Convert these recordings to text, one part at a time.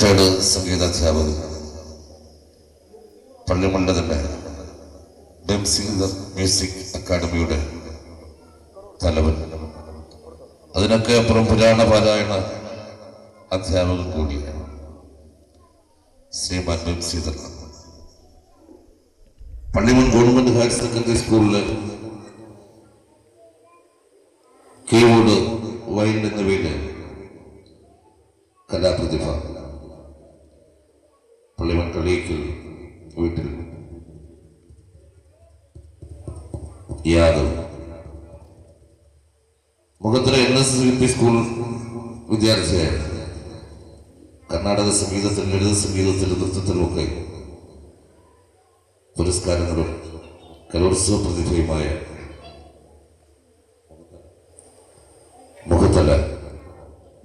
Retired സംഗീതാധ്യാപകൻ, പള്ളിമണ്ണിലെ തന്നെ music അക്കാദമിയുടെ തലവൻ, അതിനൊക്കെ അപ്പുറം പുരാണ പാരായണ അധ്യാപകൻ കൂടിയാണ് Sriman Bamsithan. Pallimon government higher secondary സ്കൂളില് കീബോർഡ്, വയലിൻ എന്നിവയില് കലാപ്രതിഭ. പള്ളിമൺ കളിക്കൽ വീട്ടിൽ യാദവ്. മുഖത്തല NSSVP സ്കൂൾ വിദ്യാർത്ഥിയായിരുന്നു. കർണാടക സംഗീതത്തിൽ, ലളിത സംഗീതത്തിലും നൃത്തത്തിലുമൊക്കെ പുരസ്കാരങ്ങളും കലോത്സവ പ്രതിഭയുമായ മുഖത്തല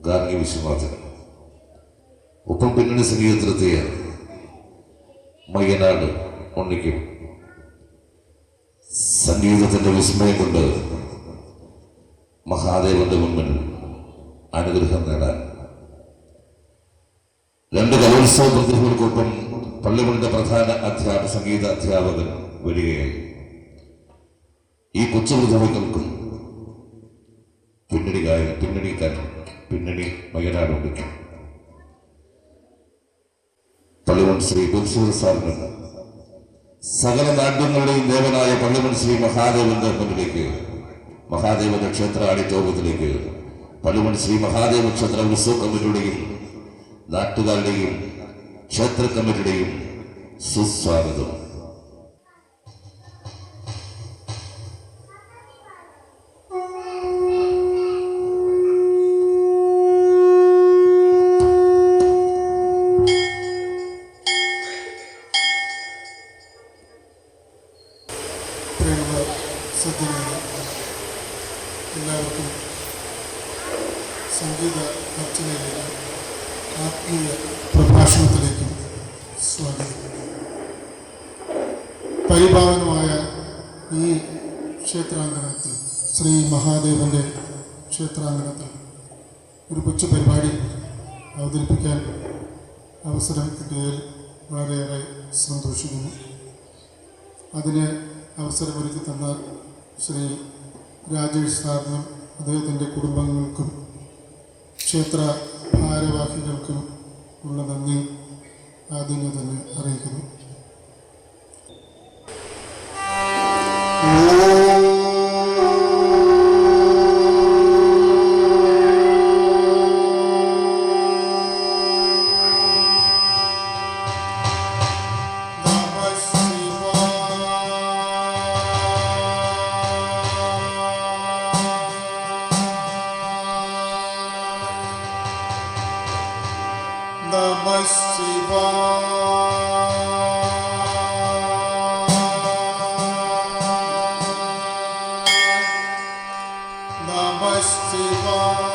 ഗാർഗി വിശ്വനാഥൻ. ഒപ്പം പിന്നണി സംഗീതത്തിലെത്തിയ മയ്യനാട് ഉണ്ണിക്കും സംഗീതത്തിന്റെ വിസ്മയം കൊണ്ട് മഹാദേവന്റെ മുൻപിൽ അനുഗ്രഹം നേടാൻ രണ്ട് കലോത്സവ പ്രതിഭകൾക്കൊപ്പം പള്ളിമണിന്റെ പ്രധാന സംഗീത അധ്യാപകൻ വരികയായി. ഈ കൊച്ചു പ്രതിഭകൾക്കും പിന്നണി മയ്യനാടുണ്ടിക്കും പള്ളിമൺ ശ്രീ ബംസൂർ സാറിന് സകല നാട്യങ്ങളുടെയും ദേവനായ പള്ളിമൺ ശ്രീ മഹാദേവന്റെ മുന്നിലേക്ക്, മഹാദേവന്റെ ക്ഷേത്ര ആഡിറ്റോറിയത്തിലേക്ക് പള്ളിമൺ ശ്രീ മഹാദേവ ക്ഷേത്ര ഉത്സവ കമ്മിറ്റിയുടെയും നാട്ടുകാരുടെയും ക്ഷേത്ര കമ്മിറ്റിയുടെയും സുസ്വാഗതം. എല്ലാവർക്കും സംഗീത അർച്ചനയിലേക്കും ആത്മീയ പ്രഭാഷണത്തിലേക്കും സ്വാഗതം. പരിപാവനമായ ഈ ക്ഷേത്രാങ്കണത്തിൽ, ശ്രീ മഹാദേവന്റെ ക്ഷേത്രാങ്കണത്തിൽ ഒരു കൊച്ചു പരിപാടി അവതരിപ്പിക്കാൻ അവസരം കിട്ടിയതിൽ വളരെയേറെ സന്തോഷിക്കുന്നു. അതിന് അവസരമൊരുക്കി തന്ന ശ്രീ രാജേഷ് സാറിനും അദ്ദേഹത്തിൻ്റെ കുടുംബങ്ങൾക്കും ക്ഷേത്ര ഭാരവാഹികൾക്കും ഉള്ള നന്ദി ആദ്യമേ തന്നെ അറിയിക്കുന്നു. Namah Shivaya. Namah Shivaya.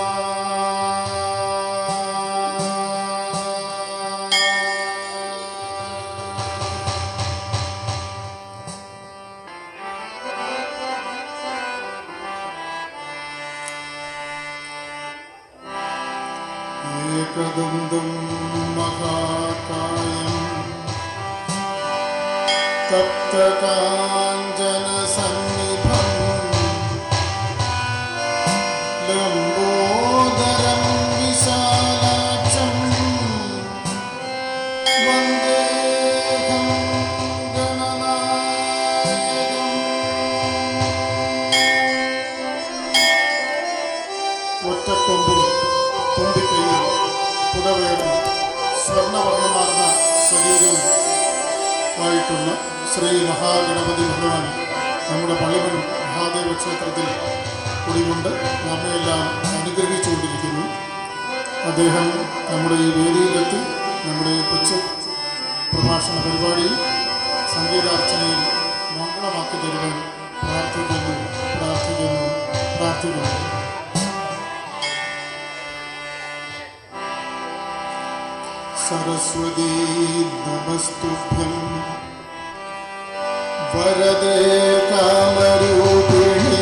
Ekadandam Mahakayam Taptakanjana Sannibham Lambodaram Visalaksham Vandeham Gananayakam. ഒറ്റക്കൊമ്പും തുമ്പിക്കൈയും പുടവയുടെ സ്വർണ്ണവർണ്ണമാർന്ന ശരീരവും ആയിട്ടുള്ള ശ്രീ മഹാഗണപതി ഭഗവാൻ നമ്മുടെ പള്ളിമൺ മഹാദേവ ക്ഷേത്രത്തിൽ കുടികൊണ്ട് നമ്മയെല്ലാം അനുഗ്രഹിച്ചുകൊണ്ടിരിക്കുന്നു. അദ്ദേഹം നമ്മുടെ ഈ വേദിയിലെത്തി നമ്മുടെ ഈ കൊച്ചു പ്രഭാഷണ പരിപാടിയിൽ സംഗീതാർച്ചനയിൽ മംഗളമാക്കി തരുവാൻ പ്രാർത്ഥിക്കുന്നു. सरस्वती नमस्तुभ्यं वरदे कामरूपिणी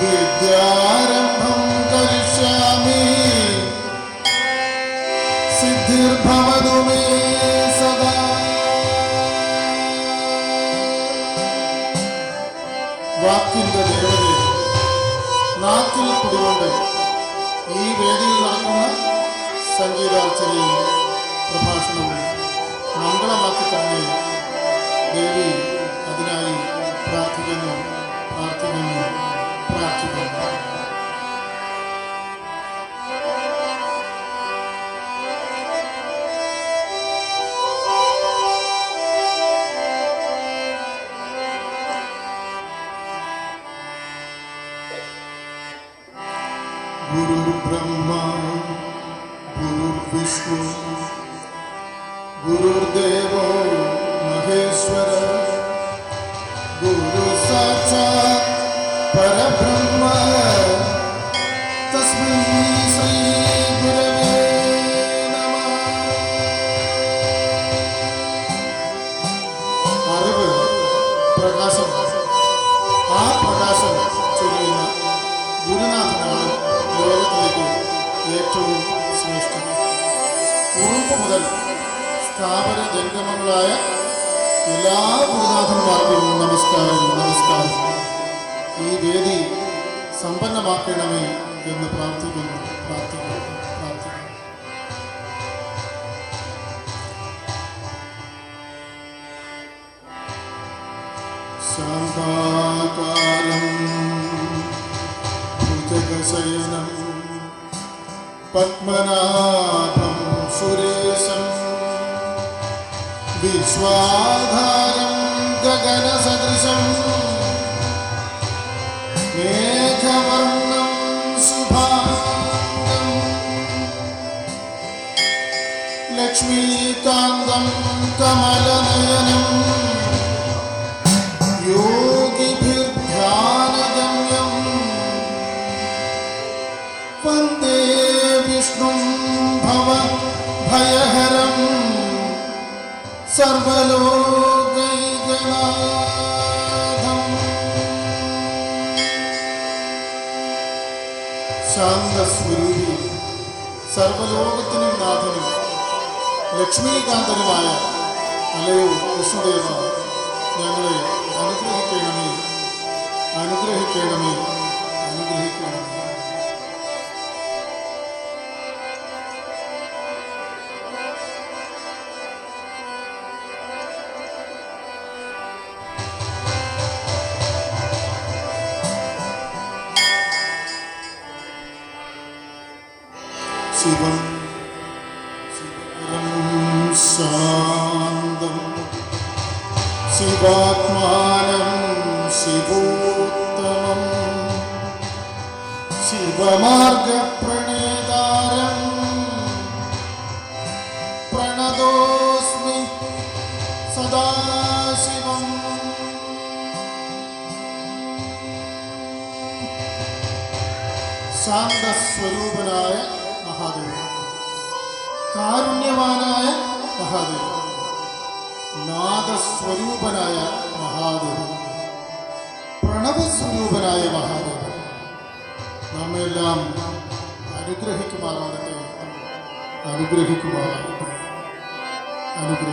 विद्यारम्भं करिष्यामि സിദ്ധിർഭവതു മേ സദാ. വാക്കിന്റെ ദേവതയെ നാക്കിൽ കുടികൊണ്ട് ഈ വേദിയിൽ നടക്കുന്ന സംഗീതാർച്ചനയും പ്രഭാഷണവും മംഗളമാക്കി തന്നെ ദേവി അതിനായി പ്രാർത്ഥിക്കുന്നു. ഗുരുർബ്രഹ്മാ ഗുരുർവിഷ്ണു ഗുരുർദേവോ മഹേശ്വര ഗുരു സാക്ഷാത് പരബ്രഹ്മ തസ്മൈ ശ്രീ ഗുരവേ നമഃ. അറിവ് പ്രകാശം, ആ പ്രകാശം ചൊരിയുന്ന ഗുരുനാഥനാണ് ലോകത്തിലേക്ക് ഏറ്റവും ശ്രേഷ്ഠം. ഉറുമ്പ് മുതൽ സ്ഥാപന ജംഗമങ്ങളായ എല്ലാ ഗുരുനാഥന്മാർക്കും നമസ്കാരം. ഈ വേദി സമ്പന്നമാക്കണമേ എന്ന് പ്രാർത്ഥിക്കുന്നു. ശാന്താകാരം ഭുജഗശയനം പത്മനാഭം സുരേശം വിശ്വാധാരം ഗഗനസദൃശം മേഘവർണം ശുഭാംഗം ലക്ഷ്മീകാന്തം കമലനയനം യോഗിഭിർധ്യാനഗമ്യം വന്ദേ വിഷ്ണും ഭവഭയഹരം സർവലോകൈകനാഥം. ശാന്തസ്വരൂപി സർവലോകത്തിനും നാഥനും ലക്ഷ്മീകാന്തനുമായ അലയോ വിഷ്ണുദേവ, ഞങ്ങളെ അനുഗ്രഹിക്കണമേ. ശിവം ശാന്തം ശിവാത്മാനം ശിവോത്തമം ശിവമാർഗപ്രണേതാരം പ്രണതോസ്മി സദാശിവം. ശാന്തസ്വരൂപനായ മഹാദേവൻ, കാരുണ്യവാനായ മഹാദേവൻ, നാദസ്വരൂപനായ മഹാദേവൻ, പ്രണവസ്വരൂപനായ മഹാദേവൻ നമ്മെല്ലാം അനുഗ്രഹിക്കുമാറാകട്ടെ. Thank you.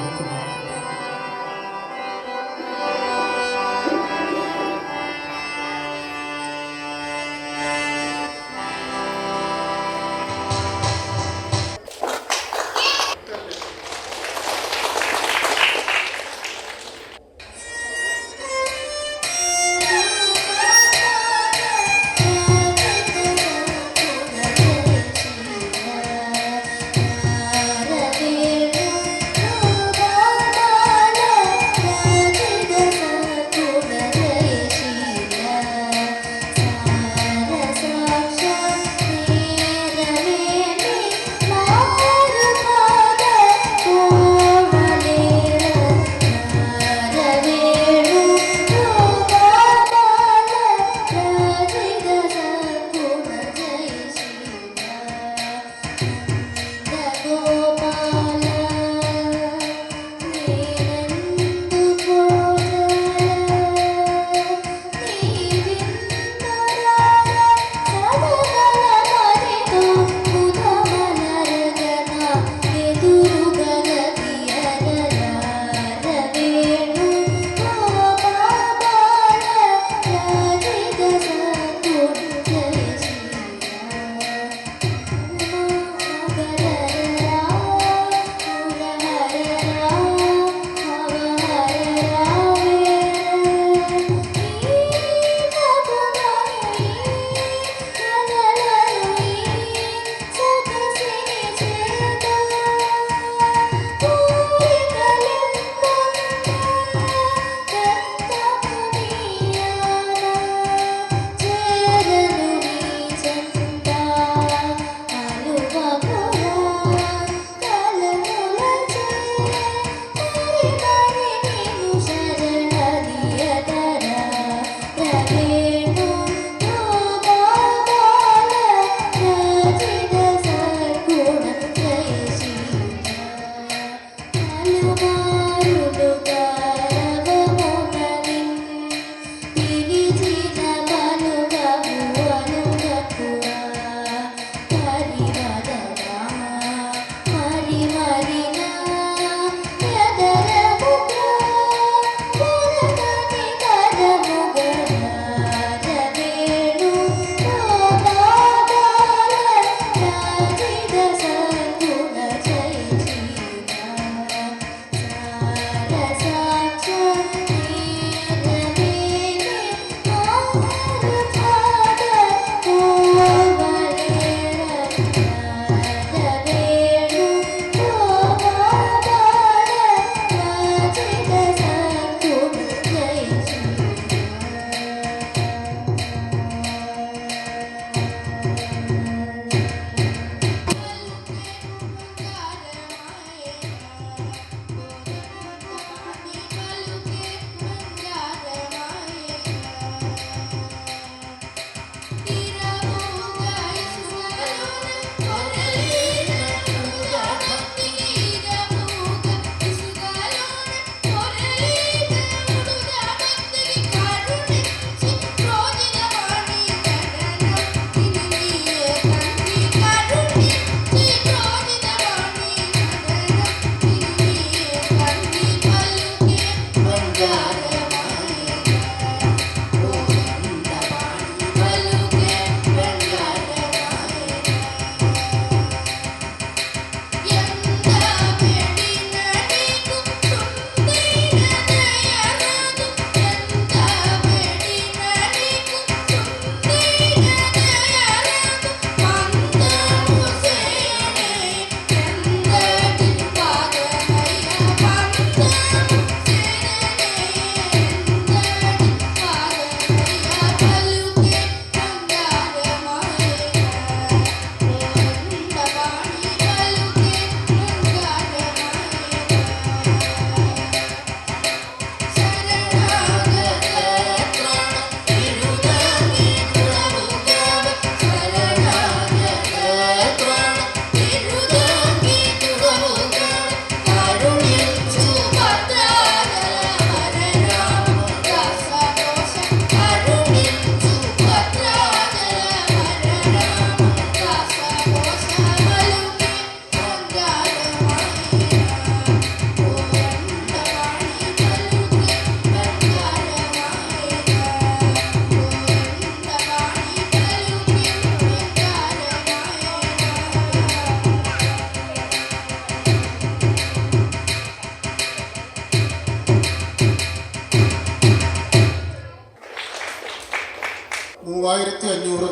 3500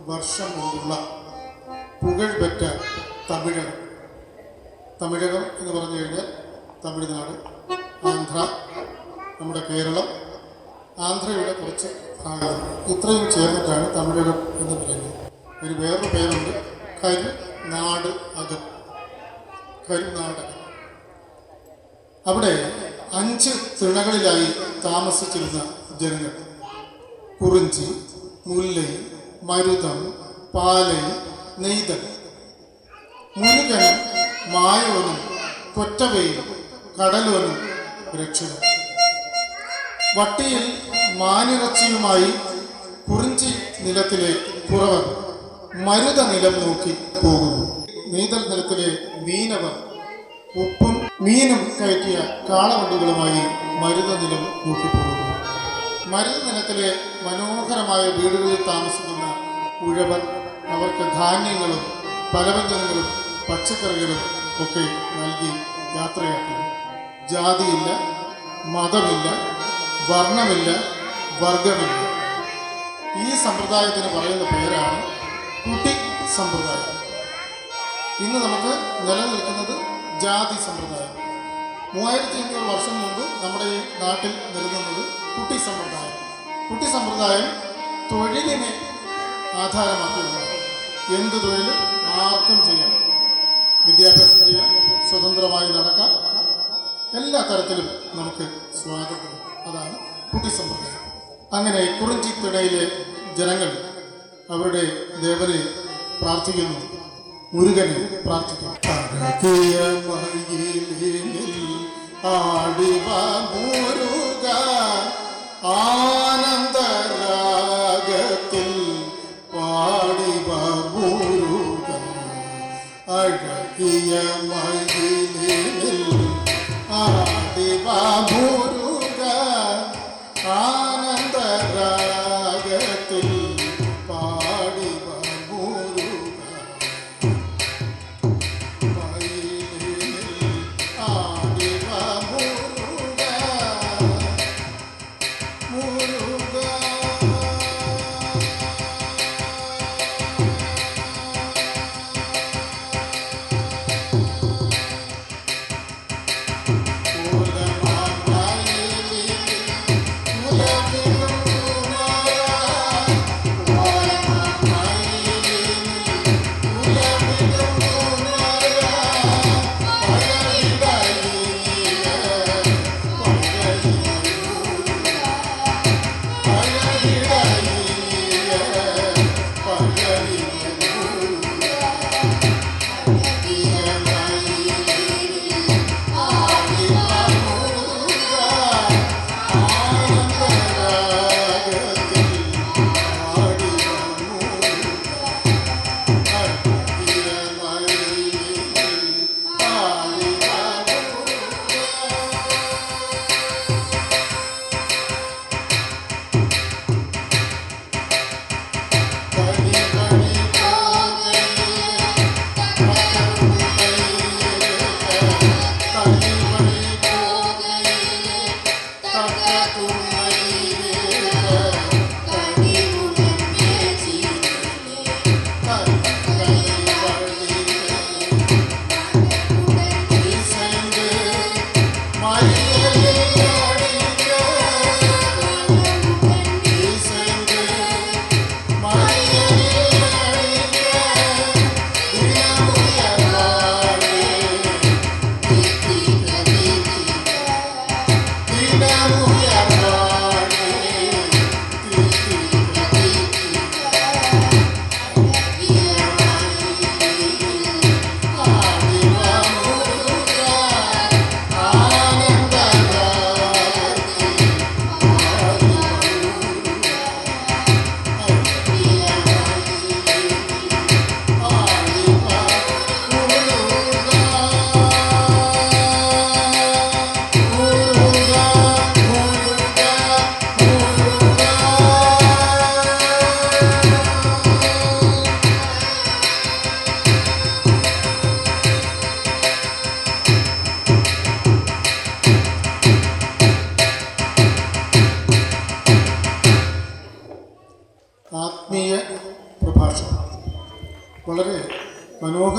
വർഷം മുമ്പുള്ള പുകഴ്പെറ്റ തമിഴകം. തമിഴകം എന്ന് പറഞ്ഞു കഴിഞ്ഞാൽ തമിഴ്നാട്, ആന്ധ്ര, നമ്മുടെ കേരളം, ആന്ധ്രയുടെ കുറച്ച് ഭാഗം ഇത്രയും ചേർന്നിട്ടാണ് തമിഴകം എന്ന് പറയുന്നത്. ഒരു വേറൊരു പേരുണ്ട്, കരുനാടകം. അവിടെ 5 തിണകളിലായി താമസിച്ചിരുന്ന ജനങ്ങൾ കുറിഞ്ചി, മുല്ലൈ, മരുതം, പാലൈ, നെയ്തൽ. മുരുകനും മായോനും കൊറ്റവയും കടലോനും രക്ഷകൻ. വട്ടിയിൽ മാനിറച്ചിയുമായി കുറിഞ്ചി നിലത്തിലെ കുറവർ മരുത നിലം നോക്കി പോകുന്നു. നെയ്തൽ നിലത്തിലെ മീനവർ ഉപ്പും മീനും കയറ്റിയ കാളവണ്ടികളുമായി മരുത നിലം നോക്കി പോകുന്നു. മരുത നിലത്തിലെ മനോഹരമായ വീടുകളിൽ താമസിക്കുന്ന ഉഴവർ അവർക്ക് ധാന്യങ്ങളും പലവ്യഞ്ജനങ്ങളും പച്ചക്കറികളും ഒക്കെ നൽകി യാത്രയാക്കുന്നു. ജാതിയില്ല, മതമില്ല, വർണ്ണമില്ല, വർഗമില്ല. ഈ സമ്പ്രദായത്തിന് പറയുന്ന പേരാണ് കുട്ടി സമ്പ്രദായം. ഇന്ന് നമുക്ക് നിലനിൽക്കുന്നത് ജാതി സമ്പ്രദായം. 3500 വർഷം മുമ്പ് നമ്മുടെ ഈ നാട്ടിൽ നിലനിന്നത് കുട്ടി സമ്പ്രദായം. കുട്ടി സമ്പ്രദായം തൊഴിലിനെ ആധാരമാക്കിയുള്ളതാണ്. എന്ത് തൊഴിലും ആർക്കും ചെയ്യാം, വിദ്യാഭ്യാസം ചെയ്യാം, സ്വതന്ത്രമായി നടക്കാം, എല്ലാ തരത്തിലും നമുക്ക് സ്വാതന്ത്ര്യം. അതാണ് കുട്ടി സമ്പ്രദായം. അങ്ങനെ കുറിഞ്ചി തിണയിലെ ജനങ്ങൾ അവരുടെ ദേവനെ പ്രാർത്ഥിക്കുന്നു, മുരുകനെ പ്രാർത്ഥിക്കുന്നു. ആടിവ മുരുക ആനന്ദരാഗത്തിൽ പാടിവ മുരുക അഴകിയ മയിലിൽ ആടിവ മുരുക ആനന്ദരാഗത്തിൽ പാടിവ മുരുക മയിലിൽ ആടിവ മുരുക മുരുക. ഓലമാമല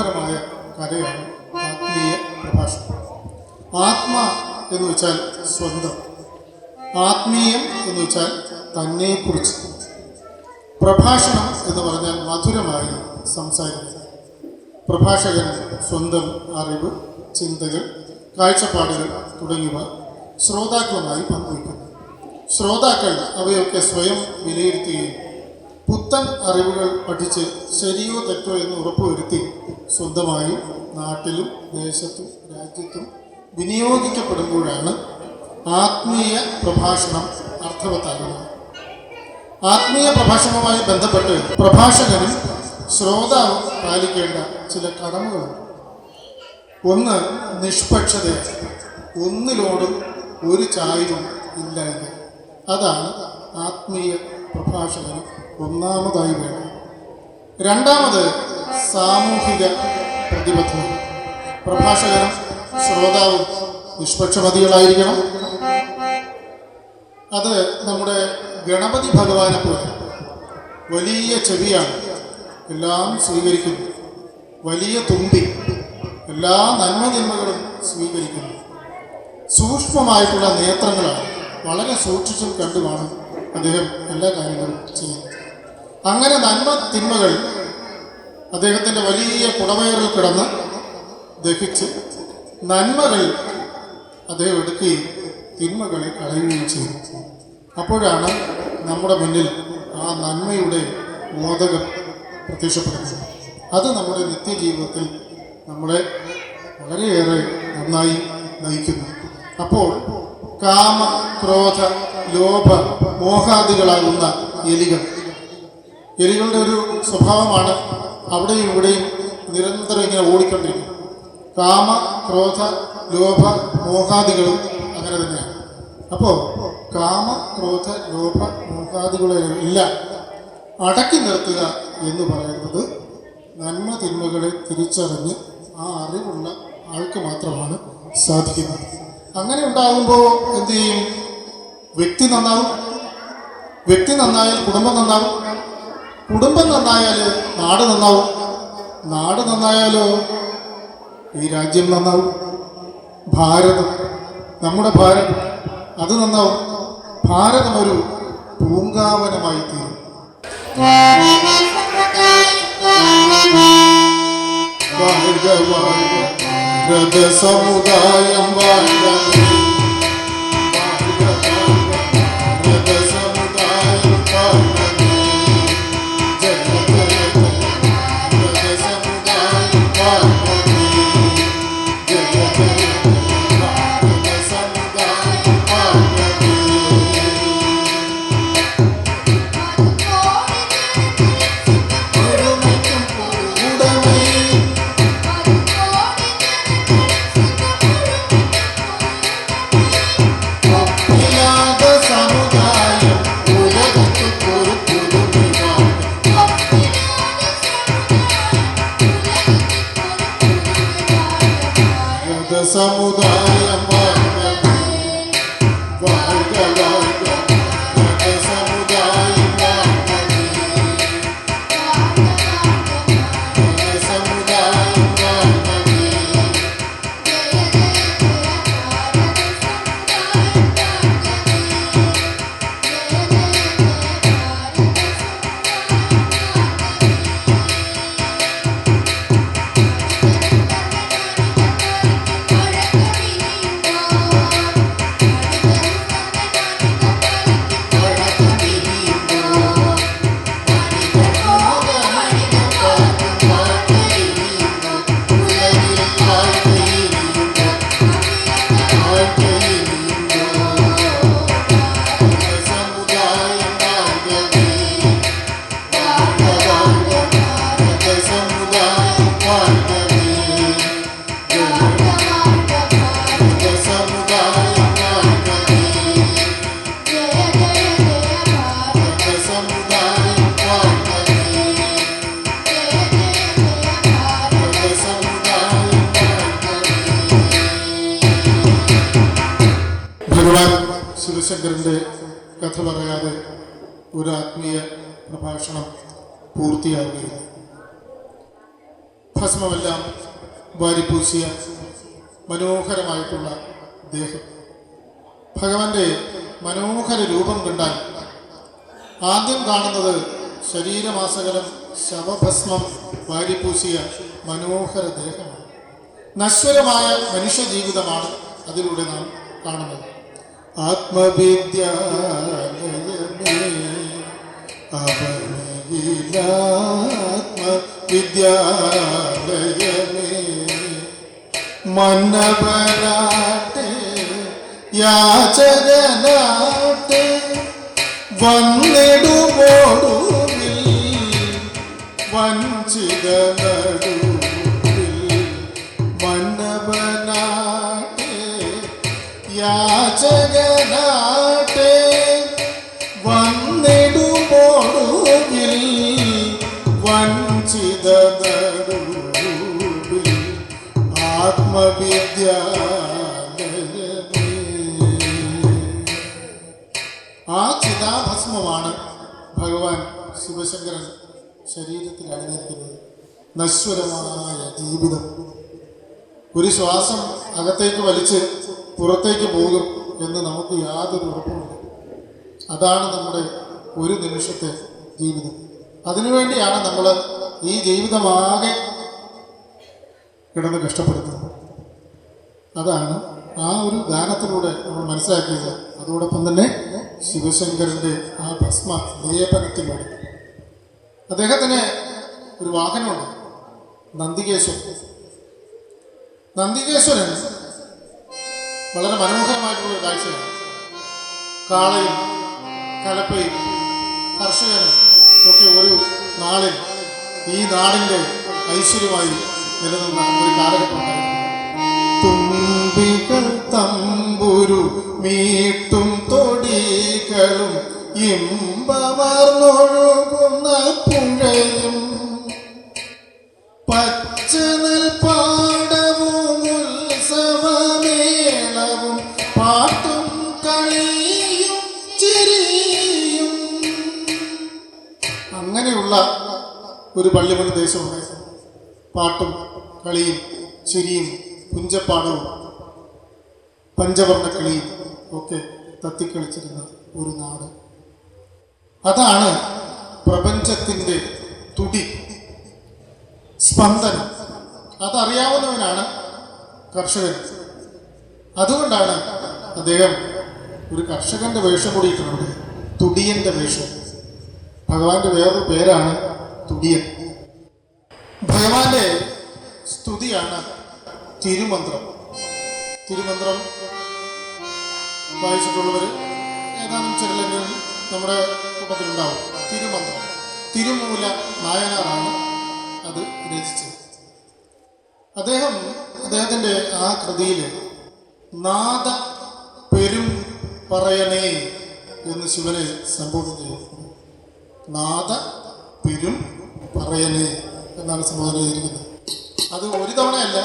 മനോഹരമായ കലയാണ് ആത്മീയ പ്രഭാഷണം. ആത്മ എന്ന് വെച്ചാൽ സ്വന്തം, ആത്മീയം എന്ന് വെച്ചാൽ തന്നെക്കുറിച്ച്, പ്രഭാഷണം എന്ന് പറഞ്ഞാൽ മധുരമായി സംസാരിക്കുക. പ്രഭാഷകൻ സ്വന്തം അറിവ്, ചിന്തകൾ, കാഴ്ചപ്പാടുകൾ തുടങ്ങിയവ ശ്രോതാക്കളുമായി പങ്കുവയ്ക്കുന്നു. ശ്രോതാക്കൾ അവയൊക്കെ സ്വയം വിലയിരുത്തുകയും പുത്തൻ അറിവുകൾ പഠിച്ച് ശരിയോ തെറ്റോ എന്ന് ഉറപ്പുവരുത്തി സ്വന്തമായും നാട്ടിലും ദേശത്തും രാജ്യത്തും വിനിയോഗിക്കപ്പെടുമ്പോഴാണ് ആത്മീയ പ്രഭാഷണം അർത്ഥവത്താകുന്നത്. ആത്മീയ പ്രഭാഷണവുമായി ബന്ധപ്പെട്ട് പ്രഭാഷകനും ശ്രോതാവും പാലിക്കേണ്ട ചില കടമകളുണ്ട്. ഒന്ന്, നിഷ്പക്ഷതയാണ്. ഒന്നിലോടും ഒരു ചായ്വും ഇല്ലായ്മ. അതാണ് ആത്മീയ പ്രഭാഷകന് ഒന്നാമതായി വേണം. രണ്ടാമത്, സാമൂഹിക പ്രതിബദ്ധത. പ്രഭാഷകനും ശ്രോതാവും നിഷ്പക്ഷമതികളായിരിക്കണം. അത് നമ്മുടെ ഗണപതി ഭഗവാനെ പോലെ വലിയ ചെവിയാണ്, എല്ലാം സ്വീകരിക്കുന്നു. വലിയ തുമ്പി, എല്ലാ നന്മതിന്മകളും സ്വീകരിക്കുന്നു. സൂക്ഷ്മമായിട്ടുള്ള നേത്രങ്ങളാണ്, വളരെ സൂക്ഷിച്ചും കണ്ടുമാണ് അദ്ദേഹം എല്ലാ കാര്യങ്ങളും ചെയ്യുന്നത്. അങ്ങനെ നന്മ തിന്മകൾ അദ്ദേഹത്തിൻ്റെ വലിയ കുടവയറിൽ കിടന്ന് ദഹിച്ച് നന്മകൾ അദ്ദേഹം എടുക്കുകയും തിന്മകളെ കളയുകയും ചെയ്യും. അപ്പോഴാണ് നമ്മുടെ മുന്നിൽ ആ നന്മയുടെ മോദകം പ്രത്യക്ഷപ്പെടുന്നത്. അത് നമ്മുടെ നിത്യജീവിതത്തിൽ നമ്മളെ വളരെയേറെ നന്നായി നയിക്കുന്നു. അപ്പോൾ കാമ, ക്രോധ, ലോഭ, മോഹാദികളാകുന്ന എലികളുടെ ഒരു സ്വഭാവമാണ് അവിടെയും ഇവിടെയും നിരന്തരം ഇങ്ങനെ ഓടിക്കൊണ്ടിരിക്കും. കാമ, ക്രോധ, ലോഭ, മോഹാദികളും അങ്ങനെ തന്നെയാണ്. അപ്പോൾ കാമ, ക്രോധ, ലോഭ, മോഹാദികളെല്ലാം അടക്കി നിർത്തുക എന്ന് പറയുന്നത് നന്മ തിന്മകളെ തിരിച്ചറിഞ്ഞ് ആ അറിവുള്ള ആൾക്ക് മാത്രമാണ് സാധിക്കുന്നത്. അങ്ങനെ ഉണ്ടാകുമ്പോൾ എന്ത് ചെയ്യും? വ്യക്തി നന്നാവും. വ്യക്തി നന്നായാൽ കുടുംബം നന്നാവും. കുടുംബം നന്നായാൽ നാട് നന്നാവും. നാട് നന്നായാലോ ഈ രാജ്യം നന്നാവും. ഭാരതം, നമ്മുടെ ഭാരതം, അത് നന്നാവും. ഭാരതം ഒരു പൂങ്കാവനമായി തീരും. வாழ்க வாழ்க ரத சமுதாயம் வாழ்க, வாழ்க வாழ்க ரத சமுதாயம் வாழ்க, ஜெய ஜெய ரத சமுதாயம் வாழ்க, ஜெய ஜெய ரத சமுதாயம் வாழ்க. സമുദായം வாழ்க, வாழ்க வாழ்க ரத சமுதாயம் வாழ்க, ரத சமுதாயம் வாழ்க. ഭഗവാൻ ശിവശങ്കരൻ്റെ കഥ പറയാതെ ഒരു ആത്മീയ പ്രഭാഷണം പൂർത്തിയാവുകയില്ല. ഭസ്മമെല്ലാം വാരിപ്പൂശിയ മനോഹരമായിട്ടുള്ള ദേഹം. ഭഗവാന്റെ മനോഹര രൂപം കണ്ടാൽ ആദ്യം കാണുന്നത് ശരീരമാസകലം ശവഭസ്മം വാരിപ്പൂശിയ മനോഹര ദേഹമാണ്. നശ്വരമായ മനുഷ്യ ജീവിതമാണ് അതിലൂടെ നാം കാണുന്നത്. ആത്മവിദ്യാലയമേ ആത്മവിദ്യാലയമേ മന്നവനാട്ടെ യാചകനാട്ടെ വന്നിടുമോടുവിൽ വഞ്ചിത നടുവിൽ മന്നവനാട്ടെ യാചകനാട്ടെ വന്നിടുമോടുവിൽ വഞ്ചിത നടുവിൽ ആത്മവിദ്യാലയമേ. ആ ചിതാഭസ്മമാണ് ഭഗവാൻ ശിവശങ്കരൻ ശരീരത്തിൽ അണിഞ്ഞിരിക്കുന്നത്. നശ്വരമായ ജീവിതം. ഒരു ശ്വാസം അകത്തേക്ക് വലിച്ച് പുറത്തേക്ക് പോകും എന്ന് നമുക്ക് യാതൊരു ഉറപ്പുമില്ല. അതാണ് നമ്മുടെ ഒരു നിമിഷത്തെ ജീവിതം. അതിനുവേണ്ടിയാണ് നമ്മൾ ഈ ജീവിതമാകെ കിടന്ന് കഷ്ടപ്പെടുന്നത്. അതാണ് ആ ഒരു ഗാനത്തിലൂടെ നമ്മൾ മനസ്സിലാക്കിയത്. അതോടൊപ്പം തന്നെ ശിവശങ്കരൻ്റെ ആ ഭസ്മ ലേപനത്തിലൂടെ. അദ്ദേഹത്തിന് ഒരു വാഹനമുണ്ട്, നന്ദികേശ്വരൻ. നന്ദികേശ്വരൻ വളരെ മനോഹരമായിട്ടുള്ള കാഴ്ചയാണ്. കാളയും കലപ്പയും കർഷകനും ഒക്കെ ഒരു നാളിൽ ഈ നാടിൻ്റെ ഐശ്വര്യമായി നിലനിന്ന ഒരു കാലഘട്ടമുണ്ടായിരുന്നു. തുമ്പികൾ തമ്പുരു മീട്ടും തൊടികളും ഇമ്പമാർന്നൊഴുകുന്ന പുഴയും പച്ചനൽ പാടവും ഉത്സവമേളവും പാട്ടും കളിയും ചിരിയും. അങ്ങനെയുള്ള ഒരു പള്ളിമണി ദേശമുണ്ടായിരുന്നു. പാട്ടും കളിയും ചിരിയും പുഞ്ചപ്പാടവും പഞ്ചവർണ്ണ കളിയും ഒക്കെ തത്തിക്കളിച്ചിരുന്ന ഒരു നാട്. അതാണ് പ്രപഞ്ചത്തിൻ്റെ തുടി, സ്പന്ദനം. അതറിയാവുന്നവനാണ് കർഷകൻ. അതുകൊണ്ടാണ് അദ്ദേഹം ഒരു കർഷകന്റെ വേഷം കൂടി ഇട്ടിട്ടുണ്ട്, തുടിയന്റെ വേഷം. ഭഗവാന്റെ വേറൊരു പേരാണ് തുടിയൻ. ഭഗവാന്റെ സ്തുതിയാണ് തിരുമന്ത്രം. തിരുമന്ത്രം വായിച്ചിട്ടുള്ളവർ ഏതാനും ചിലരെങ്കിലും നമ്മുടെ കൂട്ടത്തിലുണ്ടാവും. തിരുമന്ത്രം തിരുമൂല നായനാറാണ് അത് രചിച്ചത്. അദ്ദേഹത്തിൻ്റെ ആ കൃതിയിൽ നാദ പെരും പറയണേ എന്ന് ശിവനെ സംബോധന ചെയ്തിട്ടുണ്ട്. നാദ പെരും പറയണേ എന്നാണ് സംബോധന ചെയ്തിരിക്കുന്നത്. അത് ഒരു തവണയല്ല,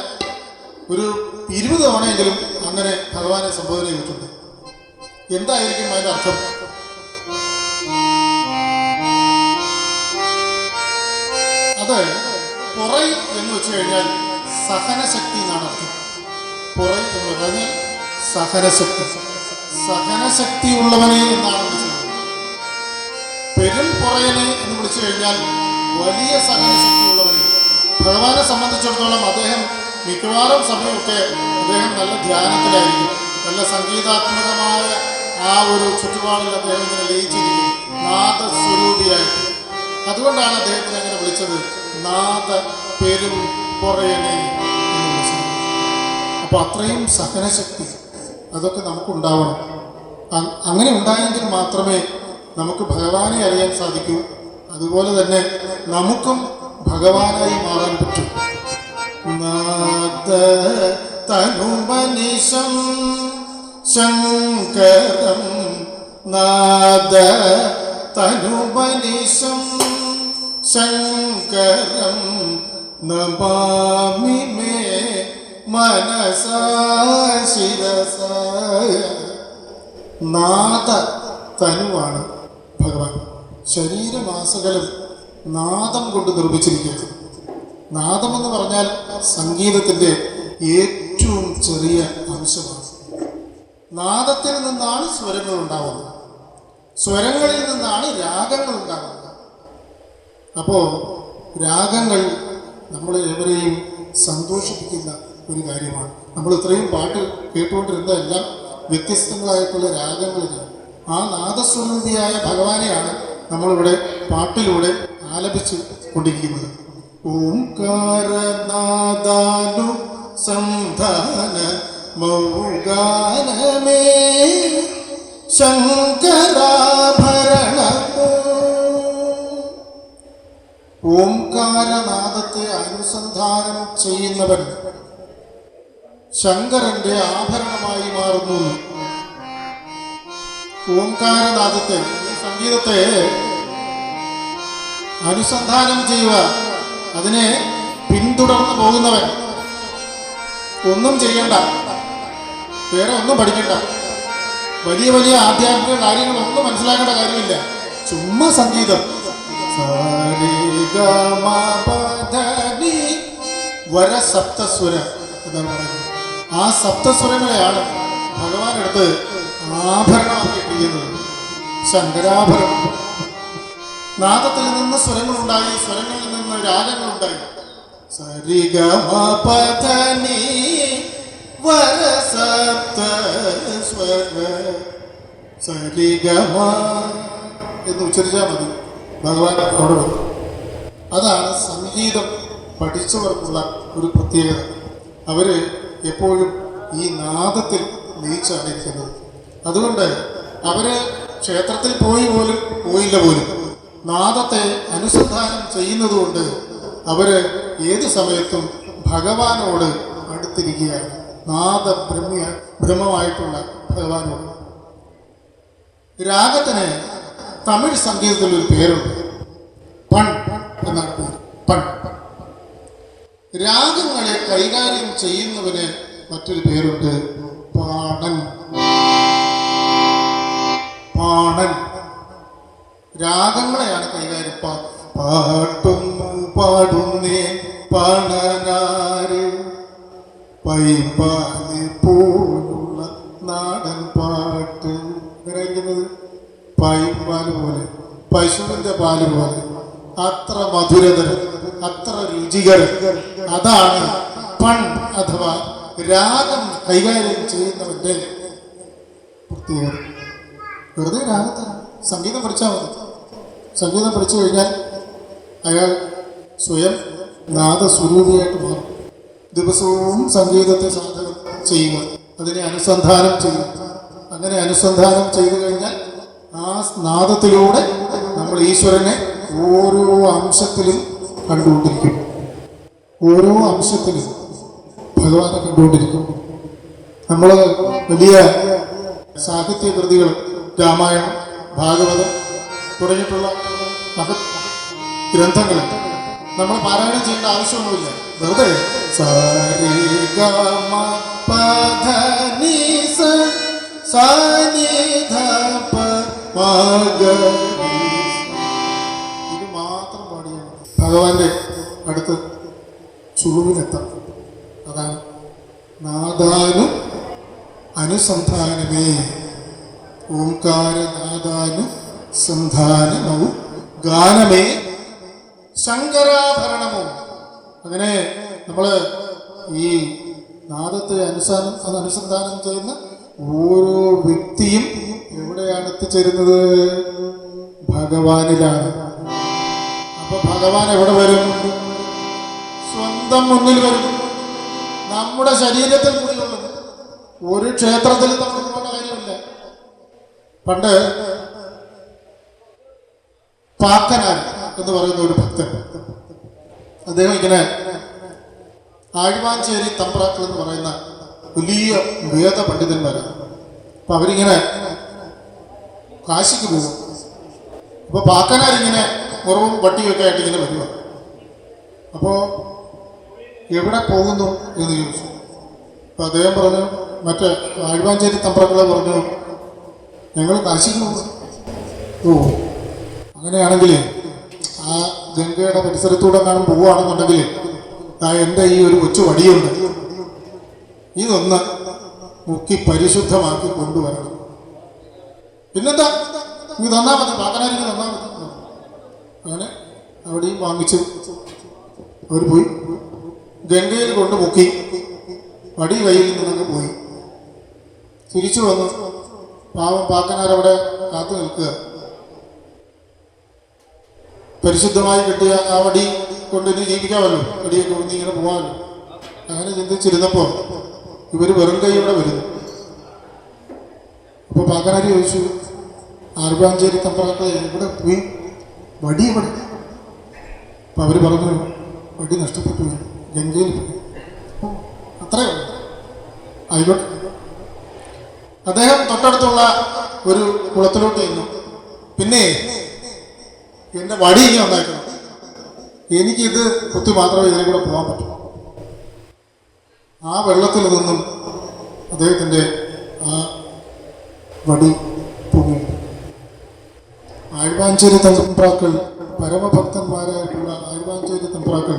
ഒരു 20 തവണയെങ്കിലും അങ്ങനെ ഭഗവാനെ സംബോധന ചെയ്തിട്ടുണ്ട്. എന്തായിരിക്കും അതിൻ്റെ അർത്ഥം? അത് പൊറൈ എന്ന് വെച്ച് കഴിഞ്ഞാൽ സഹനശക്തി എന്നാണ് അർത്ഥം. പൊറൈ എന്ന് പറഞ്ഞാൽ സഹനശക്തി, സഹനശക്തി ഉള്ളവനെ എന്നാണ് വിളിച്ചത്. പെരും പൊറയനെ എന്ന് വിളിച്ചു കഴിഞ്ഞാൽ വലിയ സഹനശക്തി ഉള്ളവനെ. ഭഗവാനെ സംബന്ധിച്ചിടത്തോളം അദ്ദേഹം മിക്കവാറും സമയമൊക്കെ അദ്ദേഹം നല്ല ധ്യാനത്തിലായിരിക്കും, നല്ല സംഗീതാത്മകമായ ആ ഒരു ചുറ്റുപാടിൽ അദ്ദേഹം ഇങ്ങനെ ലയിച്ചിരിക്കും, നാദസ്വരൂപിയായിട്ട്. അതുകൊണ്ടാണ് അദ്ദേഹത്തിന് അങ്ങനെ വിളിച്ചത് നാദ പെരും പൊറയനെ എന്ന് വിളിച്ചത്. അപ്പോൾ അത്രയും സഹനശക്തി അതൊക്കെ നമുക്കുണ്ടാവണം. അങ്ങനെ ഉണ്ടായെങ്കിൽ മാത്രമേ നമുക്ക് ഭഗവാനെ അറിയാൻ സാധിക്കൂ. അതുപോലെ തന്നെ നമുക്കും ഭഗവാനായി മാറാൻ പറ്റും. നാദ തനുമനിശം ശങ്കരം, നാദ തനുമനിശം ശങ്കരം, നമാമി മേ മനസാ ശിരസാ. നാദ തനുവാണ് ഭഗവാൻ. ശരീരമാസകലം നാദം കൊണ്ട് നിർമ്മിച്ചിരിക്കുന്നത്. നാദമെന്ന് പറഞ്ഞാൽ സംഗീതത്തിൻ്റെ ഏറ്റവും ചെറിയ അംശമാണ്. നാദത്തിൽ നിന്നാണ് സ്വരങ്ങൾ ഉണ്ടാവുന്നത്, സ്വരങ്ങളിൽ നിന്നാണ് രാഗങ്ങൾ ഉണ്ടാകുന്നത്. അപ്പോൾ രാഗങ്ങൾ നമ്മൾ എവരെയും സന്തോഷിപ്പിക്കുന്ന ഒരു കാര്യമാണ്. നമ്മൾ ഇത്രയും പാട്ട് കേട്ടുകൊണ്ടിരുന്നതെല്ലാം വ്യത്യസ്തങ്ങളായിട്ടുള്ള രാഗങ്ങളിലാണ്. ആ നാദസ്വരൂപിയായ ഭഗവാനെയാണ് നമ്മളിവിടെ പാട്ടിലൂടെ ആലപിച്ച് കൊണ്ടിരിക്കുന്നത്. ഓംകാരനാദാനു സംധാന മൗഗാനമേ ശങ്കരാഭരണമോ. ഓംകാരനാദത്തെ അനുസന്ധാനം ചെയ്യുന്നവൻ ശങ്കരന്റെ ആഭരണമായി മാറുന്നു. ഓംകാരനാദത്തെ, ഈ സംഗീതത്തെ അനുസന്ധാനം ചെയ്യുക, അതിനെ പിന്തുടർന്നു പോകുന്നവൻ ഒന്നും ചെയ്യണ്ട, വേറെ ഒന്നും പഠിക്കണ്ട, വലിയ വലിയ ആധ്യാത്മിക കാര്യങ്ങളൊന്നും മനസ്സിലാക്കേണ്ട കാര്യമില്ല. ചുമ്മാ സംഗീതം വരസപ്തസ്വര എന്നാണ് പറയുന്നത്. ആ സപ്തസ്വരങ്ങളെയാണ് ഭഗവാൻ എടുത്ത് ആഭരണമാക്കിയിരിക്കുന്നത്, ശങ്കരാഭരണം. നാദത്തിൽ നിന്ന് സ്വരങ്ങളുണ്ടായി, സ്വരങ്ങളിൽ നിന്ന് രാഗങ്ങളുണ്ടായി. സരിഗമപധനി വരസപ്തസ്വര സരിഗമ എന്ന് ഉച്ചരിച്ചാൽ മതി, ഭഗവാൻ അവിടെ വരും. അതാണ് സംഗീതം പഠിച്ചവർക്കുള്ള ഒരു പ്രത്യേകത. അവർ എപ്പോഴും ഈ നാദത്തിൽ ലയിച്ചാണ് ഇരിക്കുന്നത്. അതുകൊണ്ട് അവർ ക്ഷേത്രത്തിൽ പോയില്ല പോലും നാദത്തെ അനുസന്ധാനം ചെയ്യുന്നതുകൊണ്ട് അവർ ഏത് സമയത്തും ഭഗവാനോട് അടുത്തിരിക്കുകയാണ്, ബ്രഹ്മമായിട്ടുള്ള ഭഗവാനോട്. രാഗത്തിന് തമിഴ് സംഗീതത്തിൽ ഒരു പേരുണ്ട്, പൺ എന്നാണ് പേര്. പൺ. രാഗങ്ങളെ കൈകാര്യം ചെയ്യുന്നവന് മറ്റൊരു പേരുണ്ട്, പാണൻ. പാണൻ രാഗങ്ങളെയാണ് കൈകാര്യം. പാട്ടുന്നു പാടുന്നേ പാണനാര്, പൈമ്പാലി പോലുള്ള നാടൻ പാട്ട്. ഇങ്ങനെ ഇരിക്കുന്നത് പൈമ്പാല് പോലെ, പശുവിന്റെ പാല് പോലെ, അത്ര മധുരതരം, അത്ര രുചികരം. അതാണ് പൺ അഥവാ രാഗം കൈകാര്യം ചെയ്യുന്നവന്റെ പ്രത്യേകത. വെറുതെ രാഗത്താണ്. സംഗീതം പഠിച്ചാൽ മതി. സംഗീതം പഠിച്ചു കഴിഞ്ഞാൽ അയാൾ സ്വയം നാദസ്വരൂപിയായിട്ട് മാറും. ദിവസവും സംഗീതത്തെ സാധനം ചെയ്യുക, അതിനെ അനുസന്ധാനം ചെയ്യുക. അങ്ങനെ അനുസന്ധാനം ചെയ്തു കഴിഞ്ഞാൽ ആ നാദത്തിലൂടെ നമ്മൾ ഈശ്വരനെ ഓരോ അംശത്തിലും കണ്ടുകൊണ്ടിരിക്കും. ഓരോ അംശത്തിലും ഭഗവാനെ കണ്ടുകൊണ്ടിരിക്കും. നമ്മൾ വലിയ സാഹിത്യകൃതികൾ, രാമായണം, ഭാഗവതം തുടങ്ങിയിട്ടുള്ള മഹത് ഗ്രന്ഥങ്ങൾ നമ്മൾ പാരായണം ചെയ്യേണ്ട ആവശ്യമൊന്നുമില്ല. വെറുതെ ഇത് മാത്രം പാടിയാണ് ഭഗവാന്റെ അടുത്ത് ചുളുവിലെത്താം. അതാണ് നാദാനു അനുസന്ധാനമേ. ഓംകാരനാദാനു സന്ധാനമോ ഗാനമേ ശങ്കരാഭരണമോ. അങ്ങനെ നമ്മൾ ഈ നാദത്തെ അനുസന്ധാനം ചെയ്യുന്ന ഓരോ വ്യക്തിയും എവിടെയാണ് എത്തിച്ചേരുന്നത്? ഭഗവാനിലാണ്. അപ്പൊ ഭഗവാൻ എവിടെ വരും? സ്വന്തം മുന്നിൽ വരും, നമ്മുടെ ശരീരത്തിൽ കൂടിയുള്ളത്. ഒരു ക്ഷേത്രത്തിൽ നമ്മൾ പോകേണ്ട കാര്യമില്ല. പണ്ട് പാക്കനാർ എന്ന് പറയുന്ന ഒരു ഭക്തൻ, അദ്ദേഹം ഇങ്ങനെ ആഴ്വാഞ്ചേരി തമ്പ്രാക്കൾ എന്ന് പറയുന്ന വലിയ വേദ പണ്ഡിതന്മാരാണ്. അപ്പൊ അവരിങ്ങനെ കാശിക്ക് പോകും. അപ്പൊ പാക്കനാരിങ്ങനെ കുറവും വട്ടിയൊക്കെ ആയിട്ട് ഇങ്ങനെ വരിക. അപ്പോ എവിടെ പോകുന്നു എന്ന് ചോദിച്ചു. അപ്പൊ അദ്ദേഹം പറഞ്ഞു, മറ്റേ ആഴ്വാഞ്ചേരി തമ്പ്രാക്കളെ പറഞ്ഞു, ഞങ്ങൾ കാശിക്ക് പോകും. ഓ, അങ്ങനെയാണെങ്കിൽ ആ ഗംഗയുടെ പരിസരത്തൂടെ കാണും പോവുകയാണെന്നുണ്ടെങ്കിൽ എൻ്റെ ഈ ഒരു കൊച്ചു വടിയുണ്ട്, ഇതൊന്ന് മുക്കി പരിശുദ്ധമാക്കി കൊണ്ടുവരണം. പിന്നെന്താ, നീ തന്നാ മതി, പാക്കനാരിക്ക് തന്നാ മതി. അങ്ങനെ അവിടെയും വാങ്ങിച്ചു. അവർ പോയി ഗംഗയിൽ കൊണ്ട് മുക്കി, വടി കയ്യിൽ നിന്നങ്ങ് പോയി. തിരിച്ചു വന്നു. പാവം പാക്കനാരവിടെ കാത്തു നിൽക്കുക. പരിശുദ്ധമായി കിട്ടിയ ആ വടി കൊണ്ട് ഇനി ജീവിക്കാമല്ലോ, വടിയൊക്കെ കൊണ്ട് ഇങ്ങനെ പോകാമല്ലോ. അങ്ങനെ ചിന്തിച്ചിരുന്നപ്പോൾ ഇവർ വെറും കൈയോടെ വരുന്നു. അപ്പോൾ പാക്കനാരി ചോദിച്ചു, ആർബാഞ്ചേരി തമ്പ്രാക്കളെ ഇവിടെ പോയി, വടി ഇവിടെ. അപ്പം അവർ പറഞ്ഞു, വടി നഷ്ടപ്പെട്ടു, ഗംഗയിൽ പോയി. അത്രയോ ആയിക്കോട്ടെ. അദ്ദേഹം തൊട്ടടുത്തുള്ള ഒരു കുളത്തിലോട്ട് ചെന്നു. പിന്നെ എൻ്റെ വടി ഇനി ഉണ്ടാക്കണം, എനിക്കിത് കുത്തി മാത്രമേ ഇതിനെ കൂടെ പോകാൻ പറ്റൂ. ആ വെള്ളത്തിൽ നിന്നും അദ്ദേഹത്തിൻ്റെ ആ വടി പൊങ്ങി. ആഴ്വാഞ്ചേരി തമ്പ്രാക്കൾ, പരമഭക്തന്മാരായിട്ടുള്ള ആഴ്വാഞ്ചേരി തമ്പ്രാക്കൾ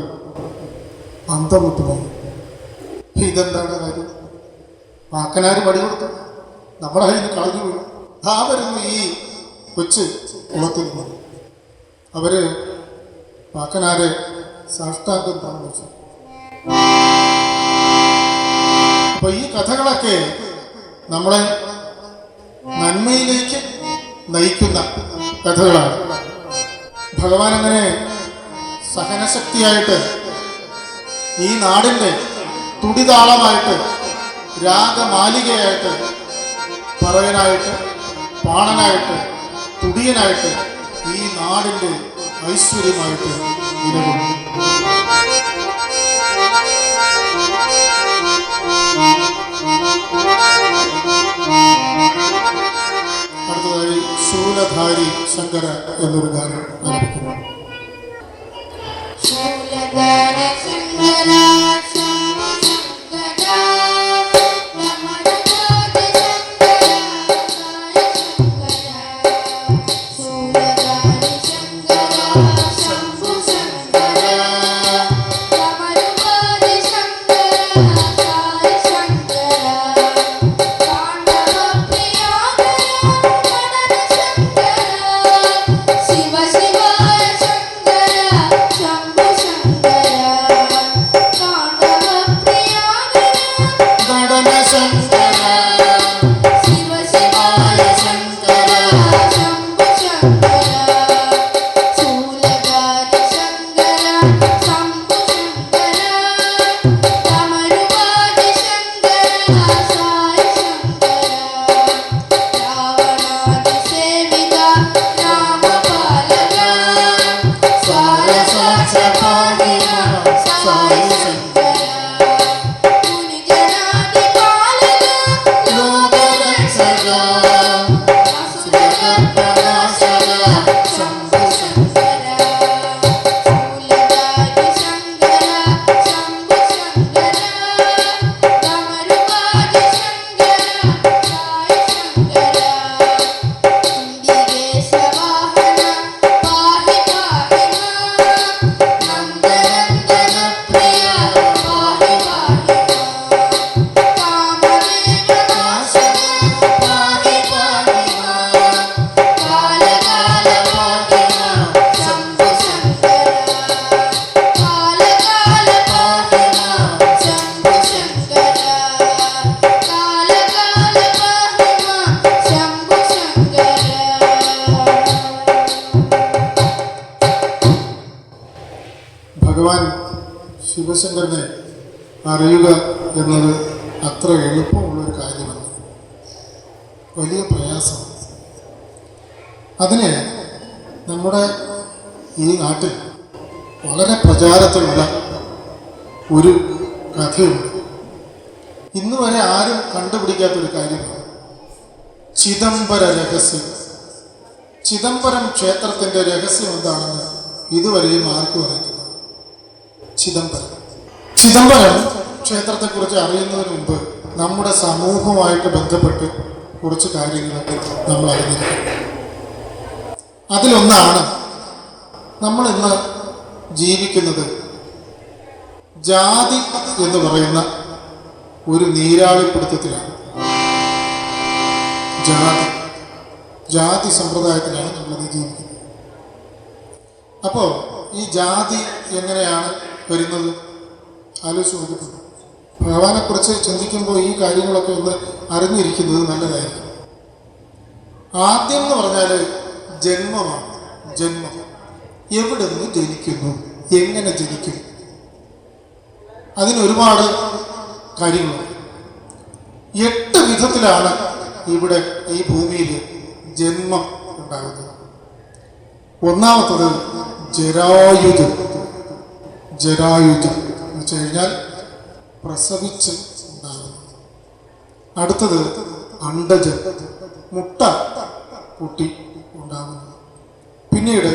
അന്തം വിട്ടുപോയി. ഇതെന്താണ് കാര്യം? പാക്കനാര് വടി കൊടുത്തു, നമ്മുടെ കയ്യിൽ നിന്ന് കളഞ്ഞു പോയി. ആ വരുന്നു ഈ കൊച്ച് കുളത്തിൽ നിന്ന്. അവര് പാക്കനാരെ സാഷ്ടാംഗം താമസിച്ചു. അപ്പൊ ഈ കഥകളൊക്കെ നമ്മളെ നന്മയിലേക്ക് നയിക്കുന്ന കഥകളാണ്. ഭഗവാൻ അങ്ങനെ സഹനശക്തിയായിട്ട് ഈ നാടിൻ്റെ തുടിതാളമായിട്ട്, രാഗമാലികയായിട്ട്, പറയനായിട്ട്, പാണനായിട്ട്, തുടിയനായിട്ട് ഈ നാടിൻ്റെ ഐശ്വര്യമായിട്ട് നിലകൊള്ളും. അടുത്തതായി ശൂലധാരി ശങ്കര എന്നൊരു ഗാനം ആരംഭിക്കുന്നു. ഭഗവാൻ ശിവശങ്കരനെ അറിയുക എന്നത് അത്ര എളുപ്പമുള്ളൊരു കാര്യമല്ല, വലിയ പ്രയാസമാണ്. അതിന് നമ്മുടെ ഈ നാട്ടിൽ വളരെ പ്രചാരത്തിലുള്ള ഒരു കഥയുണ്ട്. ഇന്ന് വരെ ആരും കണ്ടുപിടിക്കാത്തൊരു കാര്യമാണ് ചിദംബര രഹസ്യം. ചിദംബരം ക്ഷേത്രത്തിൻ്റെ രഹസ്യം എന്താണെന്ന് ഇതുവരെയും ആർക്കും അറിയില്ല. ചിദംബരം ക്ഷേത്രത്തെക്കുറിച്ച് അറിയുന്നതിന് മുമ്പ് നമ്മുടെ സമൂഹവുമായിട്ട് ബന്ധപ്പെട്ട് കുറച്ച് കാര്യങ്ങളൊക്കെ നമ്മൾ അറിഞ്ഞിരിക്കണം. അതിലൊന്നാണ് നമ്മൾ ഇന്ന് ജീവിക്കുന്നത് ജാതി എന്ന് പറയുന്ന ഒരു നീരാളിപ്പിടുത്തത്തിലാണ്. ജാതി സമ്പ്രദായത്തിലാണ് നമ്മളത് ജീവിക്കുന്നത്. അപ്പോൾ ഈ ജാതി എങ്ങനെയാണ് വരുന്നത് ആലോചിച്ച് നോക്കിയിട്ടുണ്ട്. ഭഗവാനെക്കുറിച്ച് ചിന്തിക്കുമ്പോൾ ഈ കാര്യങ്ങളൊക്കെ ഒന്ന് അറിഞ്ഞിരിക്കുന്നത് നല്ലതായിരിക്കും. ആദ്യം എന്ന് പറഞ്ഞാൽ ജന്മമാണ്. ജന്മം എവിടെ നിന്ന് ജനിക്കുന്നു, എങ്ങനെ ജനിക്കും, അതിനൊരുപാട് കാര്യങ്ങളുണ്ട്. 8 വിധത്തിലാണ് ഇവിടെ ഈ ഭൂമിയിൽ ജന്മം ഉണ്ടാകുന്നത്. ഒന്നാമത്തത് ജരായുജം. ജരായുജം എന്ന് വെച്ച് കഴിഞ്ഞാൽ പ്രസവിച്ച് ഉണ്ടാകുന്നത്. അടുത്തത് അണ്ടജം, മുട്ട പൊട്ടി ഉണ്ടാകുന്നത്. പിന്നീട്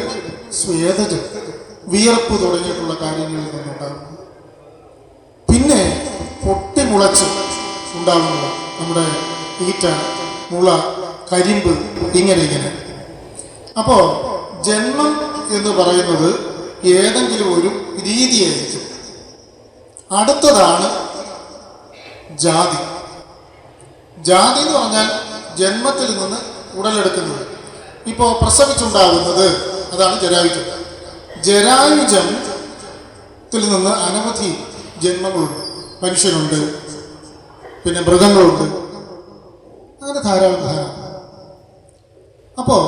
സ്വേദജം, വിയർപ്പ് തുടങ്ങിയിട്ടുള്ള കാര്യങ്ങളിൽ നിന്നുണ്ടാകുന്നത്. പിന്നെ പൊട്ടിമുളച്ച് ഉണ്ടാകുന്നത് നമ്മുടെ ഈറ്റ, മുള, കരിമ്പ്, ഇങ്ങനെ. അപ്പോൾ ജന്മം എന്ന് പറയുന്നത് ഏതെങ്കിലും ഒരു രീതിയായിരിക്കും. അടുത്തതാണ് ജാതി. ജാതി എന്ന് പറഞ്ഞാൽ ജന്മത്തിൽ നിന്ന് ഉടലെടുക്കുന്നത്. ഇപ്പോൾ പ്രസവിച്ചുണ്ടാകുന്നത് അതാണ് ജരായുജം. ജരായുജത്തിൽ നിന്ന് അനവധി ജന്മങ്ങളുണ്ട്. മനുഷ്യനുണ്ട്, പിന്നെ മൃഗങ്ങളുണ്ട്, അങ്ങനെ ധാരാളം. അപ്പോൾ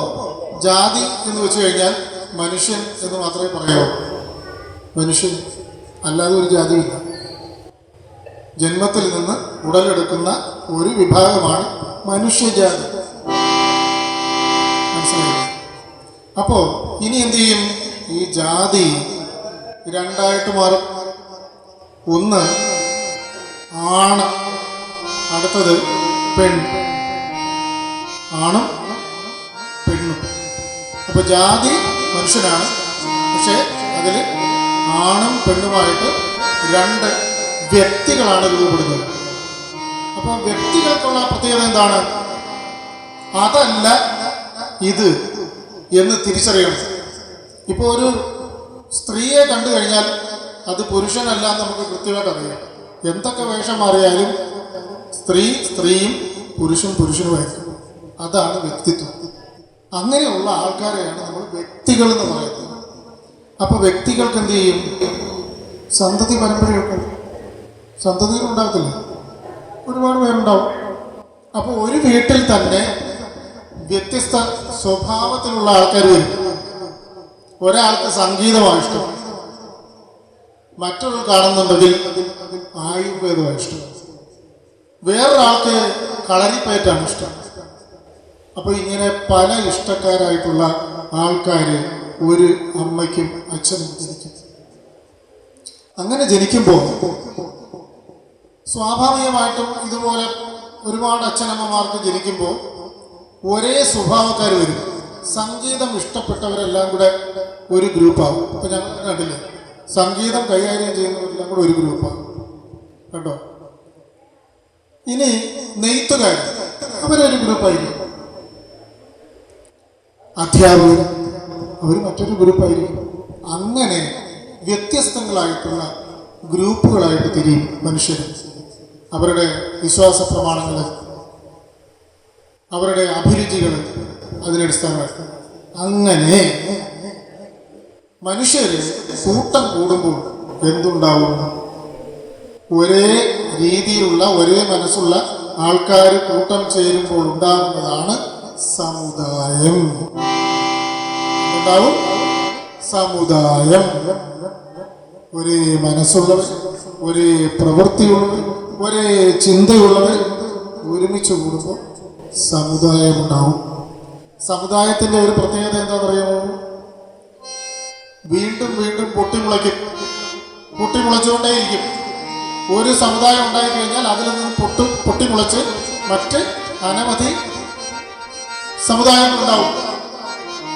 ജാതി എന്ന് വെച്ച് കഴിഞ്ഞാൽ മനുഷ്യൻ എന്ന് മാത്രമേ പറയാവൂ. മനുഷ്യൻ അല്ലാതെ ഒരു ജാതിയില്ല. ജന്മത്തിൽ നിന്ന് ഉടലെടുക്കുന്ന ഒരു വിഭാഗമാണ് മനുഷ്യജാതി. മനസ്സിലായില്ലേ? അപ്പോൾ ഇനി എന്ത് ചെയ്യും? ഈ ജാതി 2ആയിട്ട് മാറും. ഒന്ന് ആണ്, അടുത്തത് പെൺ. ആണും പെണ്ണും. അപ്പൊ ജാതി മനുഷ്യനാണ്, പക്ഷെ അതിൽ ആണും പെണ്ണുമായിട്ട് 2 വ്യക്തികളാണ് രൂപപ്പെടുന്നത്. അപ്പോൾ വ്യക്തികൾക്കുള്ള പ്രത്യേകത എന്താണ്? അതല്ല ഇത് എന്ന് തിരിച്ചറിയണം. ഇപ്പോൾ ഒരു സ്ത്രീയെ കണ്ടു കഴിഞ്ഞാൽ അത് പുരുഷനല്ല എന്ന് നമുക്ക് കൃത്യമായിട്ട് അറിയാം. എന്തൊക്കെ വേഷം മാറിയാലും സ്ത്രീ സ്ത്രീയും പുരുഷൻ പുരുഷനുമായിരിക്കും. അതാണ് വ്യക്തിത്വം. അങ്ങനെയുള്ള ആൾക്കാരെയാണ് നമ്മൾ വ്യക്തികൾ എന്ന് പറയുന്നത്. അപ്പോൾ വ്യക്തികൾക്ക് എന്ത് ചെയ്യും? സന്തതി പരമ്പരയുണ്ട്. സന്തതികൾ ഉണ്ടാകത്തില്ല, ഒരുപാട് പേരുണ്ടാവും. അപ്പോൾ ഒരു വീട്ടിൽ തന്നെ വ്യത്യസ്ത സ്വഭാവത്തിലുള്ള ആൾക്കാർ വരും. ഒരാൾക്ക് സംഗീതമാണ് ഇഷ്ടം, മറ്റൊരാൾ കാണുന്നുണ്ടെങ്കിൽ ആയുർവേദമാണ് ഇഷ്ടം, വേറൊരാൾക്ക് കളരിപ്പയറ്റാണ് ഇഷ്ടം. അപ്പോൾ ഇങ്ങനെ പല ഇഷ്ടക്കാരായിട്ടുള്ള ആൾക്കാർ ഒരു അമ്മയ്ക്കും അച്ഛനും ജനിക്കും. അങ്ങനെ ജനിക്കുമ്പോൾ സ്വാഭാവികമായിട്ടും ഇതുപോലെ ഒരുപാട് അച്ഛനമ്മമാർക്ക് ജനിക്കുമ്പോൾ ഒരേ സ്വഭാവക്കാർ വരും. സംഗീതം ഇഷ്ടപ്പെട്ടവരെല്ലാം കൂടെ ഒരു ഗ്രൂപ്പാകും. ഇപ്പം ഞങ്ങൾ കണ്ടില്ലേ, സംഗീതം കൈകാര്യം ചെയ്യുന്നവരെല്ലാം കൂടെ ഒരു ഗ്രൂപ്പാകും. കണ്ടോ? ഇനി നെയ്ത്തുകാർ, അവരൊരു ഗ്രൂപ്പായിരിക്കും. അധ്യാപകർ, അവർ മറ്റൊരു ഗ്രൂപ്പായിരിക്കും. അങ്ങനെ വ്യത്യസ്തങ്ങളായിട്ടുള്ള ഗ്രൂപ്പുകളായിട്ട് തിരിയും മനുഷ്യർ. അവരുടെ വിശ്വാസ പ്രമാണങ്ങൾ, അവരുടെ അഭിരുചികൾ അതിനടിസ്ഥാനമായിട്ട് അങ്ങനെ മനുഷ്യർ കൂട്ടം കൂടുമ്പോൾ എന്തുണ്ടാവും? ഒരേ രീതിയിലുള്ള ഒരേ മനസ്സുള്ള ആൾക്കാർ കൂട്ടം ചേരുമ്പോൾ ഉണ്ടാകുന്നതാണ് സമുദായം. ഉണ്ടാവും സമുദായം. ഒരേ മനസ്സുള്ളവർ, ഒരേ പ്രവൃത്തിയുള്ളവർ, ഒരേ ചിന്തയുള്ളവർ ഒരുമിച്ച് കൂടുമ്പോൾ സമുദായം ഉണ്ടാവും. സമുദായത്തിൻ്റെ ഒരു പ്രത്യേകത എന്താണെന്നറിയാമോ? വീണ്ടും വീണ്ടും പൊട്ടിമുളയ്ക്കും. പൊട്ടിമുളച്ചുകൊണ്ടേയിരിക്കും. ഒരു സമുദായം ഉണ്ടായിക്കഴിഞ്ഞാൽ അതിൽ നിന്ന് പൊട്ടിമുളച്ച് മറ്റ് അനവധി സമുദായങ്ങളുണ്ടാവും.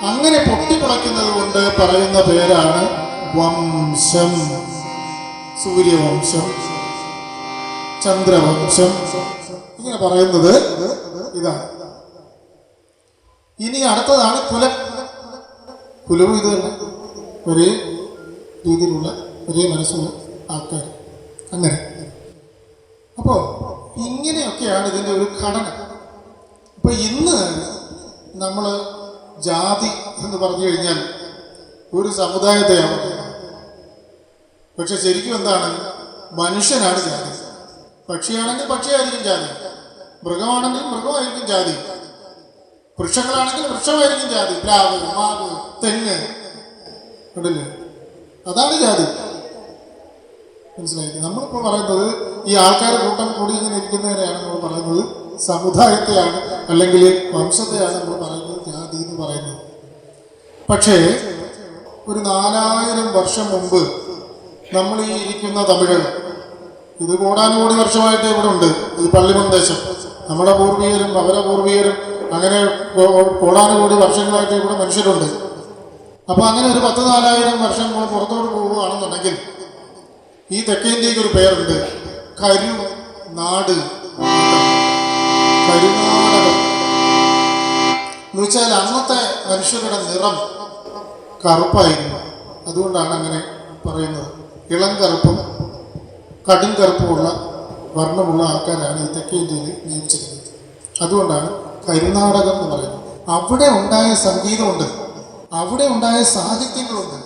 അങ്ങനെ പൊട്ടിമുളയ്ക്കുന്നത് കൊണ്ട് പറയുന്ന പേരാണ് വംശം. സൂര്യവംശം, ചന്ദ്രവംശം, ഇങ്ങനെ പറയുന്നത് ഇതാണ്. ഇനി അടുത്തതാണ് കുലം. കുലവും ഇത് തന്നെ, ഒരേ രീതിയിലുള്ള ഒരേ മനസ്സുള്ള ആൾക്കാർ. അങ്ങനെ അപ്പോൾ ഇങ്ങനെയൊക്കെയാണ് ഇതിൻ്റെ ഒരു ഘടന. അപ്പോൾ ഇന്ന് നമ്മൾ ജാതി എന്ന് പറഞ്ഞു കഴിഞ്ഞാൽ ഒരു സമുദായത്തെയാണ് പറയുന്നത്. പക്ഷെ ശരിക്കും എന്താണ്? മനുഷ്യനാണ് ജാതി. പക്ഷിയാണെങ്കിൽ പക്ഷിയായിരിക്കും ജാതി, മൃഗമാണെങ്കിൽ മൃഗമായിരിക്കും ജാതി, വൃക്ഷങ്ങളാണെങ്കിൽ വൃക്ഷമായിരിക്കും ജാതി, പ്ലാവ്, മാവ്, തെങ്ങ്, കണ്ടില്ലേ? അതാണ് ജാതി. മനസ്സിലായില്ലേ? നമ്മളിപ്പോൾ പറയുന്നത് ഈ ആൾക്കാർ കൂട്ടം കൂടി ഇങ്ങനെ ഇരിക്കുന്നതിനെയാണ് നമ്മൾ പറയുന്നത് സമുദായത്തെയാണ്, അല്ലെങ്കിൽ വംശത്തെയാണ് നമ്മൾ പറയുന്നത് ജാതി എന്ന് പറയുന്നത്. പക്ഷേ ഒരു 4000 വർഷം മുമ്പ് നമ്മൾ ഈ ഇരിക്കുന്ന തമിഴർ, ഇത് കോടാനുകോടി വർഷമായിട്ട് ഇവിടെ ഉണ്ട്. ഈ പള്ളിമൺ ദേശം നമ്മുടെ പൂർവികരും അവരെ പൂർവികരും അങ്ങനെ കോടാനുകോടി വർഷങ്ങളായിട്ട് ഇവിടെ മനുഷ്യരുണ്ട്. അപ്പോൾ അങ്ങനെ ഒരു 10,000-4000 വർഷം നമ്മൾ പുറത്തോട്ട് പോവുകയാണെന്നുണ്ടെങ്കിൽ ഈ തെക്കേ ഇന്ത്യക്ക് ഒരു പേരുണ്ട്, കരുനാട്. കരുനാടകം എന്ന് വെച്ചാൽ അന്നത്തെ മനുഷ്യരുടെ നിറം കറുപ്പായിരുന്നു. അതുകൊണ്ടാണ് അങ്ങനെ പറയുന്നത്. ഇളം കറുപ്പും കടും കറുപ്പുമുള്ള വർണ്ണമുള്ള ആൾക്കാരാണ് ഈ തെക്കേ ഇന്ത്യയിൽ ജീവിച്ചിരുന്നത്. അതുകൊണ്ടാണ് കരുനാടകം എന്ന് പറയുന്നത്. അവിടെ ഉണ്ടായ സംഗീതമുണ്ട്, അവിടെ ഉണ്ടായ സാഹിത്യങ്ങളുണ്ട്.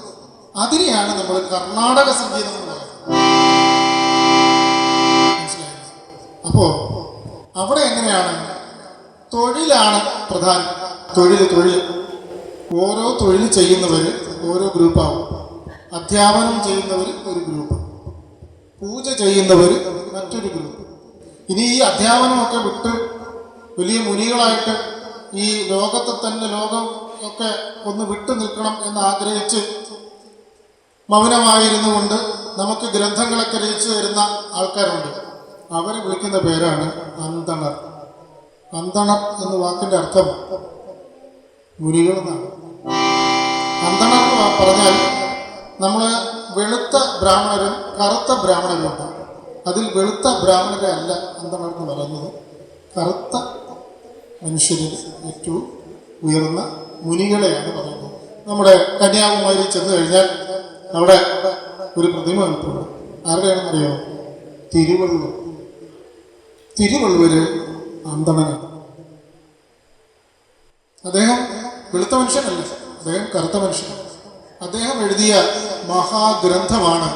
അതിനെയാണ് നമ്മൾ കർണാടക സംഗീതം എന്ന് പറയുന്നത്. മനസ്സിലായി? അപ്പോൾ അവിടെ എങ്ങനെയാണ്? തൊഴിലാണ് പ്രധാനം. തൊഴിൽ ഓരോ തൊഴിൽ ചെയ്യുന്നവർ ഓരോ ഗ്രൂപ്പാവും. അധ്യാപനം ചെയ്യുന്നവർ ഒരു ഗ്രൂപ്പ്, പൂജ ചെയ്യുന്നവർ മറ്റൊരു ഗ്രൂപ്പ്. ഇനി ഈ അധ്യാപനമൊക്കെ വിട്ട് വലിയ മുനികളായിട്ട് ഈ ലോകത്തെ തന്നെ ലോകം ഒക്കെ ഒന്ന് വിട്ടു നിൽക്കണം എന്ന് ആഗ്രഹിച്ച് മൗനമായിരുന്നു കൊണ്ട് നമുക്ക് ഗ്രന്ഥങ്ങളൊക്കെ രചിച്ചു തരുന്ന ആൾക്കാരുണ്ട്. അവരെ വിളിക്കുന്ന പേരാണ് അന്തണർ. അന്തണർ എന്ന വാക്കിൻ്റെ അർത്ഥം മുനികൾ എന്നാണ്. അന്തണർ എന്ന് പറഞ്ഞാൽ നമ്മൾ വെളുത്ത ബ്രാഹ്മണരും കറുത്ത ബ്രാഹ്മണരും ഉണ്ട്. അതിൽ വെളുത്ത ബ്രാഹ്മണരെ അല്ല അന്തണർ എന്ന് പറയുന്നത്, കറുത്ത മനുഷ്യരിൽ ഏറ്റവും ഉയർന്ന മുനികളെയാണ് പറയുന്നത്. നമ്മുടെ കന്യാകുമാരി ചെന്ന് കഴിഞ്ഞാൽ അവിടെ ഒരു പ്രതിമ നിൽപ്പുണ്ട്. ആരുടെയാണെന്നറിയോ? തിരുവള്ളുവർ. തിരുവള്ളുവര് അന്തണനാണ്. അദ്ദേഹം വെളുത്ത മനുഷ്യനല്ല, അദ്ദേഹം കറുത്ത മനുഷ്യനാണ്. അദ്ദേഹം എഴുതിയ മഹാഗ്രന്ഥമാണ്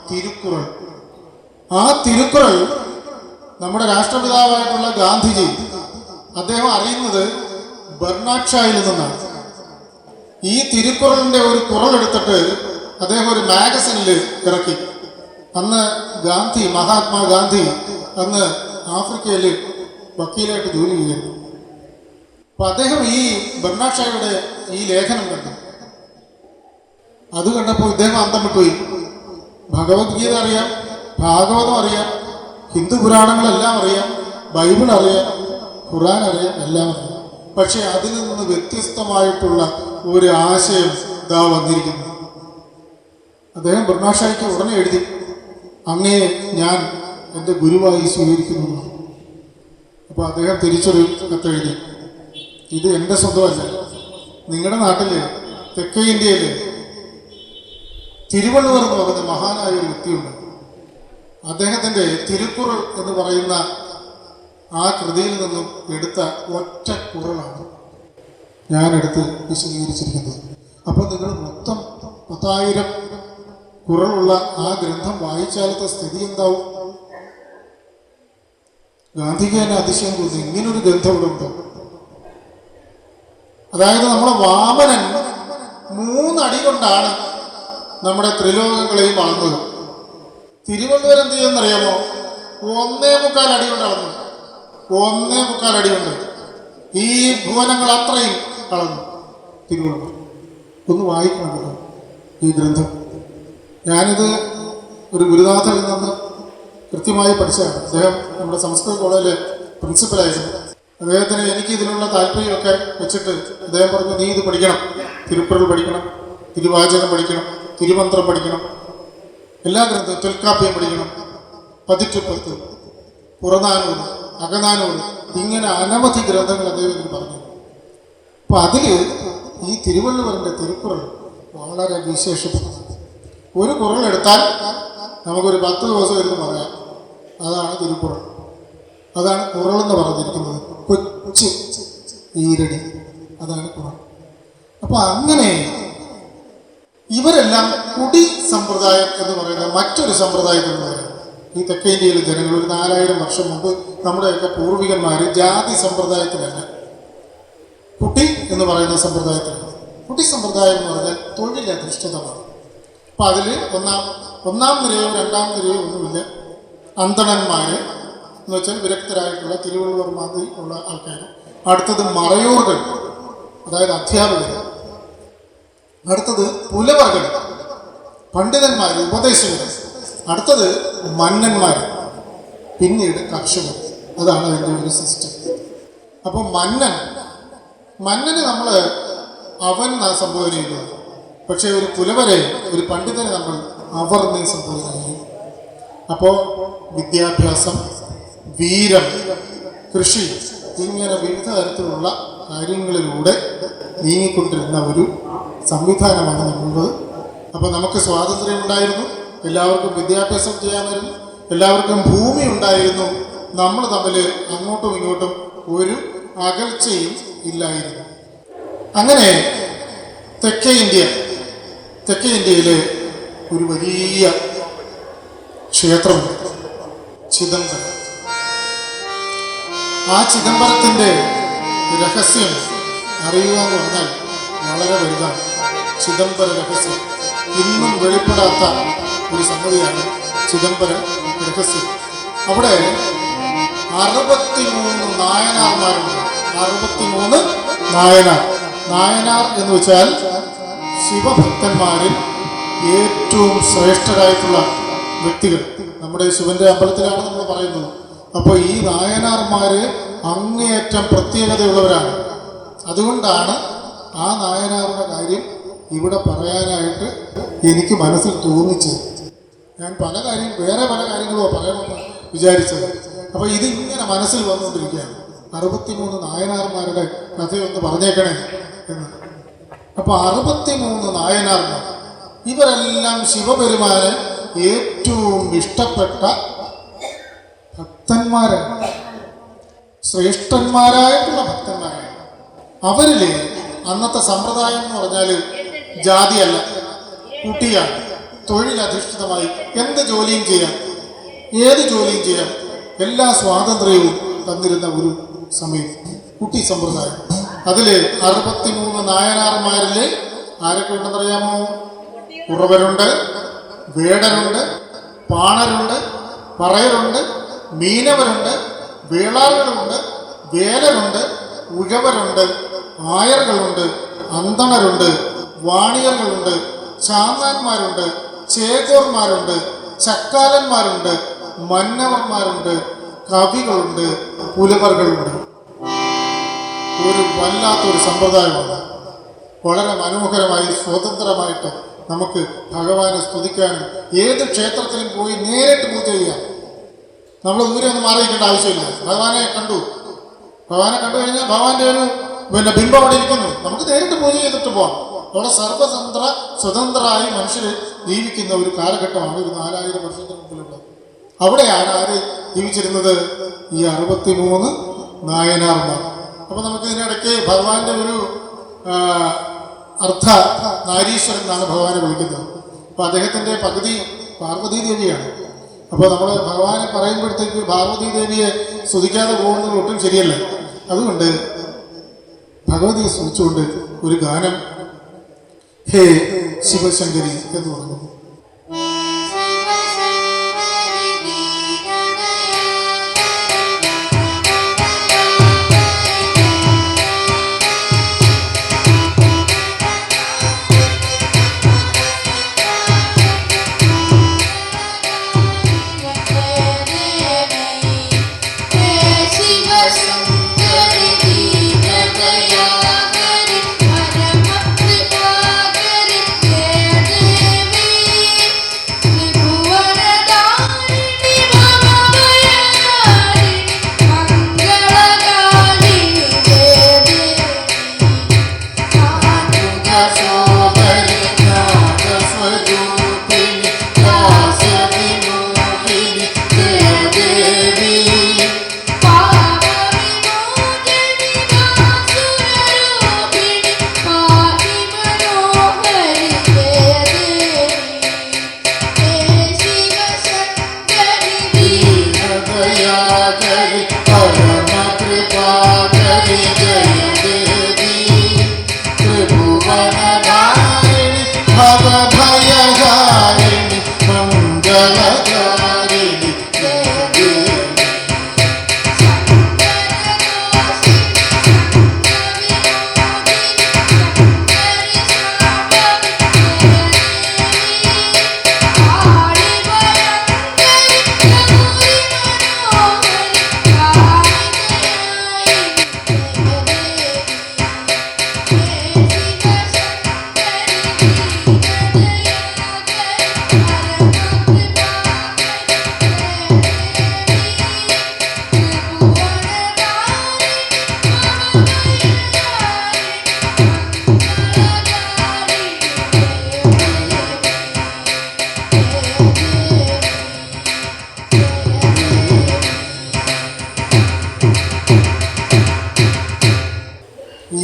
തിരുക്കുറൾ. ആ തിരുക്കുറൾ നമ്മുടെ രാഷ്ട്രപിതാവായിട്ടുള്ള ഗാന്ധിജി അദ്ദേഹം അറിയുന്നത് ബർണാക്ഷായിൽ നിന്നാണ്. ഈ തിരുക്കുറളിന്റെ ഒരു കുറൾ എടുത്തിട്ട് അദ്ദേഹം ഒരു മാഗസിനിൽ ഇറക്കി. അന്ന് ഗാന്ധി, മഹാത്മാഗാന്ധി അന്ന് ആഫ്രിക്കയിൽ വക്കീലായിട്ട് ജോലി ചെയ്യുന്നു. അപ്പൊ അദ്ദേഹം ഈ ബർണാക്ഷായുടെ ഈ ലേഖനം കണ്ടു. അത് കണ്ടപ്പോൾ ഇദ്ദേഹം അന്തം വിട്ടുപോയി. ഭഗവത്ഗീത അറിയാം, ഭാഗവതം അറിയാം, ഹിന്ദു പുരാണങ്ങളെല്ലാം അറിയാം, ബൈബിൾ അറിയാം, ഖുർആൻ അറിയാം, എല്ലാം അറിയാം. പക്ഷെ അതിൽ നിന്ന് വ്യത്യസ്തമായിട്ടുള്ള ഒരു ആശയം ഇതാ വന്നിരിക്കുന്നു. അദ്ദേഹം ബർണാക്ഷായ്ക്ക് ഉടനെ എഴുതി, അങ്ങേ ഞാൻ എൻ്റെ ഗുരുവായി സ്വീകരിക്കുന്നു. അപ്പോൾ അദ്ദേഹം തിരിച്ചൊരു കത്തെഴുതി, ഇത് എൻ്റെ സ്വന്തമല്ല, നിങ്ങളുടെ നാട്ടില് തെക്കേ ഇന്ത്യയിൽ തിരുവള്ളുവർ എന്ന് പറയുന്ന മഹാനായ ഒരു വ്യക്തിയുണ്ട്. അദ്ദേഹത്തിൻ്റെ തിരുക്കുറൾ എന്ന് പറയുന്ന ആ കൃതിയിൽ നിന്നും എടുത്ത ഒറ്റ കുറളാണ് ഞാനെടുത്ത് വിശദീകരിച്ചിരിക്കുന്നത്. അപ്പോൾ നിങ്ങൾ മൊത്തം 10,000 കുറളുള്ള ആ ഗ്രന്ഥം വായിച്ചാലത്തെ സ്ഥിതി എന്താവും? ഗാന്ധിക്ക് തന്നെ അതിശയം തോന്നി, ഇങ്ങനൊരു ഗ്രന്ഥം ഇവിടെ ഉണ്ടോ? അതായത് നമ്മളെ വാമനൻ 3 അടി കൊണ്ടാണ് നമ്മുടെ ത്രിലോകങ്ങളെയും അളന്നത്. തിരുവള്ളുവർ എന്ത് ചെയ്യുമെന്നറിയാമോ? 1.25 അടി കൊണ്ട് അളന്നു. 1.25 അടി കൊണ്ട് ഈ ഭുവനങ്ങൾ അത്രയും അളന്നു തിരുവള്ളുവർ. ഒന്ന് വായിക്കണം കേട്ടോ ഈ ഗ്രന്ഥം. ഞാനിത് ഒരു ഗുരുനാഥനിൽ നിന്ന് കൃത്യമായി പഠിച്ചതാണ്. അദ്ദേഹം നമ്മുടെ സംസ്കൃത കോളേജിലെ പ്രിൻസിപ്പലായിരുന്നു. അദ്ദേഹത്തിന് എനിക്ക് ഇതിനുള്ള താല്പര്യമൊക്കെ വെച്ചിട്ട് അദ്ദേഹം പറഞ്ഞു, നീ ഇത് പഠിക്കണം, തിരുക്കുറൾ പഠിക്കണം, തിരുവാചകം പഠിക്കണം, തിരുമന്ത്രം പഠിക്കണം, എല്ലാ ഗ്രന്ഥവും, തൊൽക്കാപ്യം പഠിക്കണം, പതിറ്റുപ്പത്ത്, പുറനാനൂറ്, അകനാനൂറ്, ഇങ്ങനെ അനവധി ഗ്രന്ഥങ്ങൾ അദ്ദേഹം എനിക്ക് പറഞ്ഞു. അപ്പം അതിൽ ഈ തിരുവള്ളുവറിൻ്റെ തിരുക്കുറൾ വളരെ വിശേഷപ്പെട്ടു. ഒരു കുറളെടുത്താൽ നമുക്കൊരു 10 ദിവസം ഇരുന്ന് പറയാം. അതാണ് തിരുക്കുറൾ. അതാണ് കുറളെന്ന് പറഞ്ഞിരിക്കുന്നത്. കൊച്ചു ഈരടി, അതാണ് കുറൾ. അപ്പൊ അങ്ങനെ ഇവരെല്ലാം കുടി സമ്പ്രദായം എന്ന് പറയുന്ന മറ്റൊരു സമ്പ്രദായത്തിൽ നിന്ന് വരാം. ഈ തെക്കേ ഇന്ത്യയിലെ ജനങ്ങൾ ഒരു 4000 വർഷം മുമ്പ് നമ്മുടെയൊക്കെ പൂർവികന്മാർ ജാതി സമ്പ്രദായത്തിലല്ല, കുട്ടി എന്ന് പറയുന്ന സമ്പ്രദായത്തിലാണ്. കുട്ടി സമ്പ്രദായം എന്ന് പറഞ്ഞാൽ തൊഴിലധിഷ്ഠിതമാണ്. അപ്പം അതിൽ ഒന്നാം നിരയോ 2ാം നിരയോ ഒന്നുമില്ല. അന്തണന്മാർ എന്ന് വെച്ചാൽ വിരക്തരായിട്ടുള്ള തിരുവള്ളുവർ മാതിരി ഉള്ള ആൾക്കാർ. അടുത്തത് മറയൂറുകൾ, അതായത് അധ്യാപകർ. അടുത്തത് പുലവർകൾ, പണ്ഡിതന്മാർ, ഉപദേശകർ. അടുത്തത് മന്നന്മാർ, പിന്നീട് കർഷകർ. അതാണ് അതിൻ്റെ ഒരു സിസ്റ്റം. അപ്പോൾ മന്നന് നമ്മൾ അവൻ സംബോധന ചെയ്യുന്നത്. പക്ഷേ ഒരു പുലവരെ, ഒരു പണ്ഡിതനെ നമ്മൾ അവർ സംബോധന ചെയ്യും. അപ്പോൾ വിദ്യാഭ്യാസം, വീരം, കൃഷി, ഇങ്ങനെ വിവിധ തരത്തിലുള്ള കാര്യങ്ങളിലൂടെ നീങ്ങിക്കൊണ്ടിരുന്ന ഒരു സംവിധാനമാണ് നമ്മളുള്ളത്. അപ്പോൾ നമുക്ക് സ്വാതന്ത്ര്യം ഉണ്ടായിരുന്നു, എല്ലാവർക്കും വിദ്യാഭ്യാസം ചെയ്യാമായിരുന്നു, എല്ലാവർക്കും ഭൂമി ഉണ്ടായിരുന്നു. നമ്മൾ തമ്മിൽ അങ്ങോട്ടും ഇങ്ങോട്ടും ഒരു അകൽച്ചയും ഇല്ലായിരുന്നു. അങ്ങനെ തെക്കേ ഇന്ത്യയിലെ ഒരു വലിയ ക്ഷേത്രമുണ്ട്, ചിദംബരം. ആ ചിദംബരത്തിൻ്റെ രഹസ്യം അറിയുക എന്ന് പറഞ്ഞാൽ വളരെ വലുതാണ്. ചിദംബര രഹസ്യം ഇന്നും വെളിപ്പെടാത്ത ഒരു സംഗതിയാണ് ചിദംബര രഹസ്യം. അവിടെ 63 നായനാർമാരുണ്ട്. 63 നായനാർ എന്ന് വെച്ചാൽ ശിവഭക്തന്മാരിൽ ഏറ്റവും ശ്രേഷ്ഠരായിട്ടുള്ള വ്യക്തികൾ. നമ്മുടെ ശിവന്റെ അമ്പലത്തിലാണ് നമ്മൾ പറയുന്നത്. അപ്പോൾ ഈ നായനാർമാര് അങ്ങേയറ്റം പ്രത്യേകതയുള്ളവരാണ്. അതുകൊണ്ടാണ് ആ നായനാറുടെ കാര്യം ഇവിടെ പറയാനായിട്ട് എനിക്ക് മനസ്സിൽ തോന്നിച്ചത്. ഞാൻ വേറെ പല കാര്യങ്ങളോ പറയണമെന്ന് വിചാരിച്ചത്. അപ്പോൾ ഇതിങ്ങനെ മനസ്സിൽ വന്നുകൊണ്ടിരിക്കുകയാണ്. 63 നായനാർമാരുടെ കഥയൊന്ന് പറഞ്ഞേക്കണേ എന്ന്. അപ്പോൾ 63 നായനാർമാർ, ഇവരെല്ലാം ശിവപെരുമാന് ഏറ്റവും ഇഷ്ടപ്പെട്ട ഭക്തന്മാരാണ്, ശ്രേഷ്ഠന്മാരായിട്ടുള്ള ഭക്തന്മാരാണ്. അവരില് അന്നത്തെ സമ്പ്രദായം എന്ന് പറഞ്ഞാൽ ജാതിയല്ല, കുട്ടിയാണ്. തൊഴിലധിഷ്ഠിതമായി എന്ത് ജോലിയും ചെയ്യാം, ഏത് ജോലിയും ചെയ്യാം, എല്ലാ സ്വാതന്ത്ര്യവും തന്നിരുന്ന ഒരു സമയം കുട്ടി സമ്പ്രദായം. അതിൽ 63 നായനാർമാരിൽ ആരൊക്കെ ഉണ്ടെന്നറിയാമോ? കുറവരുണ്ട്, വേടരുണ്ട്, പാണരുണ്ട്, പറയരുണ്ട്, മീനവരുണ്ട്, വേളാളുകളുണ്ട്, വേലരുണ്ട്, ഉഴവരുണ്ട്, ആയറുകളുണ്ട്, അന്തണരുണ്ട്, വാണിയറുകളുണ്ട്, ചാന്നാന്മാരുണ്ട്, ചേകോർമാരുണ്ട്, ചക്കാലന്മാരുണ്ട്, മന്നവന്മാരുണ്ട്, കവികളുണ്ട്, പുലവറുകളുണ്ട്. ഒരു വല്ലാത്തൊരു സമ്പ്രദായമാണ്. വളരെ മനോഹരമായി സ്വതന്ത്രമായിട്ട് നമുക്ക് ഭഗവാനെ സ്തുതിക്കാനും ഏത് ക്ഷേത്രത്തിലും പോയി നേരിട്ട് പൂജ ചെയ്യാം. നമ്മൾ ദൂരെ ഒന്നും മാറിയിരിക്കേണ്ട ആവശ്യമില്ല. ഭഗവാനെ കണ്ടു കഴിഞ്ഞാൽ ഭഗവാന്റെ ഒരു ബിംബം അവിടെ ഇരിക്കുന്നു, നമുക്ക് നേരിട്ട് പൂജ ചെയ്തിട്ട് പോകാം. അവിടെ സ്വതന്ത്രരായി മനുഷ്യർ ജീവിക്കുന്ന ഒരു കാലഘട്ടമാണ് ഒരു 4000 വർഷത്തിന് മുമ്പിലുള്ളത്. അവിടെയാണ് ആര് ജീവിച്ചിരുന്നത്? ഈ 63 നായനാർമാർ. അപ്പൊ നമുക്ക് ഇതിനിടയ്ക്ക് ഭഗവാന്റെ ഒരു അർദ്ധ നാരീശ്വരൻ എന്നാണ് ഭഗവാനെ വിളിക്കുന്നത്. അപ്പൊ അദ്ദേഹത്തിന്റെ പകുതി പാർവതീ ദേവിയാണ്. അപ്പോൾ നമ്മൾ ഭഗവാനെ പറയുമ്പോഴത്തേക്ക് പാർവതീ ദേവിയെ സ്തുതിക്കാതെ പോകുന്നത് ഒട്ടും ശരിയല്ല. അതുകൊണ്ട് ഭഗവതിയെ സ്തുതിച്ചുകൊണ്ട് ഒരു ഗാനം ഹേ ശിവശങ്കരി എന്ന് പറഞ്ഞു. Devi ദയാകരി പരമ കൃപാകരി ജയ ദേവി ത്രിഭുവനധാരിണി ഭവഭയഹാരിണി മംഗളകാരിണി ജയ ദേവി.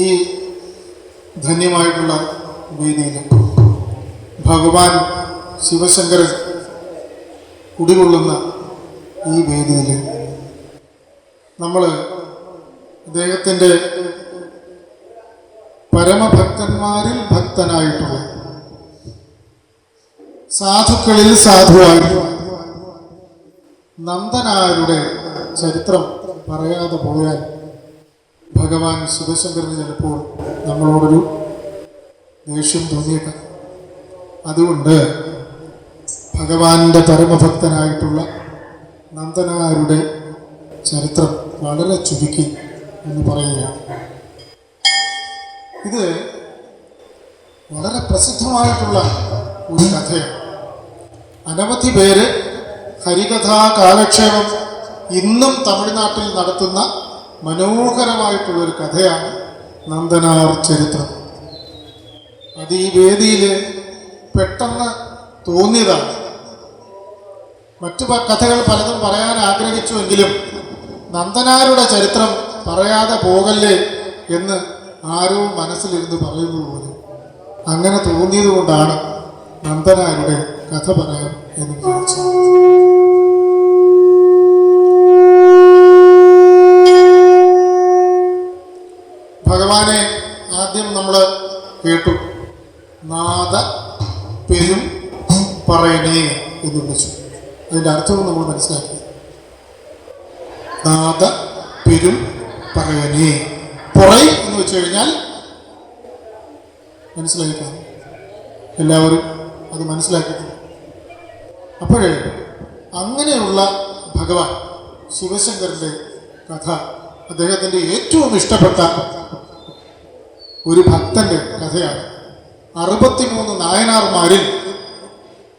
ഈ ധന്യമായിട്ടുള്ള വേദിയിൽ ഭഗവാൻ ശിവശങ്കരൻ കുടികൊള്ളുന്ന ഈ വേദിയിൽ നമ്മൾ അദ്ദേഹത്തിൻ്റെ പരമഭക്തന്മാരിൽ ഭക്തനായിട്ടുള്ള സാധുക്കളിൽ സാധുവായിട്ടുള്ള നന്ദനാരുടെ ചരിത്രം പറയാതെ പോയാൽ ഭഗവാൻ ശിവശങ്കരന് ചിലപ്പോൾ നമ്മളോടൊരു ദേഷ്യം തോന്നിയേക്കാം. അതുകൊണ്ട് ഭഗവാന്റെ പരമഭക്തനായിട്ടുള്ള നന്ദനാരുടെ ചരിത്രം വളരെ ചുരുക്കി എന്ന് പറയുകയാണ്. ഇത് വളരെ പ്രസിദ്ധമായിട്ടുള്ള ഒരു കഥയാണ്. അനവധി പേര് ഹരികഥാ കാലക്ഷേപം ഇന്നും തമിഴ്നാട്ടിൽ നടത്തുന്ന മനോഹരമായിട്ടുള്ളൊരു കഥയാണ് നന്ദനാർ ചരിത്രം. അത് ഈ വേദിയിൽ പെട്ടെന്ന് തോന്നിയതാണ്. മറ്റു കഥകൾ പലതും പറയാൻ ആഗ്രഹിച്ചുവെങ്കിലും നന്ദനാരുടെ ചരിത്രം പറയാതെ പോകല്ലേ എന്ന് ആരോ മനസ്സിലിരുന്ന് പറയുന്നത് പോലെ അങ്ങനെ തോന്നിയത് കൊണ്ടാണ് നന്ദനാരുടെ കഥ പറയാൻ എന്ന് വിചാരിച്ചത്. ഭഗവാനെ ആദ്യം നമ്മൾ കേട്ടു, നാദ പെരും പറയണേ എന്ന് വിളിച്ചു. അതിൻ്റെ അർത്ഥവും നമ്മൾ മനസ്സിലാക്കി. നാദ പെരും പറയണേ, പുറൈ എന്ന് വെച്ച് കഴിഞ്ഞാൽ മനസ്സിലാക്കിയാണ്. എല്ലാവരും അത് മനസ്സിലാക്കിയിട്ടുണ്ട്. അപ്പോഴേ അങ്ങനെയുള്ള ഭഗവാൻ ശിവശങ്കരൻ്റെ കഥ അദ്ദേഹത്തിൻ്റെ ഏറ്റവും ഇഷ്ടപ്പെട്ട ഒരു ഭക്തന്റെ കഥയാണ്. 63 നായനാർമാരിൽ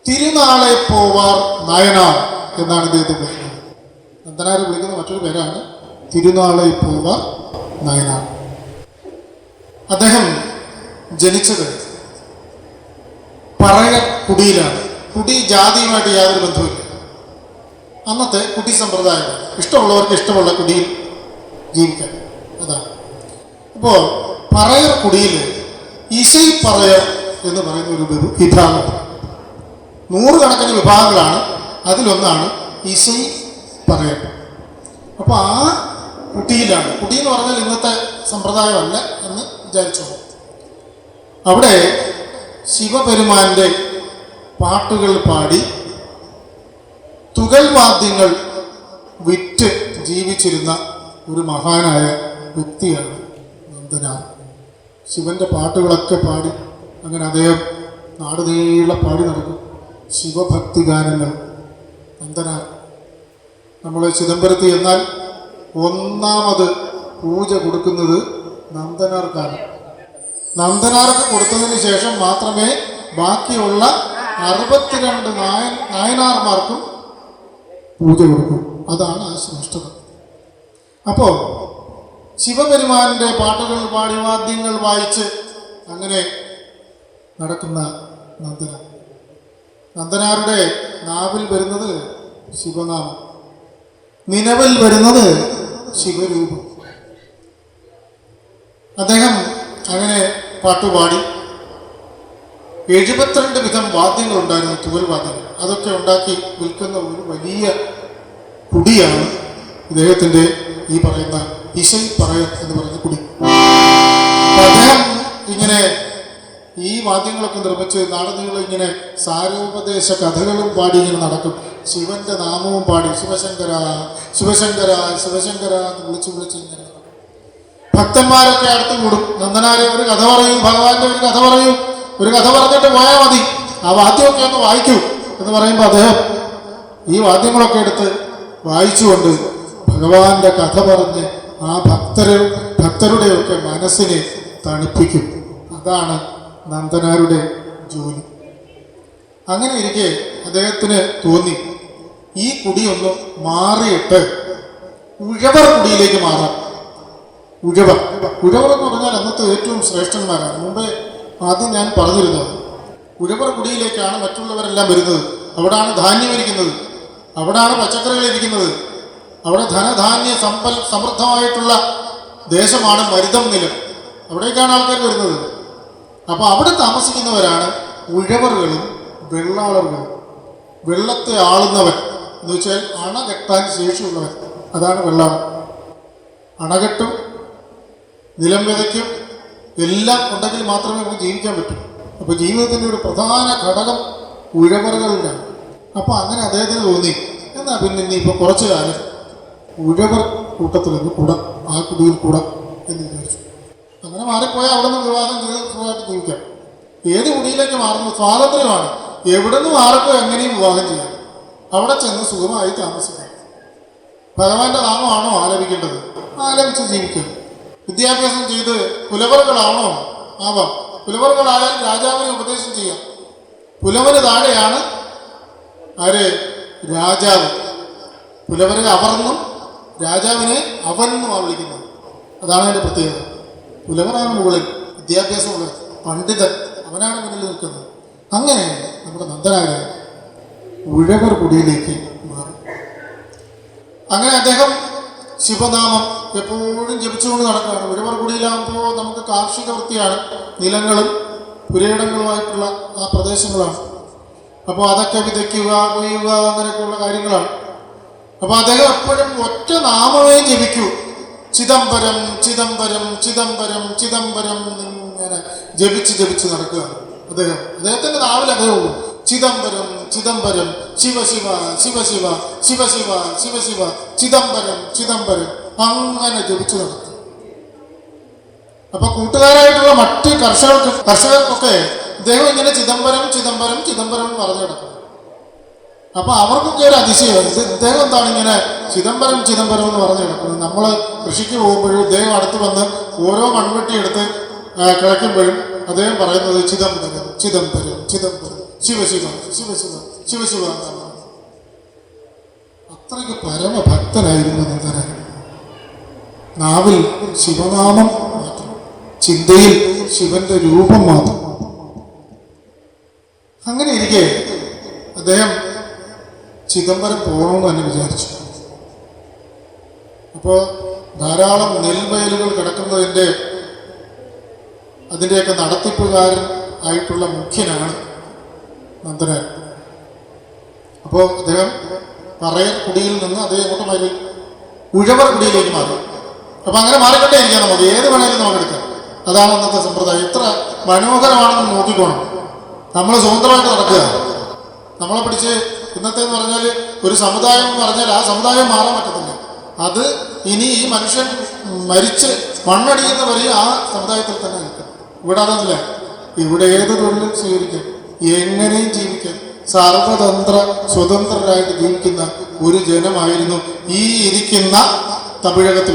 തിരുനാളെ പോവാർ നായനാർ എന്നാണ് ഇദ്ദേഹത്തെ വിളിക്കുന്നത്. നന്ദനാർ വിളിക്കുന്ന മറ്റൊരു പേരാണ് തിരുനാളെ പോവാർ നായനാർ. അദ്ദേഹം ജനിച്ചത് പറയ കുടിയിലാണ്. കുടി ജാതിയുമായിട്ട് യാതൊരു ബന്ധവുമില്ല. അന്നത്തെ കുടി സമ്പ്രദായമാണ്. ഇഷ്ടമുള്ളവർക്ക് ഇഷ്ടമുള്ള കുടിയിൽ ജീവിക്കാൻ. അതാണ്. അപ്പോൾ പറയർ കുടിയിൽ ഇശൈ പറയർ എന്ന് പറയുന്ന ഒരു വിഭാഗമാണ്. 100 കണക്കിന് വിഭാഗങ്ങളാണ്. അതിലൊന്നാണ് ഇശൈ പറയർ. അപ്പോൾ ആ കുടിയിലാണ്. കുടി എന്ന് പറഞ്ഞാൽ ഇന്നത്തെ സമ്പ്രദായമല്ല എന്ന് വിചാരിച്ചോളൂ. അവിടെ ശിവപെരുമാന്റെ പാട്ടുകൾ പാടി തുകൽ വാദ്യങ്ങൾ വിറ്റ് ജീവിച്ചിരുന്ന ഒരു മഹാനായ വ്യക്തിയാണ് നന്ദനാർ. ശിവന്റെ പാട്ടുകളൊക്കെ പാടി അങ്ങനെ അദ്ദേഹം നാടുനീളെ പാടി നടക്കും. ശിവഭക്തി ഗാനങ്ങൾ നന്ദനാർ. നമ്മൾ ചിദംബരത്ത് എന്നാൽ ഒന്നാമത് പൂജ കൊടുക്കുന്നത് നന്ദനാർക്കാണ്. നന്ദനാർക്ക് കൊടുത്തതിന് ശേഷം മാത്രമേ ബാക്കിയുള്ള 62 നായനാർമാർക്കും പൂജ കൊടുക്കും. അതാണ് ആ ശ്രേഷ്ഠത. അപ്പോൾ ശിവപെരുമാന്റെ പാട്ടുകൾ പാടി വാദ്യങ്ങൾ വായിച്ച് അങ്ങനെ നടക്കുന്ന നന്ദനാർ. നന്ദനാരുടെ നാവിൽ വരുന്നത് ശിവനാമം, നിലവിൽ വരുന്നത് ശിവരൂപം. അദ്ദേഹം അങ്ങനെ പാട്ടുപാടി 72 വിധം വാദ്യങ്ങളുണ്ടായിരുന്നു, തുകൽ വാദ്യങ്ങൾ. അതൊക്കെ ഉണ്ടാക്കി വിൽക്കുന്ന ഒരു വലിയ കുടിയാണ് ഇദ്ദേഹത്തിൻ്റെ ഈ പറയുന്ന ഇശൈ പറയൻ എന്ന് പറയുന്ന കുടി. അദ്ദേഹം ഇങ്ങനെ ഈ വാദ്യങ്ങളൊക്കെ നിർമ്മിച്ച് നാടകങ്ങൾ ഇങ്ങനെ സാരോപദേശ കഥകളും പാടി ഇങ്ങനെ നടക്കും. ശിവന്റെ നാമവും പാടി ശിവശങ്കര ശിവശങ്കര ശിവശങ്കര എന്ന് വിളിച്ച് ഇങ്ങനെ നടക്കും. ഭക്തന്മാരൊക്കെ അടുത്ത് കൂടും. നന്ദനാരെ ഒരു കഥ പറയൂ, ഭഗവാന്റെ ഒരു കഥ പറയൂ, ഒരു കഥ പറഞ്ഞിട്ട് പോയാൽ മതി, ആ വാദ്യമൊക്കെ ഒന്ന് വായിക്കൂ എന്ന് പറയുമ്പോൾ അദ്ദേഹം ഈ വാദ്യങ്ങളൊക്കെ എടുത്ത് വായിച്ചുകൊണ്ട് ഭഗവാന്റെ കഥ പറഞ്ഞ് ആ ഭക്തരുടെയൊക്കെ മനസ്സിനെ തണുപ്പിക്കും. അതാണ് നന്ദനാരുടെ ജോലി. അങ്ങനെ ഇരിക്കെ അദ്ദേഹത്തിന് തോന്നി ഈ കുടിയൊന്ന് മാറിയിട്ട് ഉഴവർ കുടിയിലേക്ക് മാറാം. ഉഴവർ എന്ന് പറഞ്ഞാൽ അന്നത്തെ ഏറ്റവും ശ്രേഷ്ഠന്മാരാണ്. മുമ്പേ ആദ്യം ഞാൻ പറഞ്ഞിരുന്നത് ഉഴവർ കുടിയിലേക്കാണ് മറ്റുള്ളവരെല്ലാം വരുന്നത്. അവിടാണ് ധാന്യം ഇരിക്കുന്നത്, അവിടാണ് പച്ചക്കറികൾ ഇരിക്കുന്നത്, അവിടെ ധനധാന്യ സമൃദ്ധമായിട്ടുള്ള ദേശമാണ് മരുതം നിലം. അവിടേക്കാണ് ആൾക്കാർ വരുന്നത്. അപ്പോൾ അവിടെ താമസിക്കുന്നവരാണ് ഉഴവറുകളും വെള്ളാളറുകളും. വെള്ളത്തെ ആളുന്നവൻ എന്ന് വെച്ചാൽ അണ കെട്ടാൻ ശേഷിയുള്ളവൻ, അതാണ് വെള്ളാളൻ. അണകെട്ടും നിലം വിതയ്ക്കും എല്ലാം ഉണ്ടെങ്കിൽ മാത്രമേ നമുക്ക് ജീവിക്കാൻ പറ്റൂ. അപ്പോൾ ജീവിതത്തിൻ്റെ ഒരു പ്രധാന ഘടകം ഉഴവറുകളുടെ. അപ്പോൾ അങ്ങനെ അദ്ദേഹത്തിന് തോന്നി എന്നാൽ പിന്നെ ഇനിയിപ്പോൾ കുറച്ചു കാലം ഉഴവർ കൂട്ടത്തിൽ നിന്ന് കൂടാം, ആ കുടിയിൽ കൂടാം എന്ന് വിചാരിച്ചു. അങ്ങനെ മാറിപ്പോയാൽ അവിടെ നിന്ന് വിവാഹം ചെയ്ത് സുഖമായിട്ട് ജീവിക്കാം. ഏത് കുടിയിലേക്ക് മാറുന്നു സ്വാതന്ത്ര്യമാണ്. എവിടെ നിന്ന് മാറിപ്പോ എങ്ങനെയും വിവാഹം ചെയ്യാം, അവിടെ ചെന്ന് സുഖമായി താമസിക്കാം. ഭഗവാന്റെ നാമമാണോ ആലപിക്കേണ്ടത്, ആലപിച്ച് ജീവിക്കാം. വിദ്യാഭ്യാസം ചെയ്ത് പുലവറുകളാണോ ആവാം. പുലവറുകളായാൽ രാജാവിനെ ഉപദേശം ചെയ്യാം. പുലവന് താഴെയാണ് ആര്, രാജാവ്. പുലവരെ അവർന്നും രാജാവിനെ അവനെന്നുമാണ് വിളിക്കുന്നത്. അതാണ് അതിൻ്റെ പ്രത്യേകത. പുലവനാണ് മുകളിൽ, വിദ്യാഭ്യാസമുള്ളത്, പണ്ഡിതൻ അവനാണ് മുന്നിൽ നിൽക്കുന്നത്. അങ്ങനെ നമ്മുടെ നന്ദനായ ഉഴവർ കുടിയിലേക്ക് മാറി. അങ്ങനെ അദ്ദേഹം ശിവനാമം എപ്പോഴും ജപിച്ചുകൊണ്ട് നടക്കുകയാണ്. ഉഴവർ കുടിയിലാകുമ്പോൾ നമുക്ക് കാർഷിക വൃത്തിയാണ്, നിലങ്ങളും പുരയിടങ്ങളുമായിട്ടുള്ള ആ പ്രദേശങ്ങളാണ്. അപ്പോൾ അതൊക്കെ വിതയ്ക്കുക, കൊയ്യുക, അങ്ങനെയൊക്കെയുള്ള കാര്യങ്ങളാണ്. അപ്പോൾ അദ്ദേഹം എപ്പോഴും ഒറ്റ നാമമേ ജപിക്കൂ. ചിദംബരം ചിദംബരം ചിദംബരം ചിദംബരം ഇങ്ങനെ ജപിച്ച് നടക്കുകയാണ് അദ്ദേഹത്തിന്റെ നാവിൽ അദ്ദേഹവും ചിദംബരം ചിദംബരം ശിവശിവ ശിവശിവ ശിവശിവ ശിവശിവ ചിദംബരം ചിദംബരം അങ്ങനെ ജപിച്ചു നടക്കും. അപ്പൊ കൂട്ടുകാരായിട്ടുള്ള മറ്റ് കർഷകർക്കൊക്കെ ഇദ്ദേഹം ഇങ്ങനെ ചിദംബരം ചിദംബരം ചിദംബരം എന്ന് പറഞ്ഞു കിടക്കും. അപ്പൊ അവർക്കൊക്കെ ഒരു അതിശയം, ഇദ്ദേഹം എന്താണ് ഇങ്ങനെ ചിദംബരം ചിദംബരം എന്ന് പറഞ്ഞു കിടക്കുന്നത്. നമ്മൾ കൃഷിക്ക് പോകുമ്പോഴും ഇദ്ദേഹം അടുത്ത് വന്ന് ഓരോ മൺവെട്ടി എടുത്ത് കിടക്കുമ്പോഴും അദ്ദേഹം പറയുന്നത് ചിദംബരം ചിദംബരം ചിദംബരം ശിവശിവ ശിവശിവ ശിവശിവ എന്നാണ്. അത്രയ്ക്ക് പരമഭക്തനായിരുന്നു നന്ദനാർ. നാവിൽ ശിവനാമം മാത്രം, ചിന്തയിൽ ശിവന്റെ രൂപം മാത്രം. അങ്ങനെ ഇരിക്കെ അദ്ദേഹം ചിദംബരം പോകണമെന്ന് തന്നെ വിചാരിച്ചു. അപ്പോൾ ധാരാളം നെൽവയലുകൾ കിടക്കുന്നതിൻ്റെ അതിൻ്റെയൊക്കെ നടത്തിപ്പുകാരൻ ആയിട്ടുള്ള മുഖ്യനാണ് നന്ദനാർ. അപ്പോൾ അദ്ദേഹം പറയർ കുടിയിൽ നിന്ന് അദ്ദേഹം അങ്ങോട്ട് മാറി ഉഴവർ കുടിയിലേക്ക് മാറി. അപ്പം അങ്ങനെ മാറിക്കൊണ്ടേ ഇരിക്കാം, നമുക്ക് ഏത് വേണേലും നമുക്ക് എടുക്കാം. അതാണ് അന്നത്തെ സമ്പ്രദായം. എത്ര മനോഹരമാണെന്ന് നോക്കിക്കോണം. നമ്മൾ സ്വതന്ത്രമായിട്ട് നടക്കുക. നമ്മളെ പിടിച്ച് ഇന്നത്തേന്ന് പറഞ്ഞാൽ ഒരു സമുദായം എന്ന് പറഞ്ഞാൽ ആ സമുദായം മാറാൻ പറ്റത്തില്ല. അത് ഇനി ഈ മനുഷ്യൻ മരിച്ച് മണ്ണടിയുന്നവരെ ആ സമുദായത്തിൽ തന്നെ നിൽക്കും. ഇവിടെ അതൊന്നുമില്ല. ഇവിടെ ഏത് തൊഴിലും സ്വീകരിക്കാം, എങ്ങനെയും ജീവിക്കാം. സർവതന്ത്ര സ്വതന്ത്രരായിട്ട് ജീവിക്കുന്ന ഒരു ജനമായിരുന്നു ഈ ഇരിക്കുന്ന തമിഴകത്തിൽ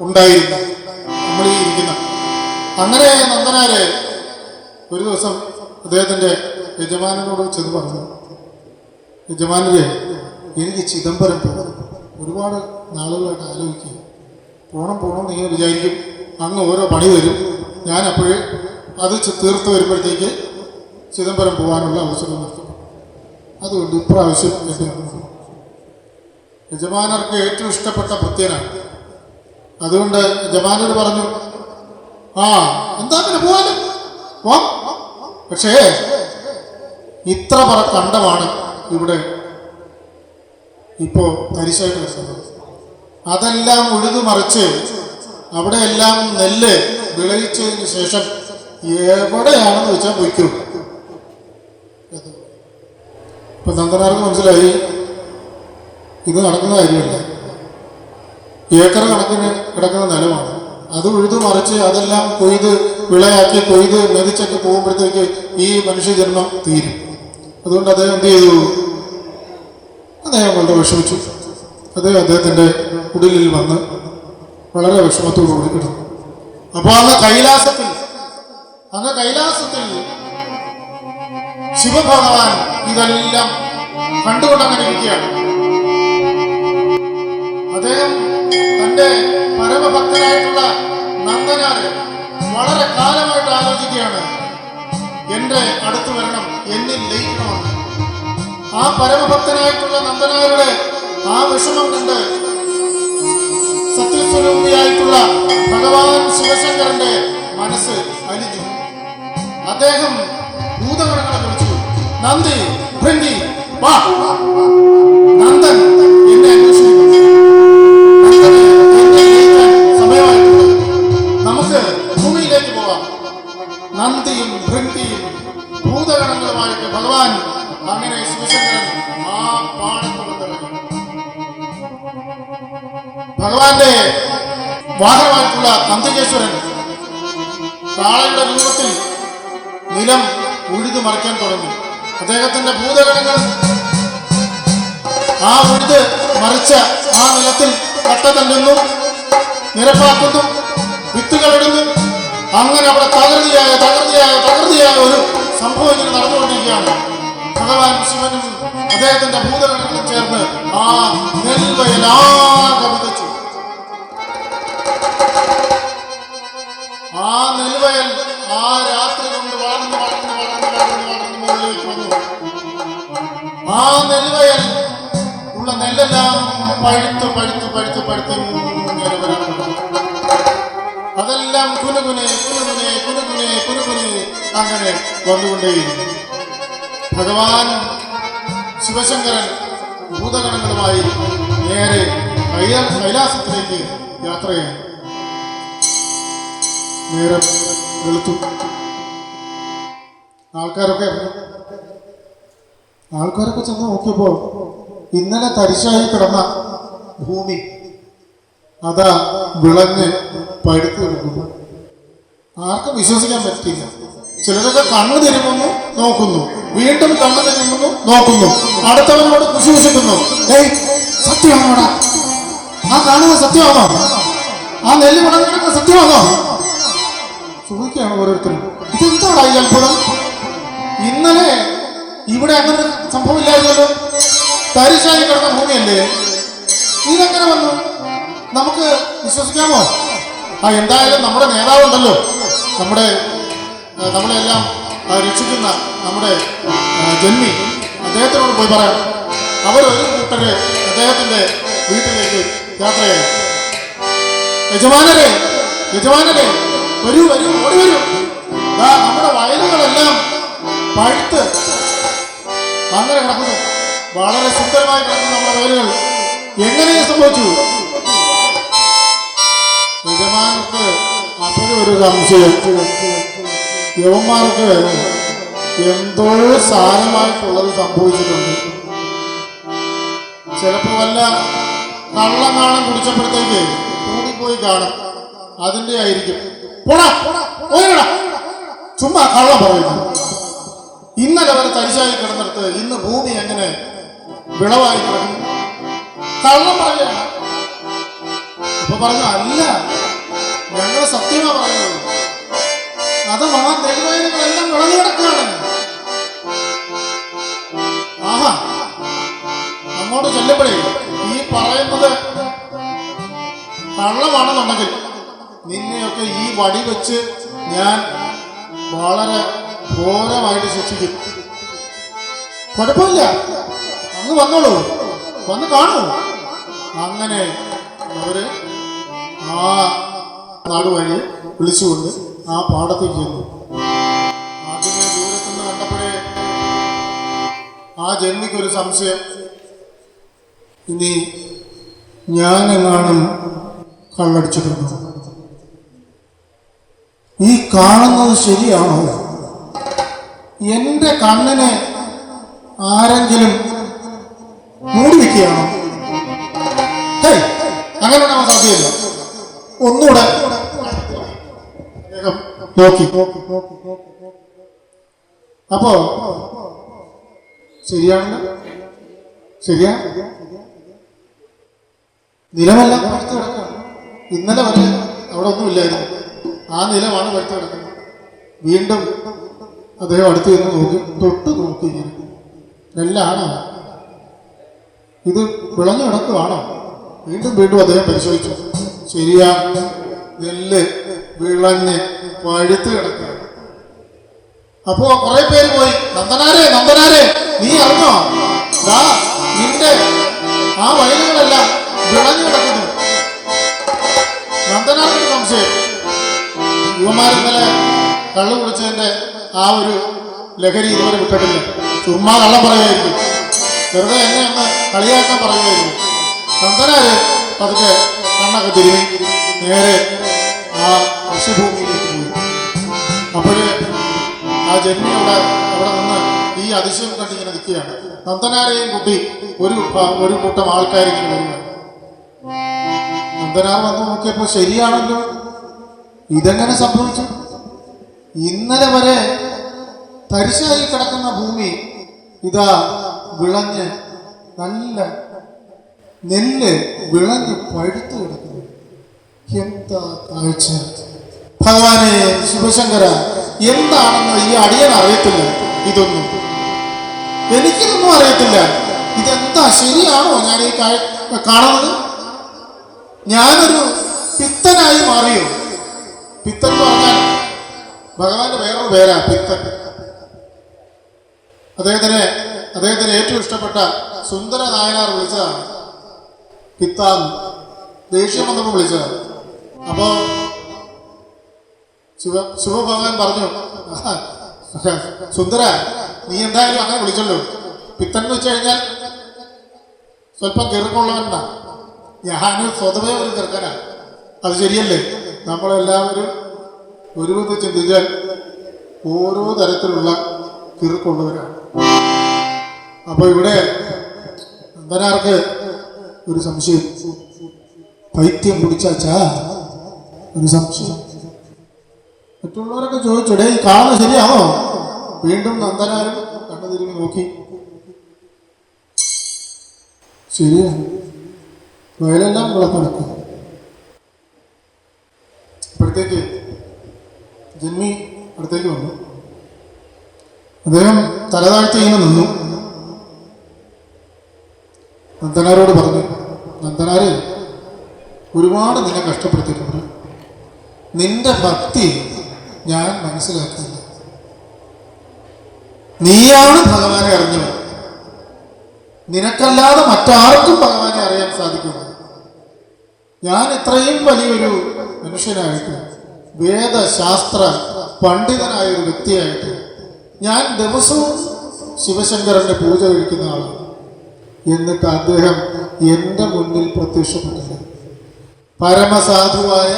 ഉണ്ടായിരുന്നു നമ്മൾ ഈ ഇരിക്കുന്ന. അങ്ങനെ നന്ദനാര് ഒരു ദിവസം അദ്ദേഹത്തിൻ്റെ യജമാനനോട് ചെന്ന് പറഞ്ഞു, യജമാനരെ എനിക്ക് ചിദംബരം പോകണം. ഒരുപാട് നാളുകളായിട്ട് ആലോചിക്കുക, പോകണം നിങ്ങൾ വിചാരിക്കും. അങ്ങ് ഓരോ പണി തരും, ഞാൻ അപ്പോഴേ അത് തീർത്ത് വരുമ്പോഴത്തേക്ക് ചിദംബരം പോകാനുള്ള അവസരം നിർത്തും. അതുകൊണ്ട് ഇപ്രാവശ്യം യജമാനർക്ക് ഏറ്റവും ഇഷ്ടപ്പെട്ട ഭൃത്യനാണ്. അതുകൊണ്ട് യജമാനർ പറഞ്ഞു, എന്താ പിന്നെ പോവാനും പോവാം, പക്ഷേ ഇത്ര കണ്ടമാണ് ഇവിടെ ഇപ്പോൾ തരിശായിട്ട് വരുന്നത്. അതെല്ലാം ഉഴുതുമറിച്ച് അവിടെയെല്ലാം നെല്ല് വിളയിച്ചതിന് ശേഷം എവിടെയാണെന്ന് വെച്ചാൽ പൊയ്ക്കും. ഇപ്പൊ നന്ദനാർക്ക് മനസ്സിലായി ഇത് നടക്കുന്ന കാര്യമല്ല. ഏക്കർ കണക്കിന് കിടക്കുന്ന നിലമാണ്. അത് ഉഴുതു മറിച്ച് അതെല്ലാം കൊയ്ത് വിളയാക്കി കൊയ്ത് മെതിച്ചൊക്കെ പോകുമ്പോഴത്തേക്ക് ഈ മനുഷ്യജന്മം തീരും. അതുകൊണ്ട് അദ്ദേഹം എന്ത് ചെയ്തു? അദ്ദേഹം വളരെ വിഷമിച്ചു. അദ്ദേഹത്തിൻ്റെ കുടിലിൽ വന്ന് വളരെ വിഷമത്തോടുകൂടി കിടന്നു. അപ്പോൾ അങ്ങ് കൈലാസത്തിൽ ശിവഭഗവാൻ ഇതെല്ലാം കണ്ടുകൊണ്ടങ്ങനെ ഇരിക്കുകയാണ്. അദ്ദേഹം തന്റെ പരമഭക്തനായിട്ടുള്ള നന്ദനാര് വളരെ കാലമായിട്ട് ആലോചിക്കുകയാണ്, എന്റെ അടുത്ത് വരണം, എന്നിൽ ലയിക്കണമെന്ന്. ആ പരമഭക്തനായിട്ടുള്ള നന്ദനാരുടെ ആ വിഷമം കണ്ട് സത്യസ്വരൂപിയായിട്ടുള്ള ഭഗവാൻ ശിവശങ്കരന്റെ മനസ്സ് അലിഞ്ഞു. അദ്ദേഹം ഭൂതഗണങ്ങളെ വിളിച്ചു, നന്ദി ഭൃംഗി വാ, നന്ദൻ എന്നെ അന്വേഷിക്കുന്നു, സമയമായിട്ടുണ്ട്, നമുക്ക് ഭൂമിയിലേക്ക് പോവാം. നന്ദിയും ഭൃംഗിയും ഭൂതഗണങ്ങളുമായിട്ട് ഭഗവാൻ അങ്ങനെ ശിവശങ്കരൻ ആ പാടത്ത് വന്നിറങ്ങി. ഭഗവാന്റെ വാഹനമായിട്ടുള്ള നന്ദികേശ്വരൻ കാളയുടെ രൂപത്തിൽ നിലം ഉഴുതു മറിക്കാൻ തുടങ്ങി. അദ്ദേഹത്തിന്റെ ഭൂതഗണങ്ങൾ ആ ഉഴുത് മറിച്ച ആ നിലത്തിൽ കട്ട തല്ലുന്നു, നിരപ്പാക്കുന്നു, വിത്തുകളിടുന്നു. അങ്ങനെ അവിടെ തകൃതിയായ ഒരു സംഭവം ഇങ്ങനെ നടന്നുകൊണ്ടിരിക്കുകയാണ്. ഭഗവാൻ ശിവനും അദ്ദേഹത്തിന്റെ ഭൂതഗണങ്ങളും ചേർന്ന് ആ നെൽവയലാകെ വിതച്ചു. ആ നെൽവയൽ ആ രാത്രി കൊണ്ട് വളർന്ന് മുകളിലേക്ക് വന്നു. ആ നെൽവയൽ ഉള്ള നെല്ലെല്ലാം പഴുത്ത് അതെല്ലാം കുനുകുനെ അങ്ങനെ വന്നുകൊണ്ടേയിരുന്നു. ഭഗവാൻ ശിവശങ്കരൻ ഭൂതഗണങ്ങളുമായി നേരെ കൈലാസത്തിലേക്ക് യാത്രയായി. നേരം വെളുത്തു. ആൾക്കാരൊക്കെ ചെന്ന് നോക്കിയപ്പോൾ ഇന്നലെ തരിശായി കിടന്ന ഭൂമി അതാ വിളഞ്ഞ് പഴുത്ത് കിടക്കുന്നു. ആർക്കും വിശ്വസിക്കാൻ പറ്റില്ല. ചിലരൊക്കെ കണ്ണു തിരുമുന്നു, നോക്കുന്നു, വീണ്ടും കണ്ണു തിരുമുന്നു, നോക്കുന്നു, അടുത്തവനോട് വിശ്വസിക്കുന്നു. ഏയ്, സത്യമാണോടാ? ആ കാണുന്നത് സത്യമാണോ? ആ നെല്ല് വിളഞ്ഞെടുക്കുന്ന സത്യമാണോ? ചോദിക്കുകയാണ് ഓരോരുത്തരും. ഇതെന്താടാ ഈ അത്ഭുതം? ഇന്നലെ ഇവിടെ അങ്ങനെ സംഭവമില്ലായിരുന്നല്ലോ. തരിശായി കിടന്ന ഭൂമിയല്ലേ, ഇതെങ്ങനെ വന്നു? നമുക്ക് വിശ്വസിക്കാമോ? എന്തായാലും നമ്മുടെ നേതാവുണ്ടല്ലോ, നമ്മളെല്ലാം രക്ഷിക്കുന്ന നമ്മുടെ ജന്മി, അദ്ദേഹത്തിനോട് പോയി പറയാം. അവരൊരു കൂട്ടര് അദ്ദേഹത്തിന്റെ വീട്ടിലേക്ക് യാത്രയായി. യജമാനരെ വരൂ, ഓടി വരൂ. നമ്മുടെ വയലുകളെല്ലാം പഴുത്ത് അങ്ങനെ കിടക്കുന്നു. വളരെ സുന്ദരമായി കിടക്കുന്ന നമ്മുടെ വയലുകൾ എങ്ങനെ സംഭവിച്ചു? യജമാനർക്ക് അപ്പോഴും ഒരു സംശയം, യവന്മാർക്ക് എന്തോ സാരമായിട്ടുള്ളത് സംഭവിച്ചിട്ടുണ്ട്. ചിലപ്പോ വല്ല കള്ളനാണം കുടിച്ചപ്പോഴത്തേക്ക് കൂടിപ്പോയി കാണും, അതിന്റെ ആയിരിക്കും. ചുമ്മാ കള്ളം പറയുന്നു. ഇന്നലെ വരെ തരിശായി കിടന്നിടത്ത് ഇന്ന് ഭൂമി എങ്ങനെ വിളവായി കിടന്നു? കള്ളം പറയുകയാണ്. അപ്പൊ പറഞ്ഞു, അല്ല, ഞങ്ങൾ സത്യമാ പറയുന്നത്. അത് ആ നെൽവയലുകളെല്ലാം വിളഞ്ഞു കിടക്കുകയാണ്. ആഹാ, അങ്ങോട്ട് ചെല്ലുമ്പോഴേ ഈ പറയുന്നത് കള്ളമാണെന്നുണ്ടെങ്കിൽ നിന്നെയൊക്കെ ഈ വടി വെച്ച് ഞാൻ വളരെ ഘോരമായിട്ട് ശിക്ഷിക്കും. കുഴപ്പമില്ല, അങ്ങ് വന്നോളൂ, വന്ന് കാണൂ. അങ്ങനെ അവര് ആ നാടുവഴി വിളിച്ചുകൊണ്ട് ആ പാടത്തേക്ക് ചെന്നു. ആദ്യമേ ദൂരത്തുനിന്ന് കണ്ടപ്പോഴേ ആ ജന്മിക്കൊരു സംശയം, ഇനി ഞാനെങ്ങാനും കള്ളടിച്ചിട്ടുണ്ടോ? ഈ കാണുന്നത് ശരിയാണോ? എൻ്റെ കണ്ണിനെ ആരെങ്കിലും മൂടി വയ്ക്കുകയാണോ? ഹേയ്, അങ്ങനെ ഉണ്ടാവാൻ സാധ്യതയില്ല. ഒന്നുകൂടെ നോക്കി. അപ്പോ ശരിയാണല്ലോ, ശരിയാ. നിലമെല്ലാം പഴുത്ത് കിടക്കുക. ഇന്നലെ വരെ അവിടെ ഒന്നുമില്ലായിരുന്നു. ആ നിലമാണ് പഴുത്ത് കിടക്കുന്നത്. വീണ്ടും അദ്ദേഹം അടുത്ത് നിന്ന് നോക്കി, തൊട്ട് നോക്കി. ഇങ്ങനെ നെല്ലാണോ? ഇത് വിളഞ്ഞു കിടക്കുകയാണോ? വീണ്ടും വീണ്ടും അദ്ദേഹം പരിശോധിച്ചു. ശരിയാ, നെല്ല് വിളഞ്ഞ് പഴുത്ത് കിടക്കുക. അപ്പോ കുറെ പേര് പോയി, നന്ദനാരെ നന്ദനാരെ, നീ അറിഞ്ഞോ? നിന്റെ ആ വയലുകളെല്ലാം വിളഞ്ഞു കിടക്കുന്നു. നന്ദനാർക്ക് സംശയം, യുവമാരിന്നലെ കള്ളു കുടിച്ചതിന്റെ ആ ഒരു ലഹരി ഇതുവരെ വിട്ടിട്ടില്ല. ചുമ്മാ കള്ളം പറയുമായിരിക്കും, വെറുതെ എന്നെ ഒന്ന് കളിയാക്കാൻ പറയുമായിരിക്കും. നന്ദനാര് പതുക്കെ കണ്ണൊക്കെ തിരുമി നേരെ ആ കൃഷിഭൂമിയിലേക്ക് പോയി. അപ്പോഴ് ആ ജന്മിയുടെ അവിടെ നിന്ന് ഈ അതിശയം കണ്ടിങ്ങനെ നിൽക്കുകയാണ്. നന്ദനാരെയും കൂട്ടി ഒരു കൂട്ടം ആൾക്കാരിങ്ങനെ വരികയാണ്. നന്ദനാർ വന്ന് നോക്കിയപ്പോൾ ശരിയാണല്ലോ, ഇതെങ്ങനെ സംഭവിച്ചു? ഇന്നലെ വരെ തരിശായി കിടക്കുന്ന ഭൂമി ഇതാ വിളഞ്ഞ് നല്ല നെല്ല് വിളഞ്ഞ് പഴുത്ത് കിടക്കുന്നു. എന്താ കാഴ്ച! ഭഗവാനെ ശിവശങ്കര, എന്താണെന്ന് ഈ അടിയൻ അറിയത്തില്ല. ഇതൊന്നും എനിക്കിതൊന്നും അറിയത്തില്ല. ഇതെന്താ, ശരിയാണോ ഞാൻ ഈ കാണുന്നത്? ഞാനൊരു പിത്തനായി മാറിയോ? പിത്തൻ എന്ന് പറഞ്ഞാൽ ഭഗവാന്റെ വേറൊരു പേരാ പിത്തൻ. അദ്ദേഹത്തിന് ഏറ്റവും ഇഷ്ടപ്പെട്ട സുന്ദര നായനാർ വിളിച്ചതാണ് പിത്താന്ന്. ദേഷ്യം വന്നപ്പോൾ വിളിച്ചതാണ്. അപ്പോ ശിവഭഗവാൻ പറഞ്ഞു, സുന്ദര, നീ എന്തായാലും അങ്ങനെ വിളിച്ചല്ലോ. പിത്തൻ എന്ന് വെച്ച് കഴിഞ്ഞാൽ സ്വല്പം കെറുക്കുള്ളവനാ. ഞാൻ സ്വതവേ ഒരു ചെറുക്കനാ. അത് ശരിയല്ലേ? നമ്മളെല്ലാവരും ഒരുവിധം ചിന്തിച്ചാൽ ഓരോ തരത്തിലുള്ള കിറുക്കുള്ളവരാണ്. അപ്പൊ ഇവിടെ നന്ദനാർക്ക് ഒരു സംശയം, പൈത്യം പിടിച്ചാച്ചാ ഒരു സംശയം. മറ്റുള്ളവരൊക്കെ ചോദിച്ചടേ, ഈ കാണുന്നത് ശരിയാണോ? വീണ്ടും നന്ദനാരും കണ്ണു തിരിഞ്ഞ് നോക്കി. ശരിയാണ്, വയലെല്ലാം വിളക്കെടുക്കും. അപ്പോഴത്തേക്ക് ജന്മി അടുത്തേക്ക് വന്നു. അദ്ദേഹം തലതാഴ്ത്തി ഇങ്ങനെ നിന്നു. നന്ദനാരോട് പറഞ്ഞു, നന്ദനാരെ, ഒരുപാട് നിന്നെ കഷ്ടപ്പെടുത്തിയിട്ടുണ്ട്. നിന്റെ ഭക്തി ഞാൻ മനസ്സിലാക്കിയില്ല. നീയാണ് ഭഗവാനെ അറിഞ്ഞത്. നിനക്കല്ലാതെ മറ്റാർക്കും ഭഗവാനെ അറിയാൻ സാധിക്കില്ല. ഞാൻ ഇത്രയും വലിയൊരു മനുഷ്യനായിട്ട്, വേദശാസ്ത്ര പണ്ഡിതനായ ഒരു വ്യക്തിയായിട്ട് ഞാൻ ദിവസവും ശിവശങ്കരന്റെ പൂജ കഴിക്കുന്ന ആളാണ്. എന്നിട്ട് അദ്ദേഹം എൻ്റെ മുന്നിൽ പ്രത്യക്ഷപ്പെട്ടില്ല. പരമസാധുവായ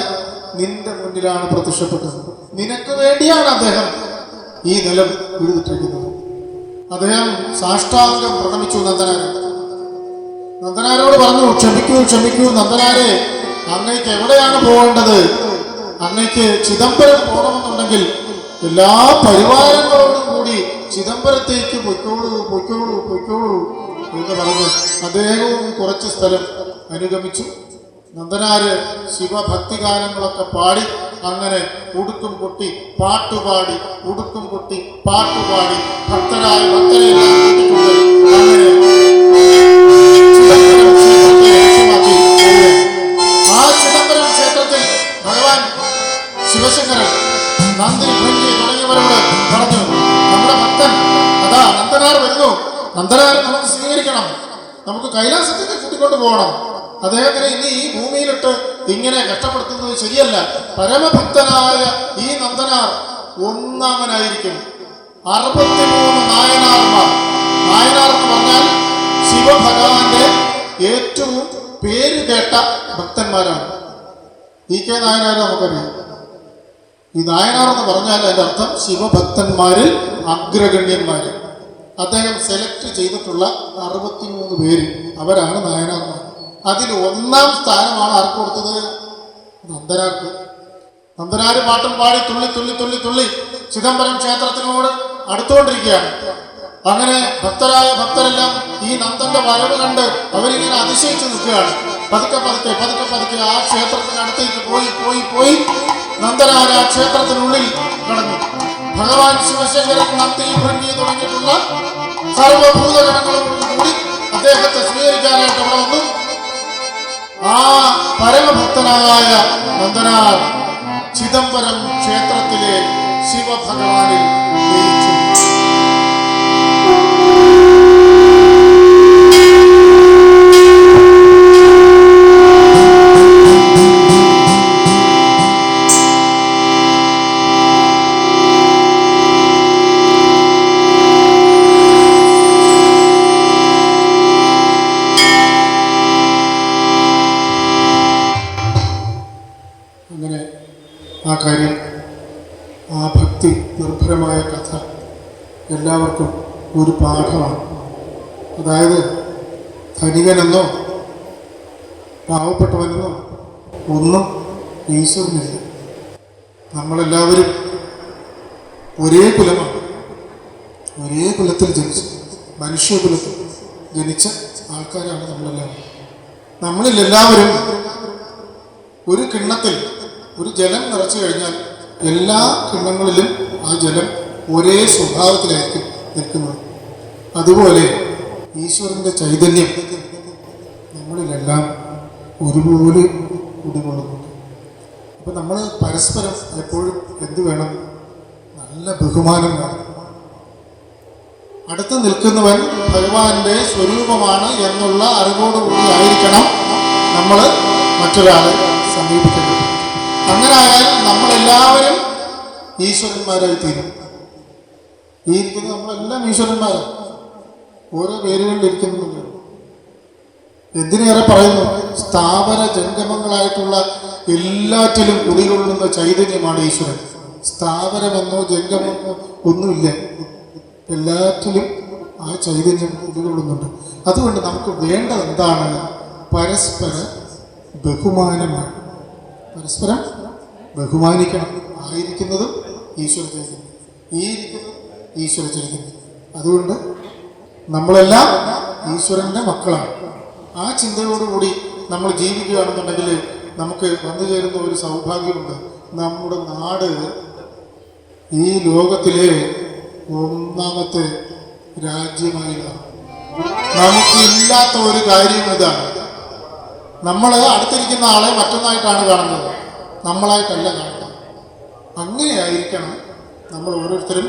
നിന്റെ മുന്നിലാണ് പ്രത്യക്ഷപ്പെട്ടത്. നിനക്ക് വേണ്ടിയാണ് അദ്ദേഹം ഈ നിലം എഴുതിട്ടിരിക്കുന്നത്. അദ്ദേഹം സാഷ്ടാംഗം പ്രണമിച്ചു. നന്ദനാരോട് പറഞ്ഞു, ക്ഷമിക്കൂ ക്ഷമിക്കൂ നന്ദനാരെ, അങ്ങയ്ക്ക് എവിടെയാണ് പോകേണ്ടത്? അങ്ങയ്ക്ക് ചിദംബരം പോകണമെന്നുണ്ടെങ്കിൽ എല്ലാ പരിവാരങ്ങളോടും കൂടി ചിദംബരത്തേക്ക് പൊയ്ക്കോളൂ പൊയ്ക്കോളൂ പൊയ്ക്കോളൂ എന്ന് പറഞ്ഞ് അദ്ദേഹവും കുറച്ച് സ്ഥലം അനുഗമിച്ചു. നന്ദനാര് ശിവഭക്തിഗാനങ്ങളൊക്കെ പാടി അങ്ങനെ ഉടുക്കും പൊട്ടി പാട്ടുപാടി, ഉടുക്കും പൊട്ടി പാട്ടുപാടി ഭക്തരായ ഭക്തരെല്ലാം കൂട്ടിക്കൊണ്ട് അങ്ങനെ ആ ചിദംബരം ക്ഷേത്രത്തിൽ ഭഗവാൻ ശിവശങ്കരൻ നന്ദി ഭൃംഗി തുടങ്ങിയവരോട് പറഞ്ഞു, നമ്മുടെ ഭക്തൻ അതാ നന്ദനാർ വരുന്നു, നന്ദനാരെ നമുക്ക് സ്വീകരിക്കണം, നമുക്ക് കൈലാസത്തേക്ക് കൂട്ടിക്കൊണ്ട് പോകണം. അദ്ദേഹത്തിന് ഇനി ഈ ഭൂമിയിലിട്ട് ഇങ്ങനെ കഷ്ടപ്പെടുത്തുന്നത് ശരിയല്ല. പരമഭക്തനായ ഈ നന്ദനാർ ഒന്നാമനായിരിക്കും. 63 നായനാർമാർ. നായനാർ എന്ന് പറഞ്ഞാൽ ശിവഭഗവാന്റെ ഏറ്റവും പേര് കേട്ട ഭക്തന്മാരാണ്. കെ നായനാർ നമുക്കറിയാം. ഈ നായനാർ എന്ന് പറഞ്ഞാൽ അതിൻ്റെ അർത്ഥം ശിവഭക്തന്മാരിൽ അഗ്രഗണ്യന്മാര്. അദ്ദേഹം സെലക്ട് ചെയ്തിട്ടുള്ള 63 പേര്, അവരാണ് നായനാർമാർ. അതിൽ 1-ാം സ്ഥാനമാണ് ആർക്ക് കൊടുത്തത്? നന്ദനാർക്ക്. നന്ദനാര് പാട്ടും പാടി തുള്ളി തുള്ളി തുള്ളി തുള്ളി ചിദംബരം ക്ഷേത്രത്തിനോട് അടുത്തുകൊണ്ടിരിക്കുകയാണ്. അങ്ങനെ ഭക്തരായ ഭക്തരെല്ലാം ഈ നന്ദന്റെ വരവ് കണ്ട് അവരിങ്ങനെ അതിശയിച്ചു നിൽക്കുകയാണ്. പതുക്കെ പതുക്കെ പതുക്കെ പതുക്കെ ആ ക്ഷേത്രത്തിനടുത്തേക്ക് പോയി പോയി പോയി നന്ദനാർ ആ ക്ഷേത്രത്തിനുള്ളിൽ കടന്നു. ഭഗവാൻ ശിവശങ്കരൻ, നന്ദി, ഭൃംഗി തുടങ്ങിയിട്ടുള്ള സർവഭൂതഗണങ്ങളോടും കൂടി അദ്ദേഹത്തെ സ്വീകരിക്കാനായിട്ട് അവിടെ വന്നു. ആ പരമഭക്തനായ നന്ദനാർ ചിദംബരം ക്ഷേത്രത്തിലെ ശിവഭഗവാനിൽ ലയിച്ചു. അങ്ങനെ ആ കാര്യം, ആ ഭക്തി നിർഭരമായ കഥ എല്ലാവർക്കും ഒരു പാഠമാണ്. അതായത് ധനികനെന്നോ പാവപ്പെട്ടവനെന്നോ ഒന്നും ഈശ്വരനില്ല. നമ്മളെല്ലാവരും ഒരേ കുലമാണ്, ഒരേ കുലത്തിൽ ജനിച്ച, മനുഷ്യകുലത്തിൽ ജനിച്ച ആൾക്കാരാണ് നമ്മളെല്ലാവരും. നമ്മളിലെല്ലാവരും ഒരു കിണ്ണത്തിൽ ഒരു ജലം നിറച്ചു കഴിഞ്ഞാൽ എല്ലാ കിണ്ണങ്ങളിലും ആ ജലം ഒരേ സ്വഭാവത്തിലായിരിക്കും നിൽക്കുന്നത്. അതുപോലെ ഈശ്വരൻ്റെ ചൈതന്യം നമ്മളിലെല്ലാം ഒരുപോലെ കുടികൊള്ളുന്നുണ്ട്. അപ്പം നമ്മൾ പരസ്പരം എപ്പോഴും എന്ത് വേണം? നല്ല ബഹുമാനം വേണം. അടുത്ത് നിൽക്കുന്നവൻ ഭഗവാന്റെ സ്വരൂപമാണ് എന്നുള്ള അറിവോടുകൂടി ആയിരിക്കണം നമ്മൾ മറ്റൊരാളെ സമീപിക്കേണ്ടത്. അങ്ങനെ ആയാൽ നമ്മളെല്ലാവരും ഈശ്വരന്മാരായി തീരും. ഈ ഇരിക്കുന്നത് നമ്മളെല്ലാം ഈശ്വരന്മാരാണ്, ഓരോ പേരുകളിലിരിക്കുന്നുണ്ട്. എന്തിനേറെ പറയുന്നു? സ്ഥാവര ജംഗമങ്ങളായിട്ടുള്ള എല്ലാറ്റിലും കുടികൊള്ളുന്ന ചൈതന്യമാണ് ഈശ്വരൻ. സ്ഥാവരമെന്നോ ജംഗമെന്നോ ഒന്നുമില്ല, എല്ലാറ്റിലും ആ ചൈതന്യം കുടികൊള്ളുന്നുണ്ട്. അതുകൊണ്ട് നമുക്ക് വേണ്ടത് എന്താണ്? പരസ്പര ബഹുമാനമാണ്. പരസ്പരം ബഹുമാനിക്കണം. ആയിരിക്കുന്നതും ഈശ്വര ചൈതന്യം, ഈ ഇരിക്കുന്നതും ഈശ്വര ചൈതന്യം. അതുകൊണ്ട് നമ്മളെല്ലാം ഈശ്വരൻ്റെ മക്കളാണ്. ആ ചിന്തയോടുകൂടി നമ്മൾ ജീവിക്കുകയാണെന്നുണ്ടെങ്കിൽ നമുക്ക് വന്നു ചേരുന്ന ഒരു സൗഭാഗ്യമുണ്ട്. നമ്മുടെ നാട് ഈ ലോകത്തിലെ 1-ാമത്തെ രാജ്യമായി മാറും. നമുക്കില്ലാത്ത ഒരു കാര്യം ഇതാണ്. നമ്മൾ അടുത്തിരിക്കുന്ന ആളെ മറ്റൊന്നായിട്ടാണ് കാണുന്നത്, നമ്മളായിട്ടല്ല കാണുന്നത്. അങ്ങനെയായിരിക്കണം നമ്മൾ ഓരോരുത്തരും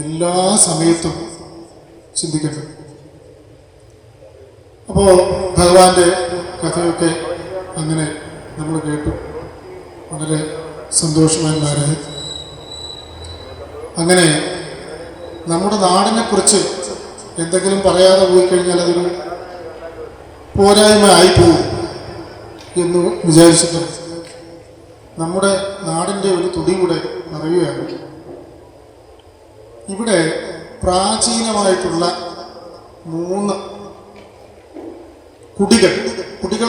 എല്ലാ സമയത്തും ചിന്തിക്കേണ്ടത്. അപ്പോൾ ഭഗവാന്റെ കഥയൊക്കെ അങ്ങനെ നമ്മൾ കേട്ടു, വളരെ സന്തോഷവാന്മാരായി. അങ്ങനെ നമ്മുടെ നാടിനെക്കുറിച്ച് എന്തെങ്കിലും പറയാതെ പോയി കഴിഞ്ഞാൽ അതൊരു പോരായ്മ ആയിപ്പോകും എന്ന് വിചാരിച്ചിട്ട് നമ്മുടെ നാടിൻ്റെ ഒരു തുടി കൂടെ പറയുകയാണ്. ഇവിടെ പ്രാചീനമായിട്ടുള്ള 3 കുടികൾ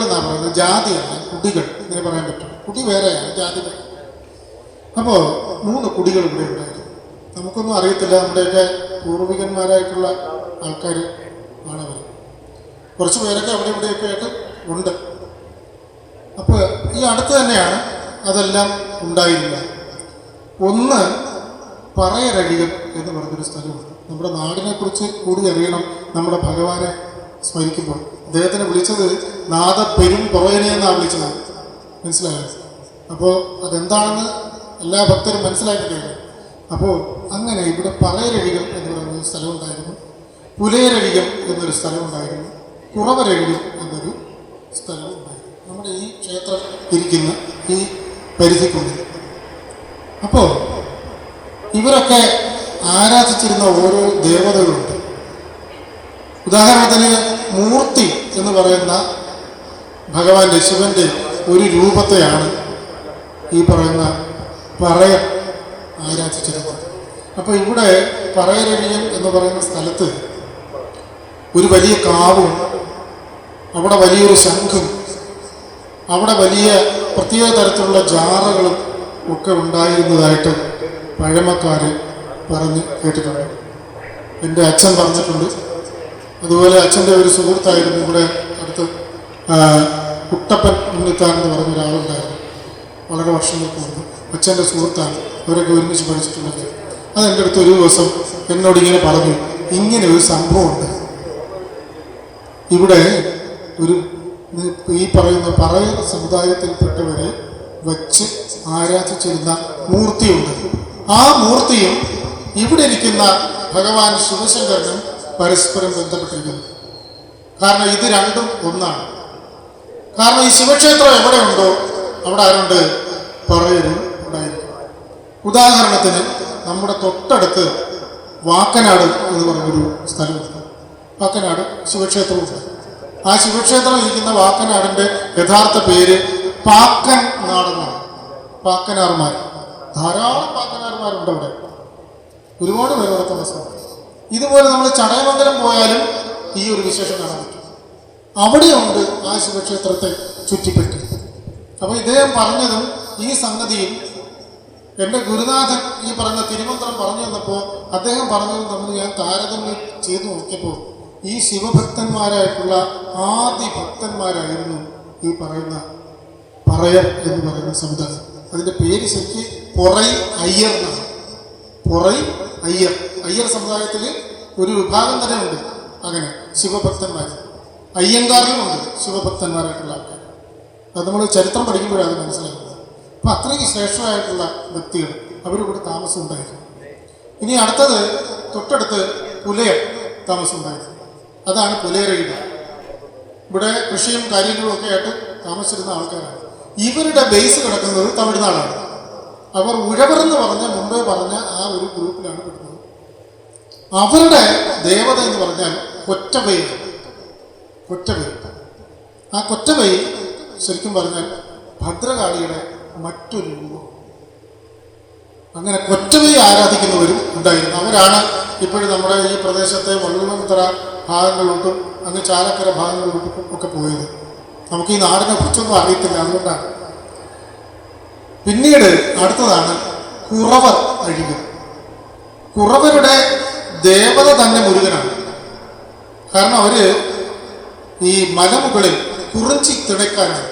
എന്നാണ് പറയുന്നത്. ജാതിയാണ്, കുടികൾ ഇങ്ങനെ പറയാൻ പറ്റും. കുടി വേറെയാണ്, ജാതി വേറെ. അപ്പോൾ 3 കുടികൾ ഇവിടെ ഉണ്ടായിരുന്നു. നമുക്കൊന്നും അറിയത്തില്ല, നമ്മുടെയൊക്കെ പൂർവികന്മാരായിട്ടുള്ള ആൾക്കാർ ആണവർ. കുറച്ച് പേരൊക്കെ അവിടെ ഇവിടെയൊക്കെ ആയിട്ട് ഉണ്ട്. അപ്പോൾ ഈ അടുത്ത് തന്നെയാണ് അതെല്ലാം ഉണ്ടായിരുന്നത്. ഒന്ന് പറയരഴികം എന്ന് പറഞ്ഞൊരു സ്ഥലമുണ്ട്. നമ്മുടെ നാടിനെക്കുറിച്ച് കൂടി അറിയണം നമ്മുടെ ഭഗവാനെ സ്മരിക്കുമ്പോൾ. അദ്ദേഹത്തിനെ വിളിച്ചത് നാദപ്പെരും പുറയനെ എന്നാണ് വിളിച്ചത്. മനസ്സിലായോ? അപ്പോൾ അതെന്താണെന്ന് എല്ലാ ഭക്തരും മനസ്സിലാക്കി കഴിഞ്ഞു. അപ്പോൾ അങ്ങനെ ഇവിടെ പറയരഴികം എന്ന് പറയുന്നൊരു സ്ഥലമുണ്ടായിരുന്നു, പുലയരഴികം എന്നൊരു സ്ഥലമുണ്ടായിരുന്നു, കുറവരഴികം എന്നൊരു സ്ഥലമുണ്ടായിരുന്നു നമ്മുടെ ഈ ക്ഷേത്രം ഇരിക്കുന്ന ഈ പരിധിക്കുള്ളിൽ. അപ്പോൾ ഇവരൊക്കെ ആരാധിച്ചിരുന്ന ഓരോ ദേവതകളുണ്ട്. ഉദാഹരണത്തിന് മൂർത്തി എന്ന് പറയുന്ന ഭഗവാന്റെ ശിവന്റെ ഒരു രൂപത്തെയാണ് ഈ പറയുന്ന പറയർ ആരാധിച്ചിരുന്നത്. അപ്പോൾ ഇവിടെ പറയരഴിയൻ എന്ന് പറയുന്ന സ്ഥലത്ത് ഒരു വലിയ കാവും, അവിടെ വലിയൊരു ശംഖും, അവിടെ വലിയ പ്രത്യേക തരത്തിലുള്ള ജാറകളും ഒക്കെ ഉണ്ടായിരുന്നതായിട്ട് പഴമക്കാർ പറഞ്ഞ് കേട്ടിട്ടുണ്ട്. എൻ്റെ അച്ഛൻ പറഞ്ഞിട്ടുണ്ട്. അതുപോലെ അച്ഛൻ്റെ ഒരു സുഹൃത്തായിരുന്നു ഇവിടെ അടുത്ത് കുട്ടപ്പൻ ഉണ്ണിത്താൻ എന്ന് പറഞ്ഞ ഒരാളുണ്ടായിരുന്നു. വളരെ വർഷങ്ങൾക്ക് മുമ്പ് അച്ഛൻ്റെ സുഹൃത്താണ്. അവരൊക്കെ ഒരുമിച്ച് പഠിച്ചിട്ടുണ്ടെങ്കിൽ അതെൻ്റെ അടുത്ത് ഒരു ദിവസം എന്നോട് ഇങ്ങനെ പറഞ്ഞു, ഇങ്ങനെ ഒരു സംഭവമുണ്ട്, ഇവിടെ ഒരു ഈ പറയുന്ന പറയർ സമുദായത്തിൽപ്പെട്ടവരെ വച്ച് ആരാധിച്ചിരുന്ന മൂർത്തിയുണ്ട്. ആ മൂർത്തിയും ഇവിടെ ഇരിക്കുന്ന ഭഗവാൻ ശിവശങ്കരനും പരസ്പരം ബന്ധപ്പെട്ടിരിക്കുന്നു. കാരണം ഇത് രണ്ടും ഒന്നാണ്. കാരണം ഈ ശിവക്ഷേത്രം എവിടെ ഉണ്ടോ അവിടെ ആരുണ്ട്? പറയരും ഉണ്ടായിരിക്കും. ഉദാഹരണത്തിന് നമ്മുടെ തൊട്ടടുത്ത് വാക്കനാട് എന്ന് പറഞ്ഞൊരു സ്ഥലമുണ്ട്. വാക്കനാട് ശിവക്ഷേത്രമുണ്ട്. ആ ശിവക്ഷേത്രം ഇരിക്കുന്ന വാക്കനാടിൻ്റെ യഥാർത്ഥ പേര് പാക്കൻ നാടെന്നാണ്. പാക്കനാർമാർ, ധാരാളം പാക്കനാർമാരുണ്ട് അവിടെ. ഒരുപാട് പേര് അവിടെ താമസമാണ്. ഇതുപോലെ നമ്മൾ ചടയമംഗലം പോയാലും ഈ ഒരു വിശേഷം കാണാൻ പറ്റും. അവിടെയുണ്ട് ആ ശിവക്ഷേത്രത്തെ ചുറ്റിപ്പറ്റി. അപ്പോൾ ഇദ്ദേഹം പറഞ്ഞതും ഈ സംഗതിയും എൻ്റെ ഗുരുനാഥൻ ഈ പറഞ്ഞ തിരുമന്ത്രം പറഞ്ഞു വന്നപ്പോൾ അദ്ദേഹം പറഞ്ഞതും തമ്മിൽ ഞാൻ താരതമ്യം ചെയ്തു നോക്കിയപ്പോൾ ഈ ശിവഭക്തന്മാരായിട്ടുള്ള ആദി ഭക്തന്മാരായിരുന്നു ഈ പറയുന്ന പറയർ എന്ന് പറയുന്ന സമുദായം. അതിൻ്റെ പേര് ശരിക്ക് പൊറൈ അയ്യർ എന്നാണ്. പൊറൈ അയ്യർ. അയ്യർ സമുദായത്തിൽ ഒരു വിഭാഗം തന്നെ ഉണ്ട് അങ്ങനെ ശിവഭക്തന്മാർ. അയ്യങ്കാറിലുമുണ്ട് ശിവഭക്തന്മാരായിട്ടുള്ള ആൾക്കാർ. അത് നമ്മൾ ചരിത്രം പഠിക്കുമ്പോഴാണ് അത് മനസ്സിലാക്കുന്നത്. അപ്പം അത്രയ്ക്ക് ശ്രേഷ്ഠരായിട്ടുള്ള വ്യക്തികൾ അവരിവിടെ താമസം ഉണ്ടായിരുന്നു. ഇനി അടുത്തത് തൊട്ടടുത്ത് പുലയർ താമസം ഉണ്ടായിരുന്നു. അതാണ് പുലയരയുടെ. ഇവിടെ കൃഷിയും കാര്യങ്ങളും ഒക്കെ ആയിട്ട് താമസിച്ചിരുന്ന ആൾക്കാരാണ്. ഇവരുടെ ബേസ് കിടക്കുന്നത് തമിഴ്നാടാണ്. അവർ ഉഴവർ എന്ന് പറഞ്ഞ മുമ്പേ പറഞ്ഞ ആ ഒരു ഗ്രൂപ്പിലാണ് പെടുന്നത്. അവരുടെ ദേവത എന്ന് പറഞ്ഞാൽ കൊറ്റവൈ. കൊറ്റവൈ. ആ കൊറ്റവൈ ശരിക്കും പറഞ്ഞാൽ ഭദ്രകാളിയുടെ മറ്റൊരു രൂപം. അങ്ങനെ കൊറ്റവൈ ആരാധിക്കുന്നവരും ഉണ്ടായിരുന്നു. അവരാണ് ഇപ്പോഴും നമ്മുടെ ഈ പ്രദേശത്തെ വള്ളുവന്തറ ഭാഗങ്ങളിലോട്ടും അങ്ങ് ചാലക്കര ഭാഗങ്ങളിലോട്ടും ഒക്കെ പോയത്. നമുക്ക് ഈ നാടിനെ കുറിച്ചൊന്നും അറിയത്തില്ല, അതുകൊണ്ടാണ്. പിന്നീട് അടുത്തതാണ് കുറവർ അഴികൾ. കുറവരുടെ ദേവത തന്നെ മുരുകനാണ്. കാരണം അവര് ഈ മലമുകളിൽ കുറിഞ്ചി തിണക്കാരാണ്.